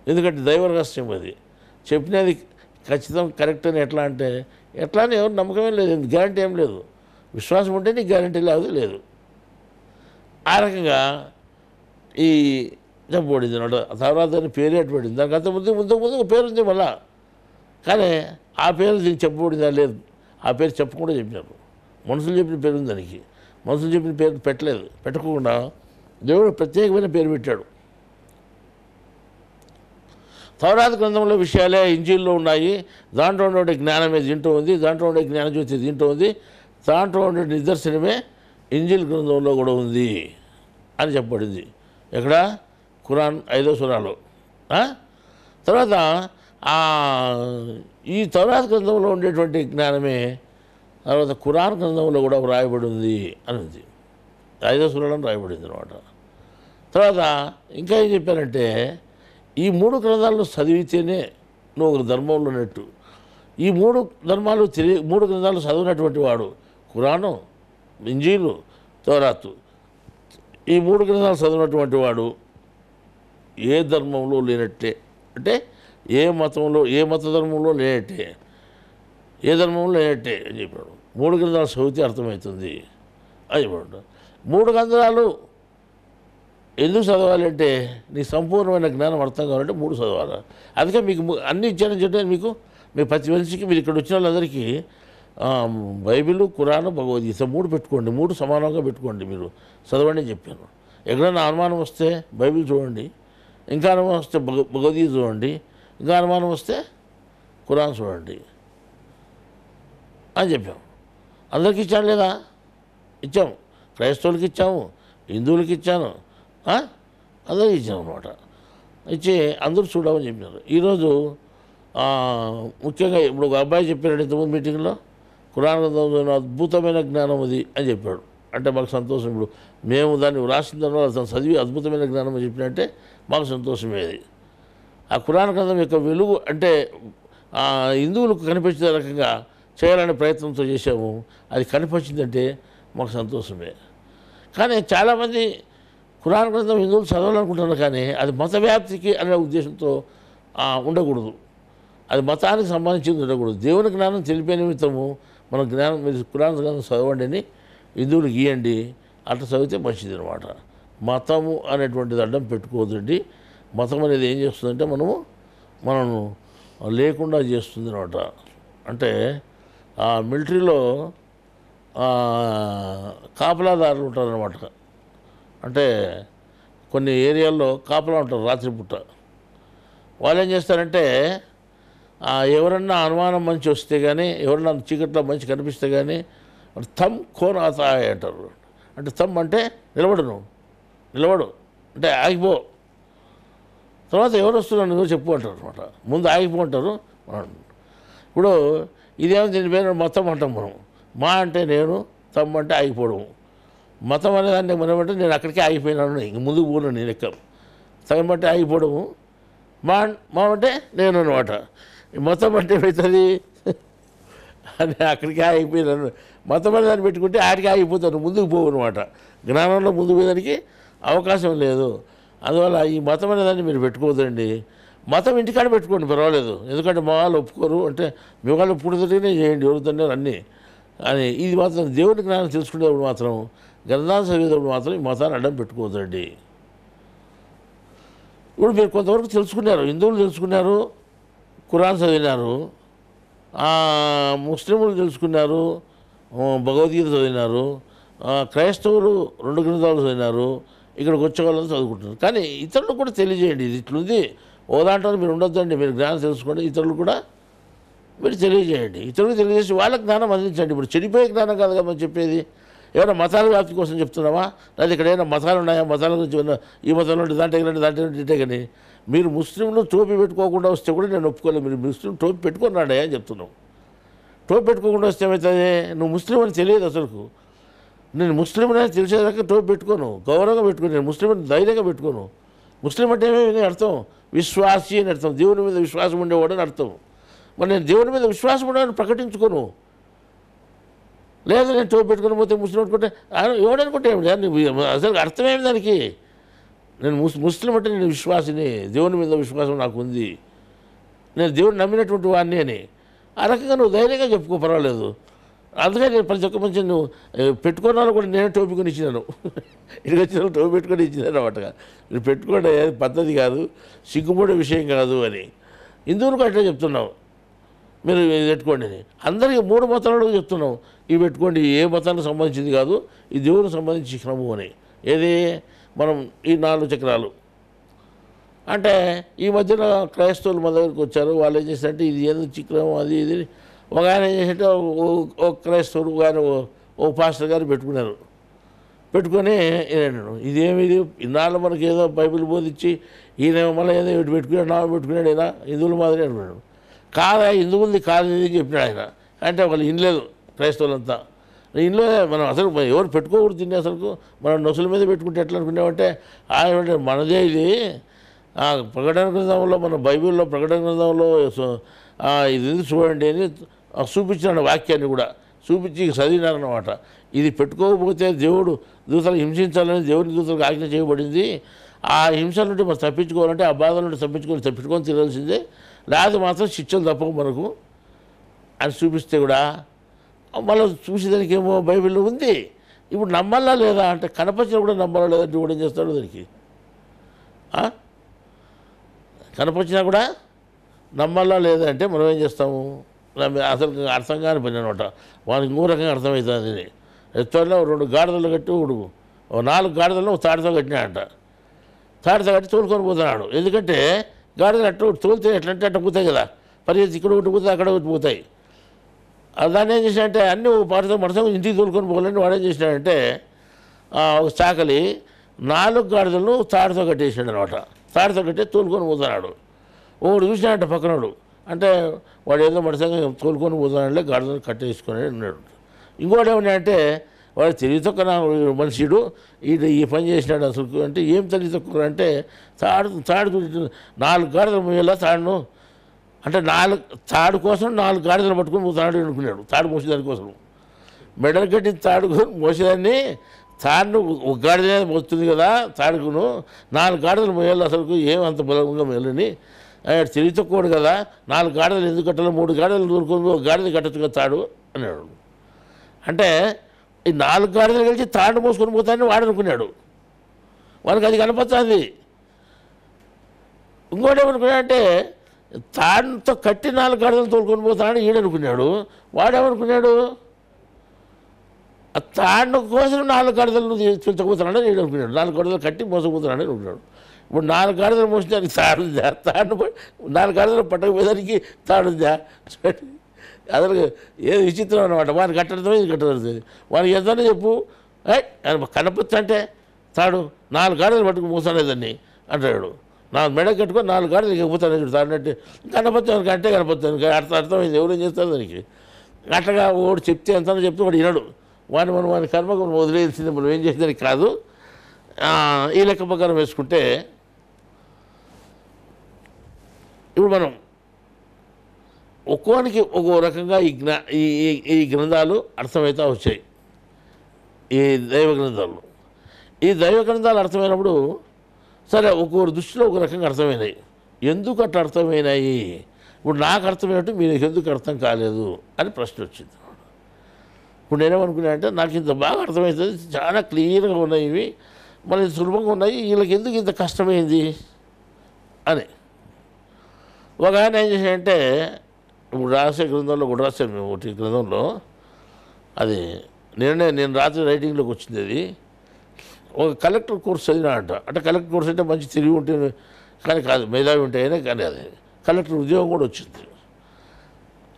ఎందుకంటే దైవ రహస్యం అది. చెప్పినది ఖచ్చితం కరెక్ట్ అని ఎట్లా అని ఎవరు నమ్మకమే లేదు, గ్యారంటీ ఏం లేదు. విశ్వాసం ఉంటే నీకు గ్యారంటీ లేకపోతే లేదు. ఆ రకంగా ఈ చెప్పబడింది అన్నమాట. తర్వాత దాని పేరు ఎట్టుబడింది. దానికంత ముందు పేరు ఉంది మళ్ళా, కానీ ఆ పేరు దీనికి చెప్పబడిందా లేదు. ఆ పేరు చెప్పకుండా చెప్పినారు. మనుషులు చెప్పిన పేరు ఉంది దానికి. మనుషులు చెప్పిన పేరు పెట్టకుండా దేవుడు ప్రత్యేకమైన పేరు పెట్టాడు. తౌరాత్ గ్రంథంలో విషయాలే ఇంజీల్లో ఉన్నాయి. దాంట్లో ఉండే జ్ఞానమే దీంట్లో ఉంది, దాంట్లో ఉండే జ్ఞానజ్యోతి దీంట్లో ఉంది, దాంట్లో ఉండే నిదర్శనమే ఇంజిల్ గ్రంథంలో కూడా ఉంది అని చెప్పబడింది. ఎక్కడ? ఖురాన్ 5వ సూరాలో. తర్వాత ఈ తౌరాత్ గ్రంథంలో ఉండేటువంటి జ్ఞానమే తర్వాత ఖురాన్ గ్రంథంలో కూడా వ్రాయబడి ఉంది అని ఉంది. 5వ సూరాలో రాయబడింది అనమాట. తర్వాత ఇంకా ఏం చెప్పారంటే ఈ 3 గ్రంథాలను చదివితేనే నువ్వు ఒక ధర్మంలో ఉన్నట్టు. ఈ 3 గ్రంథాలు చదివినటువంటి వాడు ఖురాను, ఇంజీలు, తౌరాతు, ఈ 3 గ్రంథాలు చదివినటువంటి వాడు ఏ ధర్మంలో లేనట్టే. అంటే ఏ మత ధర్మంలో లేనట్టే, ఏ ధర్మంలో లేనట్టే అని చెప్పాడు. 3 గ్రంథాలు చదివితే అర్థమవుతుంది అని చెప్పాడు. 3 గ్రంథాలు ఎందుకు చదవాలంటే నీ సంపూర్ణమైన జ్ఞానం అర్థం కావాలంటే 3 చదవాలి. అందుకే మీకు అన్నీ ఇచ్చానని చెప్పి మీ ప్రతి మనిషికి మీరు ఇక్కడ వచ్చిన వాళ్ళందరికీ బైబిల్, ఖురాను, భగవద్గీత 3 పెట్టుకోండి. 3 సమానంగా పెట్టుకోండి, మీరు చదవండి అని చెప్పాను. ఎక్కడైనా అనుమానం వస్తే బైబిల్ చూడండి, ఇంకా అనుమానం వస్తే భగవద్గీత చూడండి, ఇంకా అనుమానం వస్తే ఖురాన్ చూడండి అని చెప్పాము. అందరికి ఇచ్చాను లేదా? ఇచ్చాము. క్రైస్తవులకి ఇచ్చాము, హిందువులకి ఇచ్చాను, అందరికి ఇచ్చాము అనమాట. ఇచ్చి అందరూ చూడమని చెప్పినారు. ఈరోజు ముఖ్యంగా ఇప్పుడు ఒక అబ్బాయి చెప్పాడు ఇంతకుముందు మీటింగ్లో, ఖురాన్ గ్రంథంలో అద్భుతమైన జ్ఞానం అది అని చెప్పాడు. అంటే మాకు సంతోషం. ఇప్పుడు మేము దాన్ని వ్రాసిన తర్వాత అతను చదివి అద్భుతమైన జ్ఞానం అని చెప్పినంటే మాకు సంతోషమే. అది ఆ ఖురాన్ గ్రంథం యొక్క వెలుగు అంటే హిందువులకు కనిపించే రకంగా చేయాలనే ప్రయత్నంతో చేశాము. అది కనిపించిందంటే మాకు సంతోషమే. కానీ చాలామంది ఖురాన్ గ్రంథం హిందువులు చదవాలనుకుంటున్నారు, కానీ అది మత వ్యాప్తికి అనే ఉద్దేశంతో ఉండకూడదు. అది మతానికి సంబంధించింది ఉండకూడదు. దేవుని జ్ఞానం తెలిపే నిమిత్తము మన జ్ఞానం మీరు ఖురాన్ గ్రంథం చదవండి అని హిందువులకు ఇవ్వండి. అట్లా చదివితే మంచిది అనమాట. మతము అనేటువంటిది అడ్డం పెట్టుకోవద్దండి. మతం అనేది ఏం చేస్తుందంటే మనము లేకుండా చేస్తుంది అనమాట. అంటే మిలిటరీలో కాపలాదారులు ఉంటారనమాట. అంటే కొన్ని ఏరియాల్లో కాపలా ఉంటారు రాత్రిపూట. వాళ్ళు ఏం చేస్తారంటే ఎవరన్నా అనుమానం మంచి వస్తే కానీ, ఎవరన్నా చీకట్లో మంచి కనిపిస్తే కానీ థమ్ ఖోన్ ఆతాయ్ అంటారు. అంటే థమ్ అంటే నిలబడు అంటే ఆగిపో, తర్వాత ఎవరు వస్తున్నారు నువ్వు చెప్పు అంటారు అనమాట. ముందు ఆగిపో అంటారు. ఇప్పుడు ఇదేమో దీని పేరు మతం అంటాం మనం. మా అంటే నేను, తమ్ అంటే ఆగిపోవడం. మతం అనేదాన్ని మనం అంటే నేను అక్కడికే ఆగిపోయినాను, ఇంక ముందుకు పోను నేను ఎక్క. తగం అంటే ఆగిపోవడము, మా అంటే నేను అనమాట. మతం అంటే ఏమవుతుంది అని అక్కడికే ఆగిపోయినాను. మతం అనే దాన్ని పెట్టుకుంటే ఆడికి ఆగిపోతాను, ముందుకు పోవు అనమాట. జ్ఞానంలో ముందుకు పోయేదానికి అవకాశం లేదు. అందువల్ల ఈ మతం అనేదాన్ని మీరు పెట్టుకోవద్దండి. మతం ఇంటికాడ పెట్టుకోండి పర్వాలేదు, ఎందుకంటే మా వాళ్ళు ఒప్పుకోరు అంటే మీ వాళ్ళు ఒప్పుకుంటే చేయండి, ఎవరితోనే అన్నీ. అని ఇది మాత్రం దేవుని జ్ఞానం తెలుసుకునేటప్పుడు మాత్రం, గ్రంథాలు చదివేటప్పుడు మాత్రం ఈ మతాన్ని అడ్డం పెట్టుకోవద్దండి. ఇప్పుడు మీరు కొంతవరకు తెలుసుకున్నారు, హిందువులు తెలుసుకున్నారు, ఖురాన్ చదివినారు, ముస్లింలు తెలుసుకున్నారు, భగవద్గీత చదివినారు, క్రైస్తవులు 2 గ్రంథాలు చదివినారు, ఇక్కడికి వచ్చే వాళ్ళని చదువుకుంటున్నారు. కానీ ఇతరులు కూడా తెలియజేయండి, ఇది ఇట్లుంది, ఓ దాంట్లో మీరు ఉండొద్దండి, మీరు జ్ఞానం తెలుసుకోండి, ఇతరులు కూడా మీరు తెలియజేయండి, ఇతరులకు తెలియజేసి వాళ్ళకి జ్ఞానం అందించండి. ఇప్పుడు చెడిపోయే జ్ఞానం కాదు కదా మనం చెప్పేది, ఏమైనా మతాల వ్యాప్తి కోసం చెప్తున్నామా, లేదా ఇక్కడ ఏమైనా మతాలు ఉన్నాయా, మతాల గురించి ఈ మతంలో దాంట్లో ఇంటే కానీ మీరు ముస్లింలు టోపీ పెట్టుకోకుండా వస్తే కూడా నేను ఒప్పుకోలేదు. మీరు ముస్లిం టోపీ పెట్టుకున్నాడే అని చెప్తున్నావు. టోపీ పెట్టుకోకుండా వస్తే ఏమవుతుంది, నువ్వు ముస్లిం అని తెలియదు అసలుకు. నేను ముస్లిం అని తెలిసేదాకా టోపీ పెట్టుకోను, గౌరవంగా పెట్టుకోను, నేను ముస్లిం అని ధైర్యంగా పెట్టుకోను. ముస్లిం అంటే ఏమేమి అర్థం, విశ్వాసి అని అర్థం, దేవుని మీద విశ్వాసం ఉండేవాడు అని అర్థం. మరి నేను దేవుని మీద విశ్వాసం ఉండేవాడిని ప్రకటించుకోను, లేదా నేను టోపీ పెట్టుకుని పోతే ముస్లిం అనుకుంటే ఎవడనుకుంటే ఏమిటి, అసలు అర్థమేమి దానికి. నేను ముస్లిం అంటే నేను విశ్వాసిని, దేవుని మీద విశ్వాసం నాకు ఉంది, నేను దేవుని నమ్మినటువంటి వాడిని అని ఆ రకంగా నువ్వు ధైర్యంగా చెప్పుకో, పర్వాలేదు. అందుకని నేను ప్రతి ఒక్క మంచి నువ్వు పెట్టుకున్నాను కూడా నేనే టోపీ కొని ఇచ్చినాను, ఇక్కడికి వచ్చిన టోపీ పెట్టుకొని ఇచ్చినాను అన్నమాట. మీరు పెట్టుకోండి, పద్ధతి కాదు, సిగ్గుపడే విషయం కాదు అని హిందువులకు అట్లా చెప్తున్నావు. మీరు పెట్టుకోండి అని అందరికీ 3 మతాలకు చెప్తున్నాం, ఇవి పెట్టుకోండి, ఏ మతానికి సంబంధించింది కాదు, ఈ దేవునికి సంబంధించి క్రమం అని. ఏది మనం ఈ 4 చక్రాలు అంటే ఈ మధ్యన క్రైస్తవులు మన దగ్గరికి వచ్చారు, వాళ్ళు ఏం చేశారంటే ఇది ఏదో చక్రం అది ఇది, ఒక ఆయన ఏం చేశారంటే ఒక క్రైస్తవుడు ఆయన ఓ పాస్టర్ గారు పెట్టుకున్నారు. పెట్టుకొని ఇదేమి ఇది ఇన్నాళ్ళు మనకి ఏదో బైబిల్ బోధించి ఈయన మళ్ళీ ఏదో ఇటు పెట్టుకున్నాడు, నా పెట్టుకున్నాడు, ఈయన హిందువుల మాదిరి అనుకున్నాడు. కాదా హిందువులది కాదు ఇది చెప్పినాడు ఆయన. అంటే వాళ్ళు ఇనలేదు క్రైస్తవులంతా, ఇంట్లో మనం అసలు ఎవరు పెట్టుకోకూడదు తిండి, అసలు మనం నొసుల మీద పెట్టుకుంటే ఎట్లా అనుకున్నామంటే ఆయన మనదే ఇది. ప్రకటన గ్రంథంలో మన బైబిల్లో ప్రకటన గ్రంథంలో ఇది చూడండి అని చూపించిన వాక్యాన్ని కూడా చూపించి చదివినారన్నమాట. ఇది పెట్టుకోకపోతే దేవుడు దూతలు హింసించాలని దేవుని దూతలకు ఆజ్ఞ చేయబడింది, ఆ హింసల నుండి మనం తప్పించుకోవాలంటే ఆ బాధల నుండి తప్పించుకొని తినాల్సిందే, లేకపోతే మాత్రం శిక్షలు తప్పవు మనకు అని చూపిస్తే కూడా మళ్ళీ చూసేదానికి ఏమో బైబిల్లో ఉంది. ఇప్పుడు నమ్మాలా లేదా అంటే కనపరిచిన కూడా నమ్మాలా లేదంటే కూడా ఏం చేస్తాడు దానికి, కనపరిచినా కూడా నమ్మాలా లేదా అంటే మనం ఏం చేస్తాము, అసలు అర్థం కాని పని అనమాట. వానికి 3 రకంగా అర్థమవుతుంది. ఎత్తులో 2 గాడిదలు కట్టి 4 గాడిదలను తాడితో కట్టినాడంట. తాడితో కట్టి తోలుకొని పోతున్నాడు. ఎందుకంటే గాడిదలు అట్ట తోలితే ఎట్లంటే అట్ట పోతాయి కదా, పరిగెత్తి ఇక్కడ ఒకటి పోతాయి అక్కడ ఒకటి పోతాయి. దాన్ని ఏం చేశాడంటే అన్నీ పాటితో మడసం ఇంటికి తోలుకొని పోవాలని వాడు ఏం చేసినాడంటే ఒక చాకలి 4 గాడిదలను తాడితో కట్టేసాడు అనమాట. తాడితో కట్టి తోలుకొని పోతున్నాడు. ఒకడు చూసినాడంట పక్కనోడు, అంటే వాడు ఏదో మడసంగా తోలుకొని పోతున్నాడులే గాడిదలు కట్టేసుకొని ఉన్నాడు. ఇంకోటి ఏమన్నాడంటే వాడు తెలివి తక్కువ మనిషిడు ఈ పని చేసినాడు అసలు. అంటే ఏం తెలివి తక్కువ అంటే తాడు 4 గాడిదలు మోయేలా తాడును అంటే తాడు కోసం 4 గాడిదలు పట్టుకొని పోతాడు అనుకున్నాడు. తాడు మోసేదానికోసం మెడలు కట్టి తాడు మోసేదాన్ని తాడును ఒక గాడిద మోస్తుంది కదా, తాడుకును 4 గాడిదలు మోయాలి అసలు ఏం అంత బలంగా మేలని తెలివి తక్కువడు కదా, 4 గాడిదలు ఎందుకు కట్టాలో 3 గాడిదలు దూరుకొని ఒక గాడిద కట్టచ్చు కదా తాడు అన్నాడు. అంటే ఈ 4 గాడిదలు కలిసి తాడు మోసుకొని పోతాడని వాడు అనుకున్నాడు. వాడికి అది కనపడుతుంది. ఇంకోటి ఏమనుకున్నాడంటే తాడుతో కట్టి 4 గాడిదలు తోలుకొని పోతాడని ఈడనుకున్నాడు. వాడేమనుకున్నాడు ఆ తాడు కోసం 4 గాడిదలను పిలుచుకుపోతున్నాడని ఈడనుకున్నాడు. 4 గాడిదలు కట్టి మోసపోతున్నాడని అనుకున్నాడు. ఇప్పుడు 4 గాడిదలు మోసడానికి తాడుందా, 4 గాడిదలు పట్టకపోయేదానికి తాడుందా? అసలు ఏది విచిత్రం అనమాట. వాడిని కట్టడంతో ఇది కట్టడుతుంది. వానికి ఎంతనే చెప్పు కనపచ్చు అంటే తాడు 4 గాడిదలు పట్టుకుని మోసలేదని అంటాడు. నా మెడ కట్టుకొని 4 గాడిదలు ఎక్కిపోతాను తాడినట్టు కనపచ్చు అంటే కనపచ్చు అర్థమైంది. ఎవరేం చేస్తారు దానికి? అట్లాగా వాడు చెప్తే ఎంతనో చెప్తే వాడు వినడు. వాని కర్మకు మనం వదిలేసింది, మనం ఏం చేసేదానికి కాదు. ఈ లెక్క ప్రకారం వేసుకుంటే ఇప్పుడు మనం ఒక్కోనికి ఒక్కో రకంగా ఈ గ్రంథాలు అర్థమవుతూ వచ్చాయి. ఈ దైవ గ్రంథాలు ఈ దైవ గ్రంథాలు అర్థమైనప్పుడు సరే ఒక్కొక్కరు దృష్టిలో ఒక రకంగా అర్థమైనాయి. ఎందుకు అట్లా అర్థమైనాయి, ఇప్పుడు నాకు అర్థమైనట్టు మీకు ఎందుకు అర్థం కాలేదు అని ప్రశ్న వచ్చింది. ఇప్పుడు నేనేమనుకున్నా అంటే నాకు ఇంత బాగా అర్థమవుతుంది, చాలా క్లియర్గా ఉన్నాయి ఇవి, మళ్ళీ సులభంగా ఉన్నాయి, వీళ్ళకి ఎందుకు ఇంత కష్టమైంది అని. ఒక ఆయన ఏం చేశాడంటే, ఇప్పుడు రాసే గ్రంథంలో కూడా రాశాను మేము ఒకటి గ్రంథంలో, అది నేను రాత్రి రైటింగ్లోకి వచ్చింది. అది ఒక కలెక్టర్ కోర్స్ చదివినాడంట. అంటే కలెక్టర్ కోర్స్ అంటే మంచి తెలివి ఉంటే కానీ కాదు, మేధావి ఉంటేనే కానీ, అది కలెక్టర్ ఉద్యోగం కూడా వచ్చింది.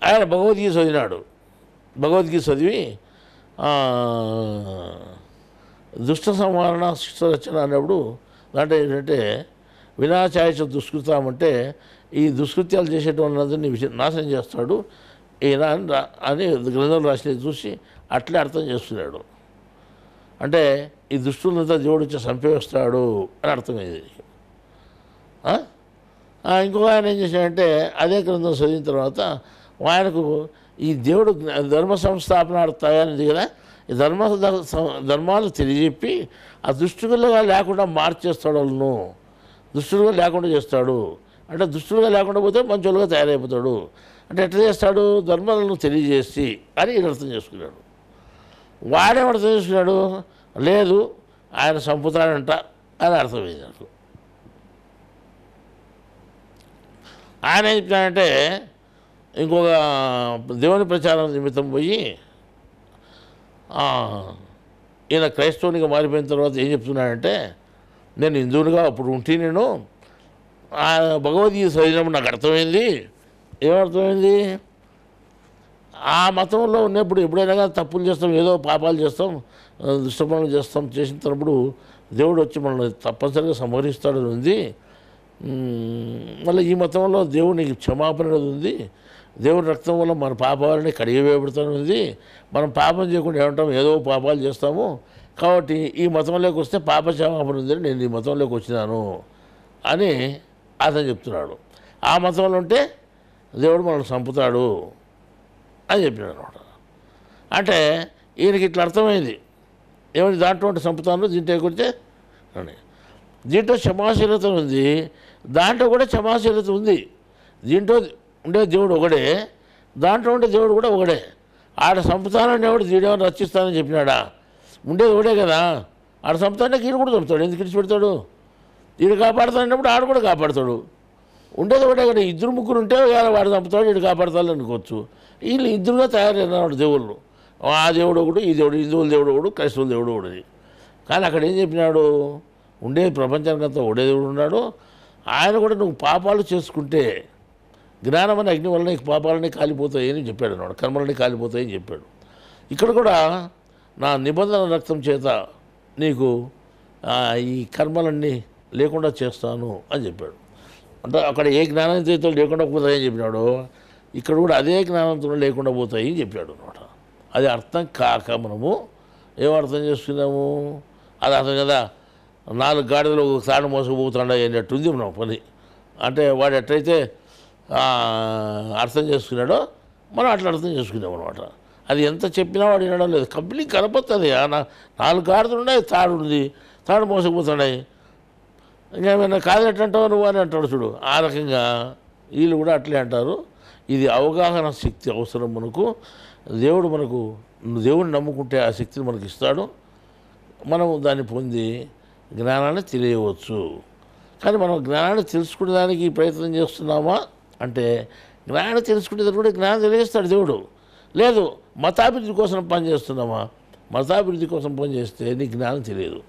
ఆయన భగవద్గీత చదివినాడు. భగవద్గీత చదివి దుష్ట సంహారణ శిష్ట రచన అన్నప్పుడు దాంట్లో ఏంటంటే వినాశాయచ దుష్కృతామంటే ఈ దుష్కృత్యాలు చేసేటోళ్ళందరినీ నాశనం చేస్తాడు ఈయన అని గ్రంథంలో రాసినది చూసి అట్లే అర్థం చేస్తున్నాడు. అంటే ఈ దుష్టులంతా దేవుడు వచ్చి చంపేస్తాడు అని అర్థమైంది. ఇంకొక ఆయన ఏం చేశాడంటే అదే గ్రంథం చదివిన తర్వాత ఆయనకు ఈ దేవుడు ధర్మ సంస్థాపనార్థాయనిది కదా, ఈ ధర్మాలు తెలియజెప్పి ఆ దుష్టులుగా లేకుండా మార్చేస్తాడు, వాళ్ళను దుష్టులుగా లేకుండా చేస్తాడు. అంటే దుష్టులుగా లేకుండా పోతే మంచోళ్ళుగా తయారైపోతాడు. అంటే ఎట్లా చేస్తాడు, ధర్మాలను తెలియజేసి అని ఈయన అర్థం చేసుకున్నాడు. వాడేం అర్థం చేసుకున్నాడు, లేదు ఆయన చంపుతాడంట అని అర్థమైంది నాకు. ఆయన ఏం చెప్పాడంటే ఇంకొక దేవుని ప్రచారం నిమిత్తం పోయి ఈయన క్రైస్తవునిగా మారిపోయిన తర్వాత ఏం చెప్తున్నాడంటే, నేను హిందువునిగా అప్పుడు ఉంటే నేను భగవద్గీత చదివినప్పుడు నాకు అర్థమైంది. ఏమర్థమైంది, ఆ మతంలో ఉన్నప్పుడు ఎప్పుడైనా కానీ తప్పులు చేస్తాం, ఏదో పాపాలు చేస్తాం, దుష్టపనులు చేస్తాం, చేసినప్పుడు దేవుడు వచ్చి మనల్ని తప్పనిసరిగా సంహరిస్తాడని ఉంది. మళ్ళీ ఈ మతంలో దేవునికి క్షమాపణ ఉంది, దేవుడి రక్తం వల్ల మన పాపాలని కడిగివేయబడుతూనే ఉంది. మనం పాపం చేయకుండా ఏమంటాం, ఏదో పాపాలు చేస్తాము, కాబట్టి ఈ మతంలోకి వస్తే పాప క్షమాపణ ఉందని నేను ఈ మతంలోకి వచ్చినాను అని అతను చెప్తున్నాడు. ఆ మతంలో ఉంటే దేవుడు మనల్ని చంపుతాడు అని చెప్పినాడు అనమాట. అంటే ఈయనకి ఇట్లా అర్థమైంది, ఏమైంది దాంట్లో ఉంటే చంపుతాను, దీంట్లో ఎక్కొచ్చే అని. దీంట్లో క్షమాశీలత ఉంది, దాంట్లో కూడా క్షమాశీలత ఉంది. దీంట్లో ఉండే దేవుడు ఒకడే, దాంట్లో ఉండే దేవుడు కూడా ఒకడే. ఆడ చంపుతాననేవాడు దీడేమని రచిస్తానని చెప్పినాడా, ఉండేది ఒకడే కదా. ఆడ చంపుతానే ఈయన కూడా చంపుతాడు, ఎందుకు విడిచిపెడతాడు, ఈడు కాపాడుతానన్నప్పుడు ఆడు కూడా కాపాడుతాడు. ఉండేది ఒకటే కదా. ఇద్దరు ముగ్గురు ఉంటే వాడు చంపుతాడు, ఈడు కాపాడుతాడు అనుకోవచ్చు. వీళ్ళు ఇద్దరుగా తయారైనాడు దేవుళ్ళు. ఆ దేవుడు ఒకడు, ఈ దేవుడు, హిందువుల దేవుడు ఒకడు, క్రైస్తవుల దేవుడు ఒకటి. కానీ అక్కడ ఏం చెప్పినాడు, ఉండే ప్రపంచానికంతా ఒకడే దేవుడు ఉన్నాడు. ఆయన కూడా నువ్వు పాపాలు చేసుకుంటే జ్ఞానం అనే అగ్ని వల్ల నీకు పాపాలని కాలిపోతాయని చెప్పాడు అన్నాడు, కర్మలని కాలిపోతాయని చెప్పాడు. ఇక్కడ కూడా నా నిబంధన రక్తం చేత నీకు ఈ కర్మలన్నీ లేకుండా చేస్తాను అని చెప్పాడు. అంటే అక్కడ ఏ జ్ఞానంతో లేకుండా పోతాయని చెప్పినాడు, ఇక్కడ కూడా అదే జ్ఞానంతో లేకుండా పోతాయి అని చెప్పాడు అనమాట. అది అర్థం కాక మనము ఏమర్థం చేసుకున్నాము, అది అర్థం కదా, 4 గాడిదలు ఒక తాడు మోసపోతాడా అన్నట్టుంది మనం పని. అంటే వాడు ఎట్లయితే అర్థం చేసుకున్నాడో మనం అట్లా అర్థం చేసుకున్నాం అనమాట. అది ఎంత చెప్పినా వాడు వినడం లేదు. కంపెనీ కనపడుతుంది, 4 గాడిదలు ఉన్నాయి, తాడు ఉంది, తాడు మోసపోతున్నాయి, ఇంకేమైనా కాదెట్టంటావు నువ్వు అని అంటాడు చూడు. ఆ రకంగా వీళ్ళు కూడా అట్లే అంటారు. ఇది అవగాహన శక్తి అవసరం మనకు. దేవుడిని నమ్ముకుంటే ఆ శక్తిని మనకి ఇస్తాడు, మనం దాన్ని పొంది జ్ఞానాన్ని తెలియవచ్చు. కానీ మనం జ్ఞానాన్ని తెలుసుకునే దానికి ప్రయత్నం చేస్తున్నామా అంటే, జ్ఞానాన్ని తెలుసుకునేది కూడా జ్ఞానం తెలియజేస్తాడు దేవుడు. లేదు మతాభివృద్ధి కోసం పనిచేస్తున్నామా, మతాభివృద్ధి కోసం పనిచేస్తే నీకు జ్ఞానం తెలియదు.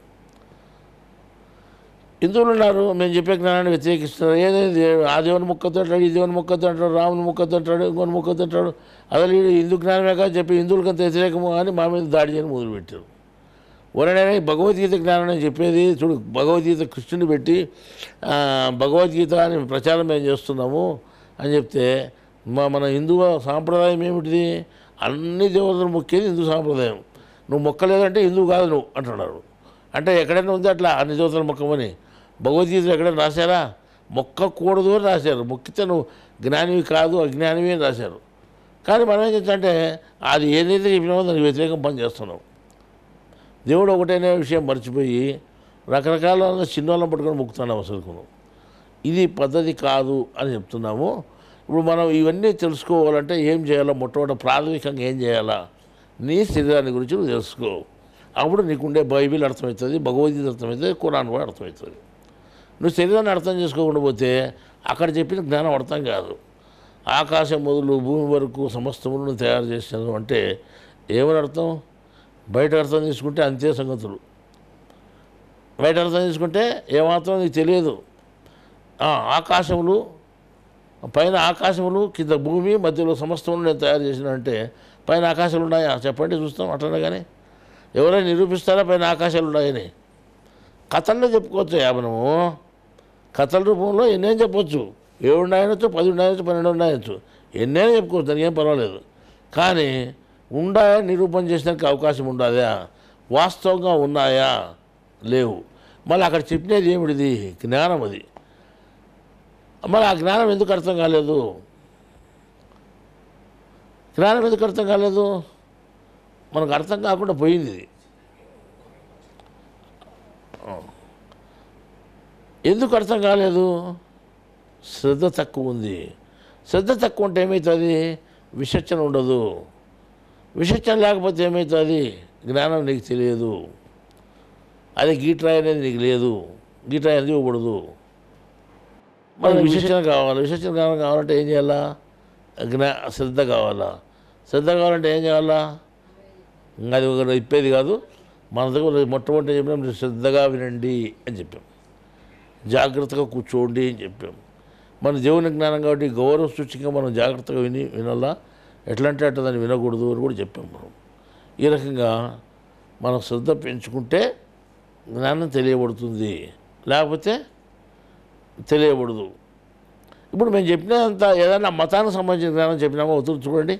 హిందువులు ఉన్నారు, మేము చెప్పే జ్ఞానాన్ని వ్యతిరేకిస్తున్నారు. ఏదైతే ఆ దేవుని మొక్కతో అంటాడు, ఈ దేవుని మొక్కతో అంటాడు, రాముని మొక్కతో అంటాడు, ఇంకొని మొక్కతో అంటాడు. అసలు హిందూ జ్ఞానమే కాదు చెప్పి హిందువులకంత వ్యతిరేకము అని మా మీద దాడి చేయని మొదలుపెట్టారు. ఎవరైనా భగవద్గీత జ్ఞానం అని చెప్పేది చూడు, భగవద్గీత కృష్ణుని పెట్టి భగవద్గీత అని ప్రచారం మేము చేస్తున్నాము అని చెప్తే మన హిందూ సాంప్రదాయం ఏమిటిది, అన్ని దేవతలు మొక్కేది హిందూ సాంప్రదాయం. నువ్వు మొక్కలేదంటే హిందువు కాదు నువ్వు అంటున్నాడు. అంటే ఎక్కడైనా ఉంది అట్లా అన్ని దేవతలు మొక్కమని భగవద్గీతలో ఎక్కడైనా రాశారా, మొక్కకూడదు అని రాశారు. మొక్కితే నువ్వు జ్ఞానివి కాదు అజ్ఞానివి అని రాశారు. కానీ మనం ఏం చేస్తామంటే అది ఏదైతే చెప్పినామో దానికి వ్యతిరేకం పని చేస్తున్నాం. దేవుడు ఒకటైన విషయం మర్చిపోయి రకరకాల చిన్నోళ్ళని పట్టుకొని మొక్కుతున్నాం. అసలుకు ఇది పద్ధతి కాదు అని చెప్తున్నాము. ఇప్పుడు మనం ఇవన్నీ తెలుసుకోవాలంటే ఏం చేయాలో, మొట్టమొదటి ప్రాథమికంగా ఏం చేయాలా, నీ శరీరాన్ని గురించి నువ్వు తెలుసుకో. అప్పుడు నీకుండే బైబిల్ అర్థమవుతుంది, భగవద్గీత అర్థమవుతుంది, ఖురాన్ కూడా అర్థమవుతుంది. నువ్వు శరీరాన్ని అర్థం చేసుకోకుండా పోతే అక్కడ చెప్పిన జ్ఞానం అర్థం కాదు. ఆకాశం మొదలు భూమి వరకు సమస్తములను తయారు చేశాను అంటే ఏమని అర్థం? బయట అర్థం తీసుకుంటే అంతే సంగతులు. బయట అర్థం తీసుకుంటే ఏమాత్రం నీకు తెలియదు. ఆకాశములు, పైన ఆకాశములు, కింద భూమి, మధ్యలో సమస్తములు నేను తయారు చేసినంటే పైన ఆకాశాలు ఉన్నాయా చెప్పండి చూస్తాం. అట్లనే కానీ ఎవరైనా నిరూపిస్తారా పైన ఆకాశాలు ఉన్నాయని? కథల్లో చెప్పుకోవచ్చు. మనము కథల రూపంలో ఎన్నేం చెప్పొచ్చు. 7 ఉన్నాయనొచ్చు, 10 ఉన్నాయొచ్చు, 12 ఉన్నాయొచ్చు, ఎన్నైనా చెప్పుకోవచ్చు, దానికి ఏం పర్వాలేదు. కానీ ఉన్నాయని నిరూపణ చేసడానికి అవకాశం ఉండదా? వాస్తవంగా ఉన్నాయా? లేవు. మళ్ళీ అక్కడ చెప్పినది ఏమిటిది? జ్ఞానం. అది మరి ఆ జ్ఞానం ఎందుకు అర్థం కాలేదు? జ్ఞానం ఎందుకు అర్థం కాలేదు? మనకు అర్థం కాకుండా పోయింది. ఎందుకు అర్థం కాలేదు? శ్రద్ధ తక్కువ ఉంది. శ్రద్ధ తక్కువ ఉంటే ఏమవుతుంది? విచక్షణ ఉండదు. విచక్షణ లేకపోతే ఏమవుతుంది? జ్ఞానం నీకు తెలియదు. అదే గీట్రాయి అనేది నీకు లేదు. గీట్రాయి అనేది ఇవ్వకూడదు. మనకు విచక్షణ కావాలి. విచక్షణ కావాలంటే ఏం చేయాలా? శ్రద్ధ కావాలా? శ్రద్ధ కావాలంటే ఏం చేయాలా? అది ఒక ఇప్పేది కాదు. మన దగ్గర మొట్టమొదటి చెప్పినాం, మీరు శ్రద్ధగా వినండి అని చెప్పాం, జాగ్రత్తగా కూర్చోండి అని చెప్పాం. మన దేవుని జ్ఞానం కాబట్టి గౌరవ సూచిగా మనం జాగ్రత్తగా వినాలా. ఎట్లా అంటే అట్లా దాన్ని వినకూడదు అని కూడా చెప్పాం. మనం ఈ రకంగా మనం శ్రద్ధ పెంచుకుంటే జ్ఞానం తెలియబడుతుంది, లేకపోతే తెలియబడదు. ఇప్పుడు మేము చెప్పినంత ఏదైనా మతానికి సంబంధించిన జ్ఞానం చెప్పినామో అవుతుంది చూడండి.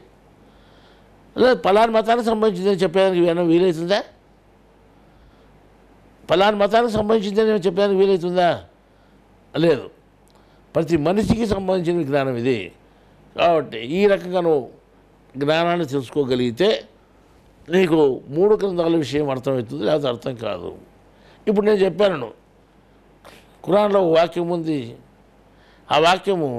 లేదు పలానా మతానికి సంబంధించిందని చెప్పేదానికి ఏమైనా వీలవుతుందా? పలానా మతానికి సంబంధించిందని చెప్పేదానికి వీలవుతుందా? లేదు. ప్రతి మనిషికి సంబంధించిన జ్ఞానం ఇది. కాబట్టి ఈ రకంగా నువ్వు జ్ఞానాన్ని తెలుసుకోగలిగితే నీకు 3 గ్రంథాల విషయం అర్థమవుతుంది, లేకపోతే అర్థం కాదు. ఇప్పుడు నేను చెప్పాను, ఖురాన్లో వాక్యం ఉంది. ఆ వాక్యము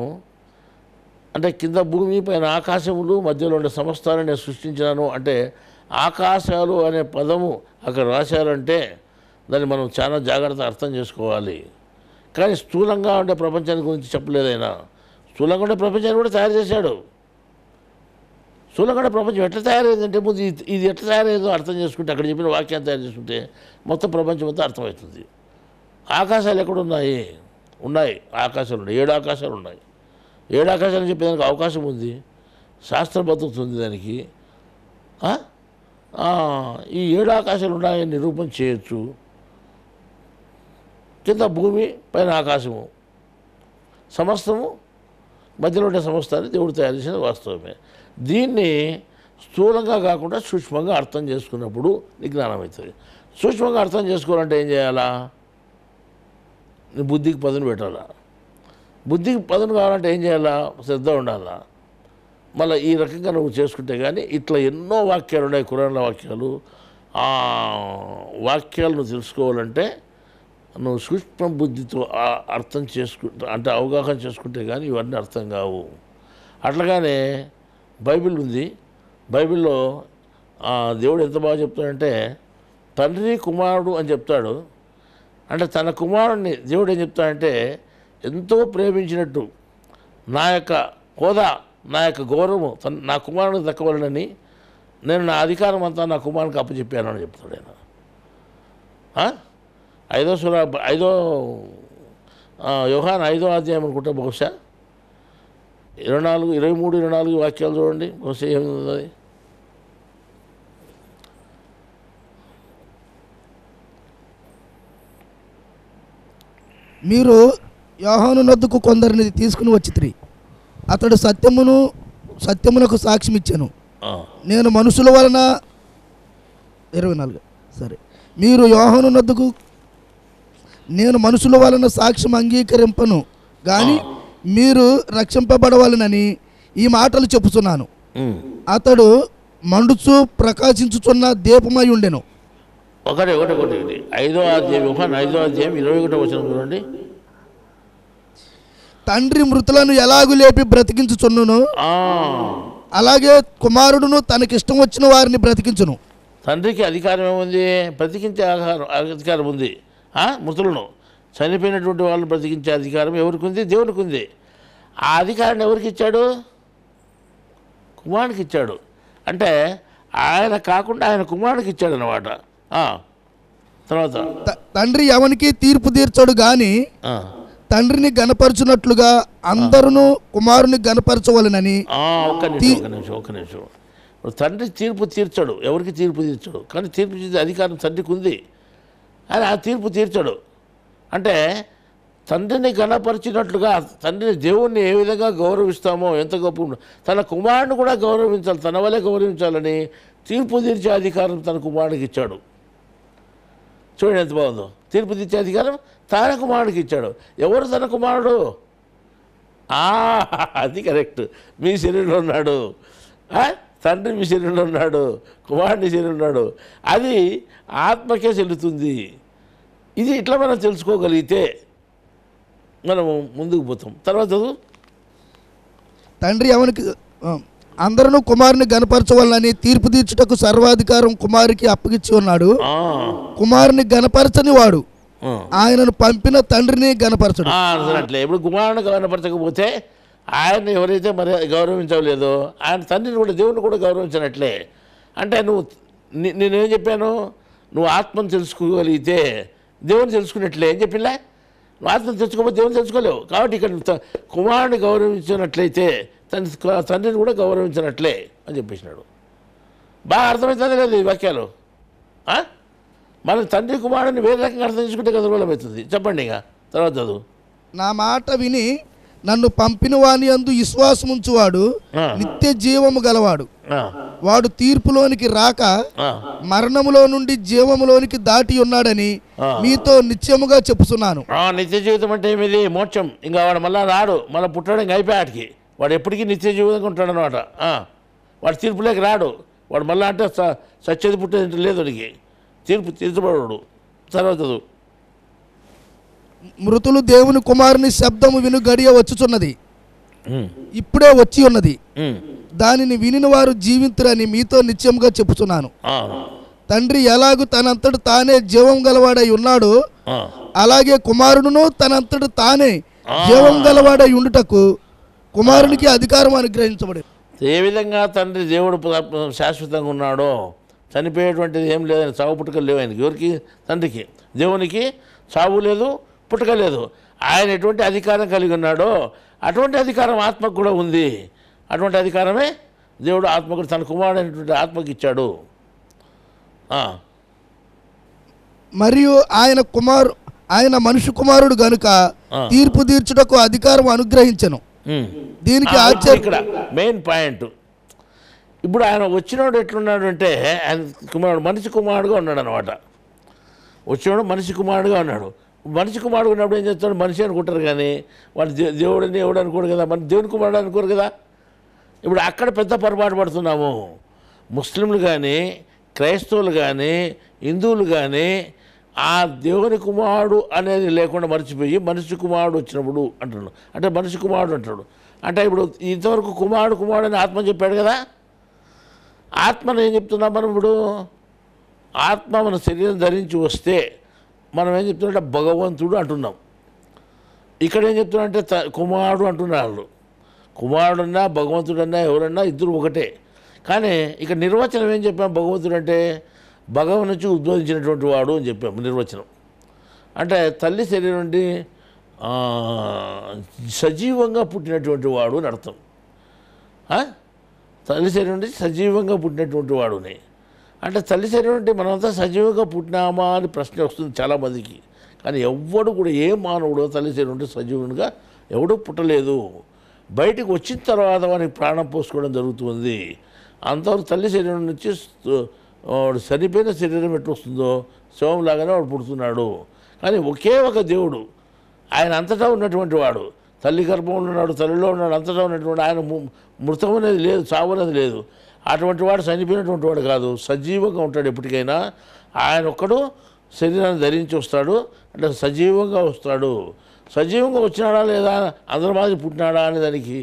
అంటే కింద భూమి పైన ఆకాశములు మధ్యలో ఉండే సమస్తాలను నేను సృష్టించినాను అంటే ఆకాశాలు అనే పదము అక్కడ రాశారంటే దాన్ని మనం చాలా జాగ్రత్తగా అర్థం చేసుకోవాలి. కానీ స్థూలంగా ఉండే ప్రపంచాన్ని గురించి చెప్పలేదైనా. స్థూలంగా ఉండే ప్రపంచాన్ని కూడా తయారు చేశాడు. స్థూలంగా ఉండే ప్రపంచం ఎట్లా తయారైందంటే ముందు ఇది ఎట్లా తయారయ్యేదో అర్థం చేసుకుంటే, అక్కడ చెప్పిన వాక్యాన్ని తయారు చేసుకుంటే మొత్తం ప్రపంచం అంతా అర్థమవుతుంది. ఆకాశాలు ఎక్కడున్నాయి? ఉన్నాయి. ఆకాశాలు ఉన్నాయి. 7 ఆకాశాలు ఉన్నాయి. 7 ఆకాశాలు చెప్పేదానికి అవకాశం ఉంది. శాస్త్రం బతుకుతుంది దానికి. ఈ 7 ఆకాశాలు ఉన్నాయని నిరూపణ చేయొచ్చు. కింద భూమి పైన ఆకాశము సమస్తము మధ్యలో ఉండే సమస్తాన్ని దేవుడు తయారు చేసిన వాస్తవమే. దీన్ని స్థూలంగా కాకుండా సూక్ష్మంగా అర్థం చేసుకున్నప్పుడు నీకు జ్ఞానం అవుతుంది. సూక్ష్మంగా అర్థం చేసుకోవాలంటే ఏం చేయాలా? నీ బుద్ధికి పదును పెట్టాలా. బుద్ధికి పదును కావాలంటే ఏం చేయాలా? శ్రద్ధ ఉండాలా. మళ్ళీ ఈ రకంగా నువ్వు చేసుకుంటే కానీ ఇట్లా ఎన్నో వాక్యాలు ఉన్నాయి, ఖురాన్ల వాక్యాలు. ఆ వాక్యాలు నువ్వు తెలుసుకోవాలంటే నువ్వు సూక్ష్మ బుద్ధితో అర్థం చేసుకుంటా అంటే అవగాహన చేసుకుంటే కానీ ఇవన్నీ అర్థం కావు. అట్లాగానే బైబిల్ ఉంది. బైబిల్లో దేవుడు ఎంత బాగా చెప్తాడంటే తండ్రి కుమారుడు అని చెప్తాడు. అంటే తన కుమారుడిని దేవుడు ఏం చెప్తాడంటే ఎంతో ప్రేమించినట్టు, నా యొక్క హోదా, నా యొక్క గౌరవం నా కుమారుడికి దక్కవలనని నేను నా అధికారం అంతా నా కుమారునికి అప్పచెప్పాను అని చెప్తాడు ఆయన. 5వ యోహాను 5వ అధ్యాయం అనుకుంటా, బహుశా 23-24 వాక్యాలు చూడండి. బహుశా ఏముంది? మీరు యోహాను నొద్దకు కొందరిని తీసుకుని వచ్చితిరి. అతడు సత్యమునకు సాక్ష్యం ఇచ్చాను. నేను మనుషుల వలన 24 సరే మీరు యోహాను నొద్దకు నేను మనుషుల వలన సాక్ష్యం అంగీకరింపను కానీ మీరు రక్షింపబడవలనని ఈ మాటలు చెప్పుచున్నాను. అతడు మండుచు ప్రకాశించుచున్న దీపమై ఉండెను. 5వ అధ్యాయం 5వ అధ్యాయం 21వ వచనం చూడండి. తండ్రి మృతులను ఎలాగు లేపి బ్రతికించుచున్నును అలాగే కుమారుడును తనకిష్టం వచ్చిన వారిని బ్రతికించును. తండ్రికి అధికారం ఏముంది? బ్రతికించే అధికారం ఉంది. మృతులను చనిపోయినటువంటి వాళ్ళని బ్రతికించే అధికారం ఎవరికి ఉంది? దేవునికి ఉంది. ఆ అధికారాన్ని ఎవరికి ఇచ్చాడు? కుమారునికి ఇచ్చాడు. అంటే ఆయన కాకుండా ఆయన కుమారునికి ఇచ్చాడు అన్నమాట. తర్వాత తండ్రి ఎవరికి తీర్పు తీర్చడు గాని తండ్రిని గణపరచునట్లుగా అందరూ కుమారుని గణపరచవలనని. ఒక్క నిమిషం. తండ్రి తీర్పు తీర్చడు, ఎవరికి తీర్పు తీర్చడు, కానీ తీర్పు తీర్చే అధికారం తండ్రికి ఉంది. ఆయన ఆ తీర్పు తీర్చడు. అంటే తండ్రిని గణపరిచినట్లుగా తండ్రిని దేవుణ్ణి ఏ విధంగా గౌరవిస్తామో, ఎంత గొప్ప తన కుమారుని కూడా గౌరవించాలి, తన వల్లే గౌరవించాలని తీర్పు తీర్చే అధికారం తన కుమారుడికి ఇచ్చాడు. చూడండి ఎంత బాగుందో. తీర్పు తీర్చే అధికారం తన కుమారుడికి ఇచ్చాడు. ఎవరు తన కుమారుడు? అది కరెక్ట్. మీ శరీరంలో ఉన్నాడు, తండ్రి మీ శరీరంలో ఉన్నాడు, కుమారుడి శరీరంలో ఉన్నాడు. అది ఆత్మకే చెల్లుతుంది. ఇది ఇట్లా మనం తెలుసుకోగలిగితే మనము ముందుకు పోతాం. తర్వాత తండ్రి ఎవరికి అందరూ కుమారుని గణపరచవాలని తీర్పు తీర్చుటకు సర్వాధికారం కుమారునికి అప్పగిచ్చి ఉన్నాడు. కుమారుని గణపరచని వాడు ఆయనను పంపిన తండ్రిని గణపరచడు. అట్లే ఇప్పుడు కుమారుని గణపరచకపోతే ఆయన ఎవరైతే మరి గౌరవించలేదో ఆయన తండ్రిని కూడా దేవుని కూడా గౌరవించినట్లే. అంటే నేనేం చెప్పాను? నువ్వు ఆత్మను తెలుసుకోగలిగితే దేవుని తెలుసుకున్నట్లే. ఏం చెప్పిందా? నువ్వు ఆత్మను తెలుసుకోకపోతే దేవుని తెలుసుకోలేవు. కాబట్టి ఇక్కడ కుమారుని గౌరవించినట్లయితే తండ్రిని కూడా గౌరవించినట్లే అని చెప్పేసినాడు. బాగా అర్థమవుతుంది లేదు ఈ వాక్యాలు? మన తండ్రి కుమారుని వేరే రకంగా అర్థం చేసుకుంటే గందరగోళం అవుతుంది. చెప్పండి ఇక తర్వాత చదువు. నా మాట విని నన్ను పంపిన వాని యందు విశ్వాసముంచువాడు నిత్య జీవము గలవాడు. వాడు తీర్పులోనికి రాక మరణములో నుండి జీవములోనికి దాటి ఉన్నాడని మీతో నిత్యముగా చెప్పుతున్నాను. నిత్య జీవితం అంటే ఏమిది? మోక్షం. ఇంకా వాడు మళ్ళా రాడు, మళ్ళీ పుట్టడం ఇంకా అయిపోయాడికి. వాడు ఎప్పటికీ నిత్య జీవితంగా ఉంటాడు అనమాట. వాడు తీర్పులోకి రాడు. వాడు మళ్ళా అంటే సత్యది పుట్టేది లేదు, వాడికి తీర్పు తీర్చబడు. తర్వాత మృతులు దేవుని కుమారుని శబ్దము విను గడియ వచ్చుచున్నది, ఇప్పుడే వచ్చి ఉన్నది. దానిని వినిన వారు జీవింతురని మీతో నిత్యముగా చెప్పుచున్నాను. తండ్రి ఎలాగూ తనంతట తానే జీవం గలవాడై ఉన్నాడో అలాగే కుమారుడును తనంతట తానే జీవం గలవాడై ఉండుటకు కుమారునికి అధికారం అనుగ్రహించబడి. ఏ విధంగా తండ్రి దేవుడు శాశ్వతంగా ఉన్నాడో, చనిపోయేటువంటిది ఏం లేదని, చావు పుట్టుకలు లేవు ఆయనకి. ఎవరికి? తండ్రికి. దేవునికి చావు లేదు, పుట్టుక లేదు. ఆయన ఎటువంటి అధికారం కలిగి ఉన్నాడో అటువంటి అధికారం ఆత్మకు కూడా ఉంది. అటువంటి అధికారమే దేవుడు ఆత్మకు తన కుమారుడు అనేటువంటి ఆత్మకి ఇచ్చాడు. మరియు ఆయన మనుష్య కుమారుడు గనుక తీర్పు తీర్చుటకు అధికారం అనుగ్రహించను. దీనికి ఇక్కడ మెయిన్ పాయింట్. ఇప్పుడు ఆయన వచ్చినోడు ఎట్లున్నాడు అంటే ఆయన కుమారుడు మనిషి కుమారుడుగా ఉన్నాడు అనమాట. వచ్చినోడు మనిషి కుమారుడుగా ఉన్నాడు. మనిషి కుమారుడు ఉన్నప్పుడు ఏం చేస్తాడు? మనిషి అనుకుంటారు కానీ వాడు దేవుడిని ఎవడు అనుకోడు కదా, మన దేవుని కుమారుడు అనుకోరు కదా. ఇప్పుడు అక్కడ పెద్ద పొరపాటు పడుతున్నాము. ముస్లింలు కానీ, క్రైస్తవులు కానీ, హిందువులు కానీ ఆ దేవుని కుమారుడు అనేది లేకుండా మర్చిపోయి మనిషి కుమారుడు వచ్చినప్పుడు అంటున్నాడు. అంటే మనిషి కుమారుడు అంటాడు. అంటే ఇప్పుడు ఇంతవరకు కుమారుడు అని ఆత్మ చెప్పాడు కదా. ఆత్మను ఏం చెప్తున్నాం మనం? ఇప్పుడు ఆత్మ మన శరీరం ధరించి వస్తే మనం ఏం చెప్తున్నట్టే భగవంతుడు అంటున్నాం. ఇక్కడ ఏం చెప్తున్నా అంటే కుమారుడు అంటున్నారు. కుమారుడన్నా భగవంతుడన్నా ఎవరన్నా ఇద్దరు ఒకటే. కానీ ఇక్కడ నిర్వచనం ఏం చెప్పాం? భగవంతుడు అంటే భగవం నుంచి ఉద్భవించినటువంటి వాడు అని చెప్పాము నిర్వచనం. అంటే తల్లి శరీరం నుండి సజీవంగా పుట్టినటువంటి వాడు అని అర్థం. తల్లి శరీరం నుండి సజీవంగా పుట్టినటువంటి వాడుని. అంటే తల్లి శరీరం నుండి మనమంతా సజీవంగా పుట్టినామా అని ప్రశ్న వస్తుంది చాలామందికి. కానీ ఎవ్వడు కూడా ఏ మానవుడు తల్లి శరీరం నుండి సజీవంగా ఎవడూ పుట్టలేదు. బయటికి వచ్చిన తర్వాత వానికి ప్రాణం పోసుకోవడం జరుగుతుంది. అంతవరకు తల్లి శరీరం నుంచి వాడు చనిపోయిన శరీరం ఎట్లా వస్తుందో శవంలాగానే వాడు పుడుతున్నాడు. కానీ ఒకే ఒక దేవుడు, ఆయన అంతటా ఉన్నటువంటి వాడు. తల్లి గర్భంలో ఉన్నాడు, తల్లిలో ఉన్నాడు, అంతటా ఉన్నటువంటి ఆయన మృతం అనేది లేదు, చావు అనేది లేదు. అటువంటి వాడు చనిపోయినటువంటి వాడు కాదు, సజీవంగా ఉంటాడు ఎప్పటికైనా. ఆయన ఒక్కడు శరీరాన్ని ధరించి వస్తాడు, అంటే సజీవంగా వస్తాడు. సజీవంగా వచ్చినాడా లేదా, అందరి మాదిరి పుట్టినాడా అనే దానికి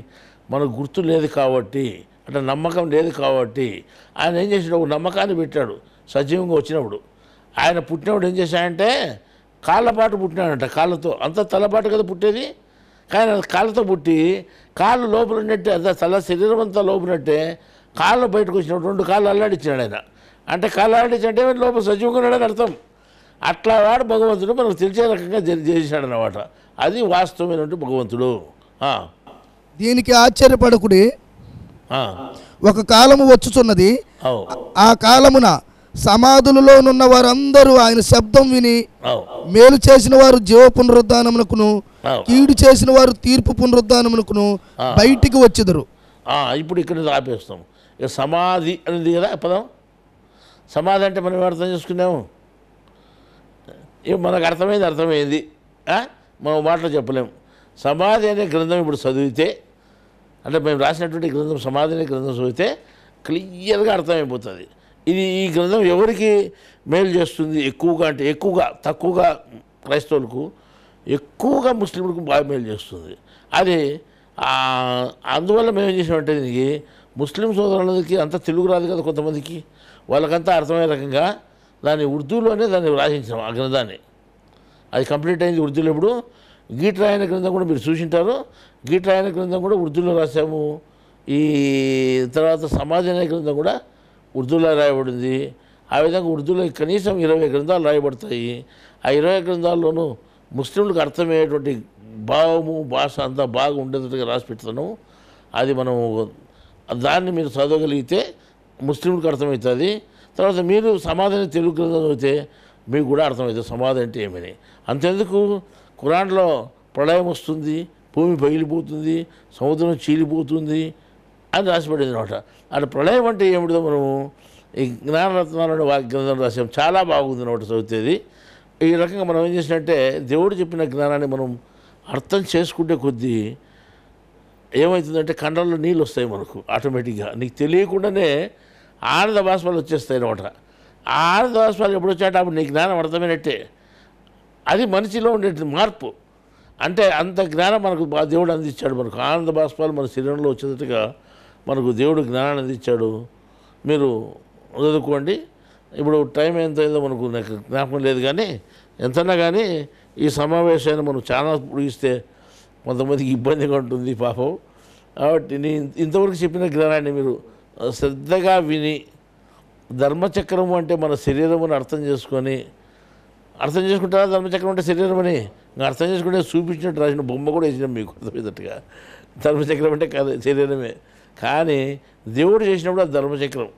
మనకు గుర్తు లేదు కాబట్టి, అంటే నమ్మకం లేదు కాబట్టి ఆయన ఏం చేసాడు, ఒక నమ్మకాన్ని పెట్టాడు. సజీవంగా వచ్చినప్పుడు ఆయన పుట్టినప్పుడు ఏం చేశాడంటే కాళ్ళపాటు పుట్టినాడంట. కాళ్ళతో, అంత తలపాటు కదా పుట్టేది, కానీ కాళ్ళతో పుట్టి కాళ్ళు లోపల ఉన్నట్టే, అంత తల శరీరం అంతా లోపలట్టే కాళ్ళు బయటకు వచ్చినప్పుడు 2 కాళ్ళు అల్లాడిచ్చినాడు ఆయన. అంటే కాళ్ళు అల్లాడించంటే లోపల సజీవంగా ఉన్నాడని అర్థం. అట్లా వాడు భగవంతుడు మనకు తెలిసే రకంగా చేశాడు అన్నమాట. అది వాస్తవమైనటువంటి భగవంతుడు. దీనికి ఆశ్చర్యపడకుడి, ఒక కాలము వచ్చుచున్నది, ఆ కాలమున సమాధులలోనున్న వారందరూ ఆయన శబ్దం విని మేలు చేసిన వారు జీవ పునరుద్ధానమునకును, కీడు చేసిన వారు తీర్పు పునరుద్ధానమునకును బయటికి వచ్చెదరు. ఇప్పుడు ఇక్కడ ఆపేస్తాం. ఇక సమాధి అనేది కదా పదం. సమాధి అంటే మనం అర్థం చేసుకున్నాము, మనకు అర్థమైంది, మనం మాటలు చెప్పలేము. సమాధి అనే గ్రంథం ఇప్పుడు చదివితే, అంటే మేము రాసినటువంటి గ్రంథం సమాధి అనే గ్రంథం చదివితే క్లియర్గా అర్థమైపోతుంది. ఈ గ్రంథం ఎవరికి మేలు చేస్తుంది ఎక్కువగా అంటే, తక్కువగా క్రైస్తవులకు, ఎక్కువగా ముస్లింలకు బాగా మేలు చేస్తుంది. అది అందువల్ల మేము ఏం చేసామంటే, దీనికి ముస్లిం సోదరులకి అంత తెలుగు రాదు కదా కొంతమందికి, వాళ్ళకంతా అర్థమయ్యే రకంగా దాన్ని ఉర్దూలోనే దాన్ని రాసించాం ఆ గ్రంథాన్ని. అది కంప్లీట్ అయింది ఉర్దూలో. ఇప్పుడు గీట్రాయన గ్రంథం కూడా మీరు చూసింటారు, గీట్రాయన గ్రంథం కూడా ఉర్దూలో రాసాము. ఈ తర్వాత సమాధి అనే గ్రంథం కూడా ఉర్దూలో రాయబడింది. ఆ విధంగా ఉర్దూలో కనీసం 20 గ్రంథాలు రాయబడతాయి. ఆ 20 గ్రంథాల్లోనూ ముస్లింలకు అర్థమయ్యేటువంటి భావము భాష అంతా బాగా ఉండేటట్టుగా రాసి పెడతాను. అది మనం దాన్ని మీరు చదవగలిగితే ముస్లింలకు అర్థమవుతుంది. తర్వాత మీరు సమాధిని తెలుగు గ్రంథం చదివితే మీకు కూడా అర్థమవుతుంది సమాధి అంటే ఏమని. అంతెందుకు, ఖురాన్లో ప్రళయం వస్తుంది, భూమి పగిలిపోతుంది, సముద్రం చీలిపోతుంది అని రాసిపడింది అనమాట. అంటే ప్రళయం అంటే ఏమిటో మనము ఈ జ్ఞానరత్నాలను గ్రంథం రాసాం, చాలా బాగుంది అనమాట చదివితేది. ఈ రకంగా మనం ఏం చేసినట్టే దేవుడు చెప్పిన జ్ఞానాన్ని మనం అర్థం చేసుకుంటే కొద్దీ ఏమవుతుందంటే కండల్లో నీళ్ళు వస్తాయి మనకు ఆటోమేటిక్గా, నీకు తెలియకుండానే ఆనంద బాష్పాలు వచ్చేస్తాయి అనమాట. ఆ ఆనంద బాష్పాలు ఎప్పుడు వచ్చాట అప్పుడు నీ జ్ఞానం అర్థమైనట్టే. అది మనిషిలో ఉండే మార్పు. అంటే అంత జ్ఞానం మనకు దేవుడు అందించాడు. మనకు ఆనంద బాష్పాలు మన శరీరంలో వచ్చేటట్టుగా మనకు దేవుడు జ్ఞానాన్ని అందించాడు. మీరు చదువుకోండి. ఇప్పుడు టైం ఎంత అయిందో మనకు నాకు జ్ఞాపకం లేదు, కానీ ఎంతన్నా కానీ ఈ సమావేశాన్ని మనం చాలా పొడిగిస్తే కొంతమందికి ఇబ్బందిగా ఉంటుంది పాపం. కాబట్టి నేను ఇంతవరకు చెప్పిన జ్ఞానాన్ని మీరు శ్రద్ధగా విని, ధర్మచక్రము అంటే మన శరీరమును అర్థం చేసుకుంటారా? ధర్మచక్రం అంటే శరీరం అని అర్థం చేసుకుంటే చూపించినట్టు రాసిన బొమ్మ కూడా వేసినాం మీకు అర్థమయ్యేటట్టుగా. ధర్మచక్రం అంటే కాదు, శరీరమే. కానీ దేవుడు చేసినప్పుడు అది ధర్మచక్రం.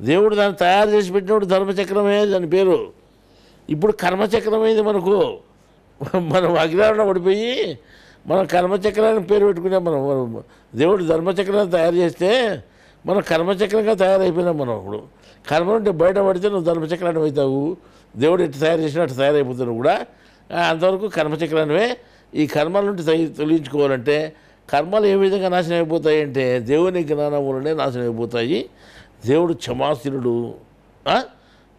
దేవుడు దాన్ని తయారు చేసి పెట్టినప్పుడు ధర్మచక్రమే దాని పేరు. ఇప్పుడు కర్మచక్రమైంది మనకు. మనం అజ్ఞానంలో పడిపోయి మనం కర్మచక్రాన్ని పేరు పెట్టుకున్నాం. మనం దేవుడు ధర్మచక్రాన్ని తయారు చేస్తే మనం కర్మచక్రంగా తయారైపోయినాం. మనం ఇప్పుడు కర్మ నుండి బయటపడితే నువ్వు ధర్మచక్రాన్ని అవుతావు. దేవుడు ఎట్టు తయారు చేసినా అటు తయారైపోతున్నావు కూడా. అంతవరకు కర్మచక్రానివే. ఈ కర్మల నుండి తొలగించుకోవాలంటే కర్మలు ఏ విధంగా నాశనం అయిపోతాయి అంటే దేవుని జ్ఞానం వల్లనే నాశనం అయిపోతాయి. దేవుడు క్షమాశీలుడు,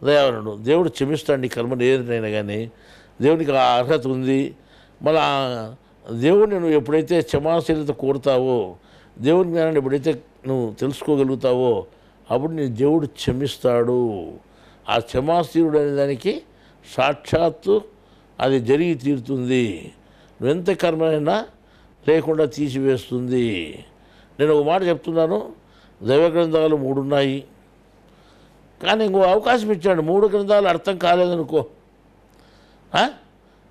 దయావనుడు. దేవుడు క్షమిస్తాడు నీ కర్మలు ఏదైనా కానీ. దేవునికి ఆ అర్హత ఉంది. మళ్ళా దేవుడిని నువ్వు ఎప్పుడైతే క్షమాశీలత కోరుతావో, దేవుని జ్ఞానాన్ని ఎప్పుడైతే నువ్వు తెలుసుకోగలుగుతావో అప్పుడు నీ దేవుడు క్షమిస్తాడు. ఆ క్షమాశీలుడు అనే దానికి సాక్షాత్తు అది జరిగి తీరుతుంది. నువ్వెంత కర్మైనా లేకుండా తీసివేస్తుంది. నేను ఒక మాట చెప్తున్నాను, దైవ గ్రంథాలు 3 ఉన్నాయి, కానీ ఇంకో అవకాశం ఇచ్చాడు. 3 గ్రంథాలు అర్థం కాలేదనుకో,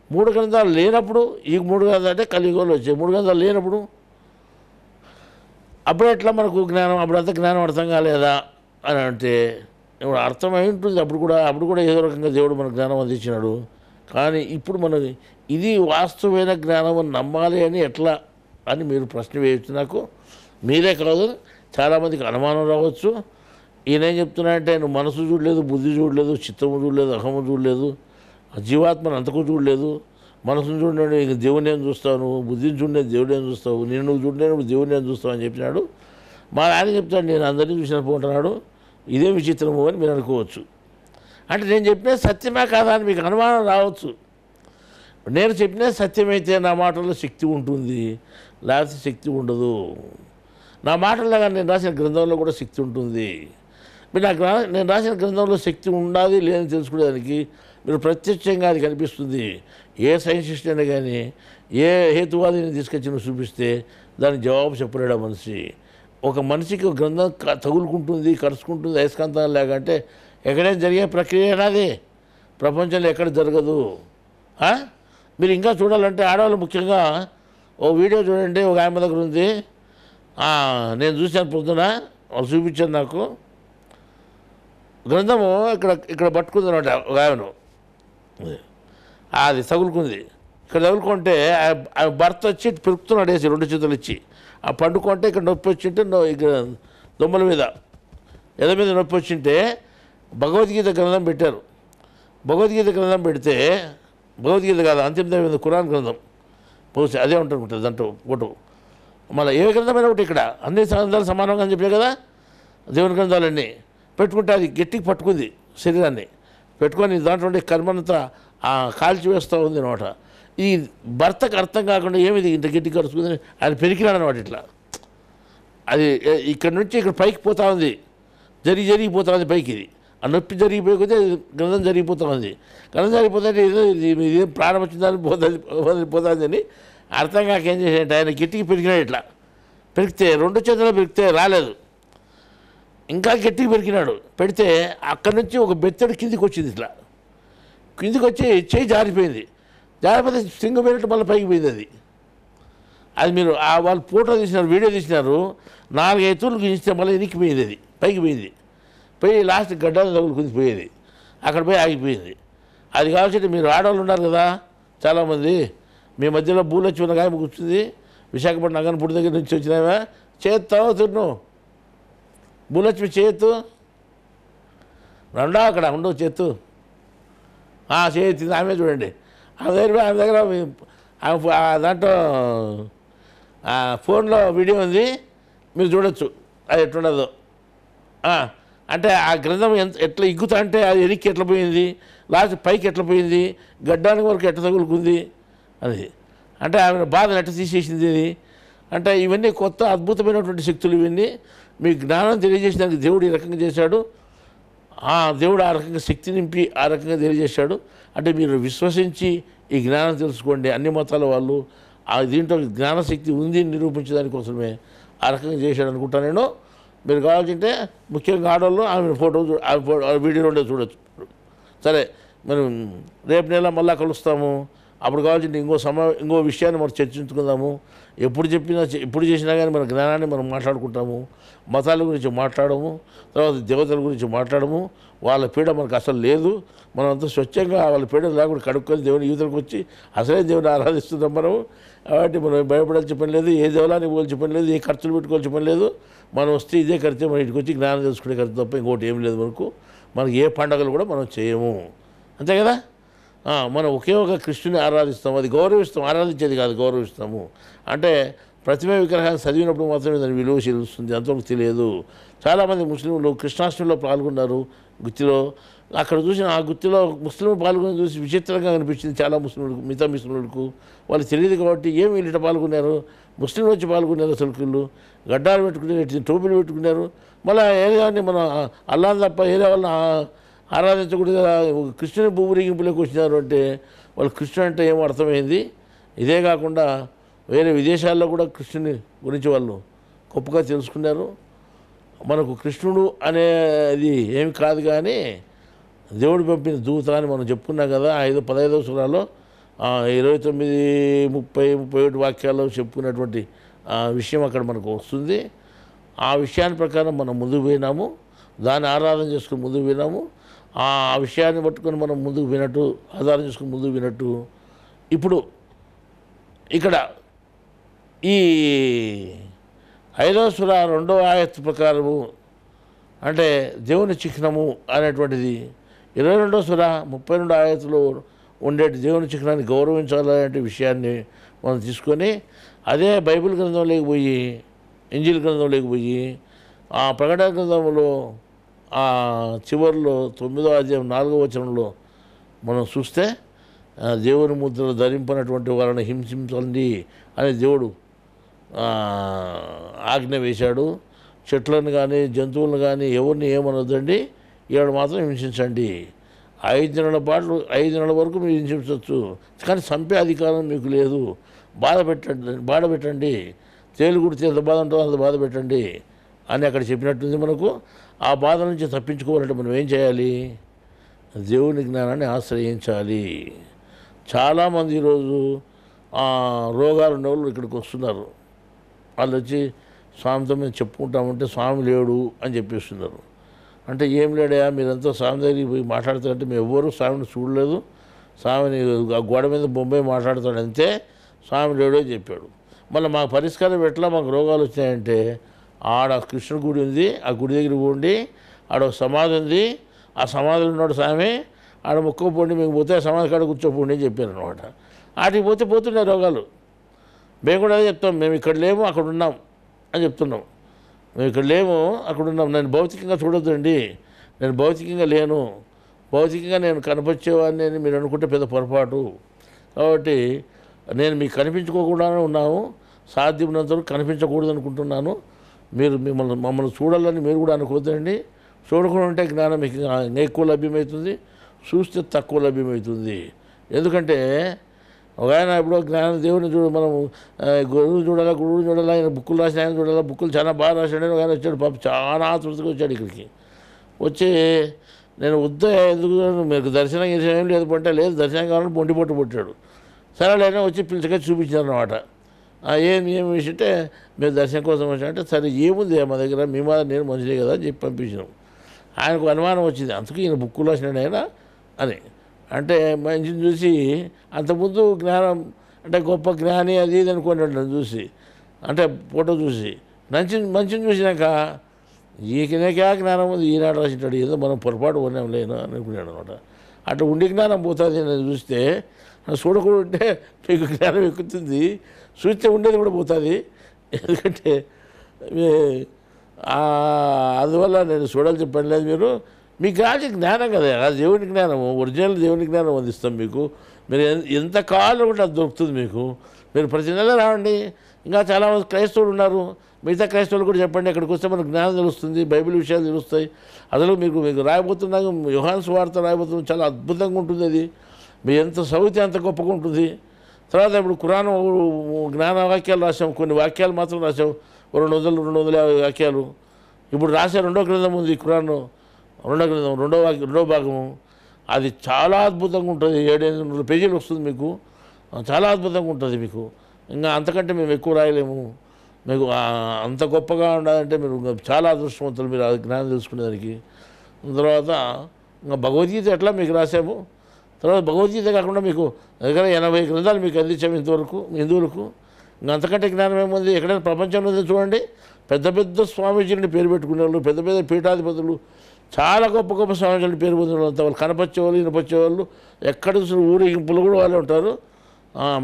3 గ్రంథాలు లేనప్పుడు, ఈ 3 గ్రంథాలు అంటే కలియుగంలో వచ్చాయి. 3 గ్రంథాలు లేనప్పుడు అప్పుడు ఎట్లా మనకు జ్ఞానం, అప్పుడంతా జ్ఞానం అర్థం కాలేదా అని అంటే ఇప్పుడు అర్థమై ఉంటుంది. అప్పుడు కూడా ఏదో రకంగా దేవుడు మనకు జ్ఞానం అందించినాడు. కానీ ఇప్పుడు మనకి ఇది వాస్తవమైన జ్ఞానం అని నమ్మాలి అని ఎట్లా అని మీరు ప్రశ్న వేయచ్చు. నాకు మీరే కాదు చాలామందికి అనుమానం రావచ్చు. ఈయన ఏం చెప్తున్నాడంటే నువ్వు మనసు చూడలేదు, బుద్ధి చూడలేదు, చిత్తము చూడలేదు, అహము చూడలేదు, జీవాత్మను అంతకు చూడలేదు, మనసును చూడలేదు ఇక దేవుని ఏం చూస్తావు, నువ్వు బుద్ధిని చూడలేదు దేవుడు ఏం చూస్తావు, నేను నువ్వు చూడలేనప్పుడు దేవుని ఏం చూస్తావు అని చెప్పినాడు. మా ఆయన చెప్తాడు నేను అందరినీ చూసినప్పుడు ఉంటున్నాడు, ఇదే విచిత్రము అని మీరు అనుకోవచ్చు. అంటే నేను చెప్పిన సత్యమే కాదా అని మీకు అనుమానం రావచ్చు. నేను చెప్పిన సత్యమైతే నా మాటల్లో శక్తి ఉంటుంది, లేకపోతే శక్తి ఉండదు. నా మాటల్లో కానీ నేను రాసిన గ్రంథంలో కూడా శక్తి ఉంటుంది. మీరు నేను రాసిన గ్రంథంలో శక్తి ఉండాలి లేదని తెలుసుకునేదానికి మీరు ప్రత్యక్షంగా అది కనిపిస్తుంది. ఏ సైంటిస్ట్ అయినా కానీ ఏ హేతువాదిని తీసుకొచ్చి నువ్వు చూపిస్తే దానికి జవాబు చెప్పలేడు మనిషి. ఒక మనిషికి ఒక గ్రంథం తగులుకుంటుంది, కరుచుకుంటుంది అయస్కాంతం లేకంటే ఎక్కడైనా జరిగే ప్రక్రియ అది ప్రపంచంలో ఎక్కడ జరగదు. మీరు ఇంకా చూడాలంటే ఆడవాళ్ళు ముఖ్యంగా ఓ వీడియో చూడండి, ఒక ఆమె దగ్గర ఉంది, నేను చూశాను పొద్దున, వాళ్ళు చూపించాను నాకు. గ్రంథము ఇక్కడ పట్టుకుంది అనమాట ఒక ఆమెను, అది తగులుకుంది. ఇక్కడ తగులుకుంటే ఆ భర్త వచ్చి పెరుకుతున్నాడు వేసి 2 చేతులు ఇచ్చి, ఆ పండుకుంటే ఇక్కడ నొప్పి వచ్చింటే ఇక్కడ దొమ్మల మీద ఎద మీద నొప్పి వచ్చింటే భగవద్గీత గ్రంథం పెట్టారు. భగవద్గీత గ్రంథం పెడితే భగవద్గీత కాదు, అంతిమ ఖురాన్ గ్రంథం పోసి అదే ఉంటుంది దాంట్లో ఫోటో. మళ్ళీ ఏ గ్రంథమైనా ఒకటి ఇక్కడ అన్ని గ్రంథాలు సమానంగా అని చెప్పారు కదా, దేవుని గ్రంథాలన్నీ పెట్టుకుంటే అది గట్టికి పట్టుకుంది శరీరాన్ని పెట్టుకొని దాంట్లో కర్మనంతా కాల్చి వేస్తూ ఉంది అనమాట. ఈ భర్తకు అర్థం కాకుండా ఏమిది ఇంత గట్టి కరుచుకుంది, ఆయన పెరికినాడు అనమాట. ఇట్లా అది ఇక్కడ నుంచి ఇక్కడ పైకి పోతా ఉంది, జరిగిపోతా ఉంది పైకి. ఇది ఆ నొప్పి జరిగిపోతే గ్రంథం జరిగిపోతూ ఉంది. గ్రంథం జరిగిపోతే ఇదేం ప్రాణం వచ్చిందని పోతుంది అని అర్థం కాక ఏం చేసాడంటే ఆయన గట్టికి పెరిగినాడు. ఇట్లా పెరిగితే 2 చేతుల్లో పెరిగితే రాలేదు, ఇంకా గట్టికి పెరిగినాడు. పెడితే అక్కడి నుంచి ఒక బెత్తడి కిందికి వచ్చింది. ఇట్లా కిందికి వచ్చి చేయి జారిపోయింది. జారిపోతే సింగ పోయినట్టు మళ్ళీ పైకి పోయింది. అది మీరు వాళ్ళు ఫోటో తీసినారు, వీడియో తీసినారు, 4-5 తూర్లు గీస్తే మళ్ళీ ఇరికిపోయింది. అది పైకి పోయింది, పోయి లాస్ట్ గడ్డలు తగులుకుంది పోయేది, అక్కడ పోయి ఆగిపోయింది. అది కావాల్సి మీరు ఆడవాళ్ళు ఉన్నారు కదా చాలామంది, మీ మధ్యలో బూలొచ్చి ఉన్న గాయ కూర్చుంది, విశాఖపట్నం అగన్పూడి దగ్గర నుంచి వచ్చినావా, చేస్తావు తిన్ను బూలొచ్చి చేయొత్తు రెండో అక్కడ ఉండవు చేత్తు చేయొచ్చింది ఆమె చూడండి. ఆమె దగ్గర దాంట్లో ఫోన్లో వీడియో ఉంది, మీరు చూడొచ్చు అది ఎట్లుండదో. అంటే ఆ గ్రంథం ఎట్లా ఇగ్గుతా అంటే అది ఎనికి ఎట్లా పోయింది, లాస్ట్ పైకి ఎట్లా పోయింది, గడ్డానికి వరకు ఎట్లా తగులుకుంది అది. అంటే ఆమె బాధను ఎట్లా తీసేసింది ఇది. అంటే ఇవన్నీ కొత్త అద్భుతమైనటువంటి శక్తులు. ఇవన్నీ మీ జ్ఞానం తెలియజేసినానికి దేవుడు ఈ రకంగా చేశాడు. దేవుడు ఆ రకంగా శక్తి నింపి ఆ రకంగా తెలియజేశాడు. అంటే మీరు విశ్వసించి ఈ జ్ఞానం తెలుసుకోండి. అన్ని మతాల వాళ్ళు దీంట్లో జ్ఞానశక్తి ఉంది నిరూపించడానికోసమే ఆ రకంగా చేశాడు అనుకుంటాను నేను. మీరు కావాల్సింటే ముఖ్యంగా ఆడవాళ్ళు ఆమె ఫోటో వీడియోలో చూడొచ్చు. సరే, మనం రేపు నెల మళ్ళీ కలుస్తాము. అప్పుడు కావాల్సింటే ఇంకో విషయాన్ని మనం చర్చించుకుందాము. ఎప్పుడు చేసినా కానీ మన జ్ఞానాన్ని మనం మాట్లాడుకుంటాము. మతాల గురించి మాట్లాడము, తర్వాత దేవతల గురించి మాట్లాడము. వాళ్ళ పీడ మనకు అసలు లేదు. మనం అంతా స్వచ్ఛంగా వాళ్ళ పీడ లేకుండా కడుక్కొని దేవుని యువతలకు వచ్చి అసలే దేవుని ఆరాధిస్తున్నాం మనం. కాబట్టి మనం భయపడాల్సిన పని లేదు, ఏ దేవాలయానికి పోవాల్సిన పని లేదు, ఏ ఖర్చులు పెట్టుకోవాల్సిన పని లేదు. మనం వస్తే ఇదే ఖర్చు, మన ఇంటికి వచ్చి జ్ఞానం తెలుసుకునే ఖర్చు తప్ప ఇంకోటి ఏం లేదు మనకు ఏ పండుగలు కూడా మనం చేయము, అంతే కదా. మనం ఒకే ఒక కృష్ణుని ఆరాధిస్తాము, అది గౌరవిస్తాం, ఆరాధించేది కాదు గౌరవిస్తాము. అంటే ప్రతిమ విగ్రహాన్ని చదివినప్పుడు మాత్రమే దాని విలువ తెలుస్తుంది, అంతవరకు తెలియదు. చాలామంది ముస్లింలు కృష్ణాష్టమిలో పాల్గొన్నారు గుత్తిలో. అక్కడ చూసిన ఆ గుత్తిలో ముస్లింలు పాల్గొని చూసి విచిత్రంగా అనిపించింది చాలా ముస్లింలకు, మిగతా ముస్లింలకు. వాళ్ళు తెలియదు కాబట్టి ఏం వీళ్ళ పాల్గొన్నారు, ముస్లింలు వచ్చి పాల్గొన్నారు. అసలు గడ్డాలు పెట్టుకున్నారు, టోపీలు పెట్టుకున్నారు. మళ్ళీ ఏరియాని మన అల్లాని తప్ప ఏరియా వాళ్ళని ఆరాధించకూడదు కదా, కృష్ణుని ఊరేగింపులోకి వచ్చినారు అంటే వాళ్ళు కృష్ణుడు అంటే ఏమో అర్థమైంది. ఇదే కాకుండా వేరే విదేశాల్లో కూడా కృష్ణుని గురించి వాళ్ళు గొప్పగా తెలుసుకున్నారు. మనకు కృష్ణుడు అనేది ఏమి కాదు కానీ దేవుడు పంపిన దూత అని మనం చెప్పుకున్నాం కదా. 15వ సూరాలో 29, 30, 31 వాక్యాల్లో చెప్పుకున్నటువంటి విషయం అక్కడ మనకు వస్తుంది. ఆ విషయాన్ని ప్రకారం మనం ముందుకు పోయినాము, దాన్ని ఆరాధన చేసుకుని ముందుకు పోయినాము. ఆ విషయాన్ని పట్టుకొని మనం ముందుకు వినట్టు, ఆధారం చేసుకుని ముందుకు వినట్టు. ఇప్పుడు ఇక్కడ ఈ 5వ సూర 2వ ఆయత్తు ప్రకారము అంటే దేవుని చిహ్నము అనేటువంటిది 22వ సూర 32 ఆయత్తులో ఉండే దేవుని చిహ్నాన్ని గౌరవించాలనే విషయాన్ని మనం తీసుకొని అదే బైబిల్ గ్రంథంలోకి పోయి, ఇంజిల్ గ్రంథంలోకి పోయి, ఆ ప్రకటన గ్రంథంలో ఆ చివరిలో 9వ అధ్యాయం 4వ వచనంలో మనం చూస్తే దేవుని ముద్రలు ధరింపనటువంటి వాళ్ళని హింసించండి అని దేవుడు ఆజ్ఞ వేశాడు. చెట్లను కానీ జంతువులను కానీ ఎవరిని ఏమనొద్దండి, ఏడు మాత్రం హింసించండి. 5 నెలల పాటు 5 నెలల వరకు మీరు హింసించవచ్చు, కానీ చంపే అధికారం మీకు లేదు. బాధ పెట్టండి, తేలుగుడితే ఎంత బాధ ఉంటుందో అంత బాధ పెట్టండి అని అక్కడ చెప్పినట్టుంది మనకు. ఆ బాధ నుంచి తప్పించుకోవాలంటే మనం ఏం చేయాలి? దేవుని జ్ఞానాన్ని ఆశ్రయించాలి. చాలామంది ఈరోజు రోగాలు ఉన్నవాళ్ళు ఇక్కడికి వస్తున్నారు. వాళ్ళు వచ్చి స్వామితో మేము చెప్పుకుంటామంటే స్వామి లేడు అని చెప్పేస్తున్నారు. అంటే ఏం లేడయా, మీరంతా స్వామి దగ్గరికి పోయి మాట్లాడుతారంటే మేము ఎవ్వరూ స్వామిని చూడలేదు, స్వామిని ఆ గోడ మీద బొంబాయి మాట్లాడుతాడు అంతే, స్వామి లేడు అని చెప్పాడు. మళ్ళీ మాకు పరిష్కారం ఎట్లా, మాకు రోగాలు వచ్చాయంటే ఆడ కృష్ణుడి గుడి ఉంది, ఆ గుడి దగ్గర పోండి, ఆడ ఒక సమాధి ఉంది, ఆ సమాధిలో ఉన్నాడు స్వామి, ఆడ మొక్కపోండి, మీకు పోతే ఆ సమాధి కాడ కూర్చోపోండి అని చెప్పారు అనమాట. వాటికి పోతున్నాయి రోగాలు. మేము కూడా అదే చెప్తాం, మేము ఇక్కడ లేము అక్కడ ఉన్నాం అని చెప్తున్నాం. మేము ఇక్కడ లేము అక్కడ ఉన్నాం. నేను భౌతికంగా చూడొద్దండి, నేను భౌతికంగా లేను, భౌతికంగా నేను కనిపించేవాడిని అని మీరు అనుకుంటే పెద్ద పొరపాటు. కాబట్టి నేను మీకు కనిపించుకోకుండానే ఉన్నాము, సాధ్యమైనంత వరకు కనిపించకూడదు అనుకుంటున్నాను. మీరు మమ్మల్ని చూడాలని మీరు కూడా అనుకోవద్దండి. చూడకుండా ఉంటే జ్ఞానం మీకు ఎక్కువ లభ్యమవుతుంది, చూస్తే తక్కువ లభ్యమవుతుంది. ఎందుకంటే ఒక ఆయన ఎప్పుడో జ్ఞానం దేవుని మనం గురువు చూడాలా ఆయన బుక్కులు రాసిన ఆయన చూడాలా, బుక్కులు చాలా బాగా రాశాడు. ఒక ఆయన వచ్చాడు, పాప చాలా ఆతృతగా వచ్చాడు ఇక్కడికి. వచ్చి నేను ఎందుకు మీకు దర్శనం ఏం లేదు అంటే, లేదు దర్శనం కావాలని బొండి పొట్టు పుట్టాడు. సరే అయినా వచ్చి పిలిచగా చూపించారు అనమాట. ఏమి విషయం అంటే, మేము దర్శనం కోసం వచ్చామంటే, సరే ఏముంది మా దగ్గర, మీ మీద నేను మంచిదే కదా అని చెప్పి పంపించినాం. ఆయనకు అనుమానం వచ్చింది, అందుకు ఈయన బుక్కులు రాసినాడు ఆయన అని. అంటే మనిషిని చూసి అంతకుముందు జ్ఞానం అంటే గొప్ప జ్ఞాని అది ఇది అనుకున్నాడు నన్ను చూసి, అంటే ఫోటో చూసి. మంచిని చూసినాక ఈయనకే జ్ఞానం ఉంది, ఈనాడు రాసింటాడు, ఏదో మనం పొరపాటు కొన్నాం లేను అనుకున్నాడు అనమాట. అట్లా ఉండి జ్ఞానం పోతుంది నేను చూస్తే, చూడకుండా ఉంటే మీకు జ్ఞానం ఎక్కుతుంది, చూస్తే ఉండేది కూడా పోతుంది. ఎందుకంటే అందువల్ల నేను చూడాలి చెప్పండి లేదు. మీకు కాదు జ్ఞానం కదా, అది దేవుని జ్ఞానము, ఒరిజినల్ దేవుని జ్ఞానం అందిస్తాం మీకు. మీరు ఎంత కావాలో కూడా అది దొరుకుతుంది మీకు. మీరు ప్రతి నెల రావండి. ఇంకా చాలామంది క్రైస్తవులు ఉన్నారు, మిగతా క్రైస్తవులు కూడా చెప్పండి, అక్కడికి వస్తే మనకు జ్ఞానం తెలుస్తుంది, బైబిల్ విషయాలు తెలుస్తాయి. అసలు మీకు రాయబోతున్నాక యోహాను సువార్త రాయబోతున్నాం, చాలా అద్భుతంగా ఉంటుంది. అది మీరు ఎంత చదివితే అంత గొప్పగా ఉంటుంది. తర్వాత ఇప్పుడు ఖురాన్ జ్ఞాన వాక్యాలు రాసాం, కొన్ని వాక్యాలు మాత్రం రాసాం, 250 వాక్యాలు. ఇప్పుడు రాసే రెండో గ్రంథం ఉంది ఖురాన్, రెండో భాగము. అది చాలా అద్భుతంగా ఉంటుంది, 700 పేజీలు వస్తుంది మీకు, చాలా అద్భుతంగా ఉంటుంది మీకు. ఇంకా అంతకంటే మేము ఎక్కువ రాయలేము. మీకు అంత గొప్పగా ఉండాలంటే మీరు చాలా అదృష్టవంతులు, మీరు జ్ఞానం తెలుసుకునేదానికి. తర్వాత ఇంకా భగవద్గీత ఎట్లా మీకు రాసాము. తర్వాత భగవద్గీత కాకుండా మీకు దగ్గర 80 గ్రంథాలు మీకు అందించాము ఇంతవరకు హిందువులకు. ఇంకా అంతకంటే జ్ఞానం ఏముంది? ఎక్కడైనా ప్రపంచంలో చూడండి, పెద్ద పెద్ద స్వామీజీని పేరు పెట్టుకునేవాళ్ళు, పెద్ద పెద్ద పీఠాధిపతులు, చాలా గొప్ప గొప్ప స్వామీజీని పేరు పొందిన వాళ్ళు కనపచ్చేవాళ్ళు, వినపచ్చేవాళ్ళు, ఎక్కడ చూసిన ఊరేగింపులు కూడా వాళ్ళే ఉంటారు.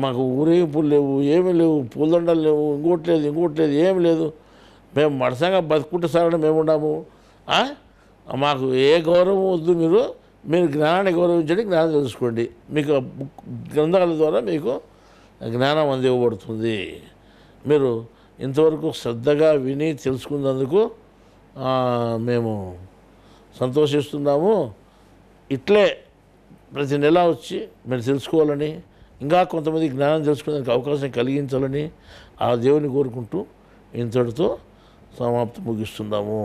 మాకు ఊరేగింపులు లేవు, ఏమీ లేవు, పూలదండలు లేవు, ఇంకోటి లేదు, ఏమి లేదు, మేము మడసంగా బతుకుంటే సారని మేము ఉన్నాము. మాకు ఏ గౌరవం వద్దు, మీరు జ్ఞానాన్ని గౌరవించండి, జ్ఞానం తెలుసుకోండి. మీకు గ్రంథాల ద్వారా మీకు జ్ఞానం అందివ్వబడుతుంది. మీరు ఇంతవరకు శ్రద్ధగా విని తెలుసుకున్నందుకు మేము సంతోషిస్తున్నాము. ఇట్లే ప్రతి నెల వచ్చి మీరు తెలుసుకోవాలని, ఇంకా కొంతమంది జ్ఞానం తెలుసుకునేందుకు అవకాశం కలిగించాలని ఆ దేవుని కోరుకుంటూ ఇంతటితో సమాప్తి ముగిస్తున్నాము.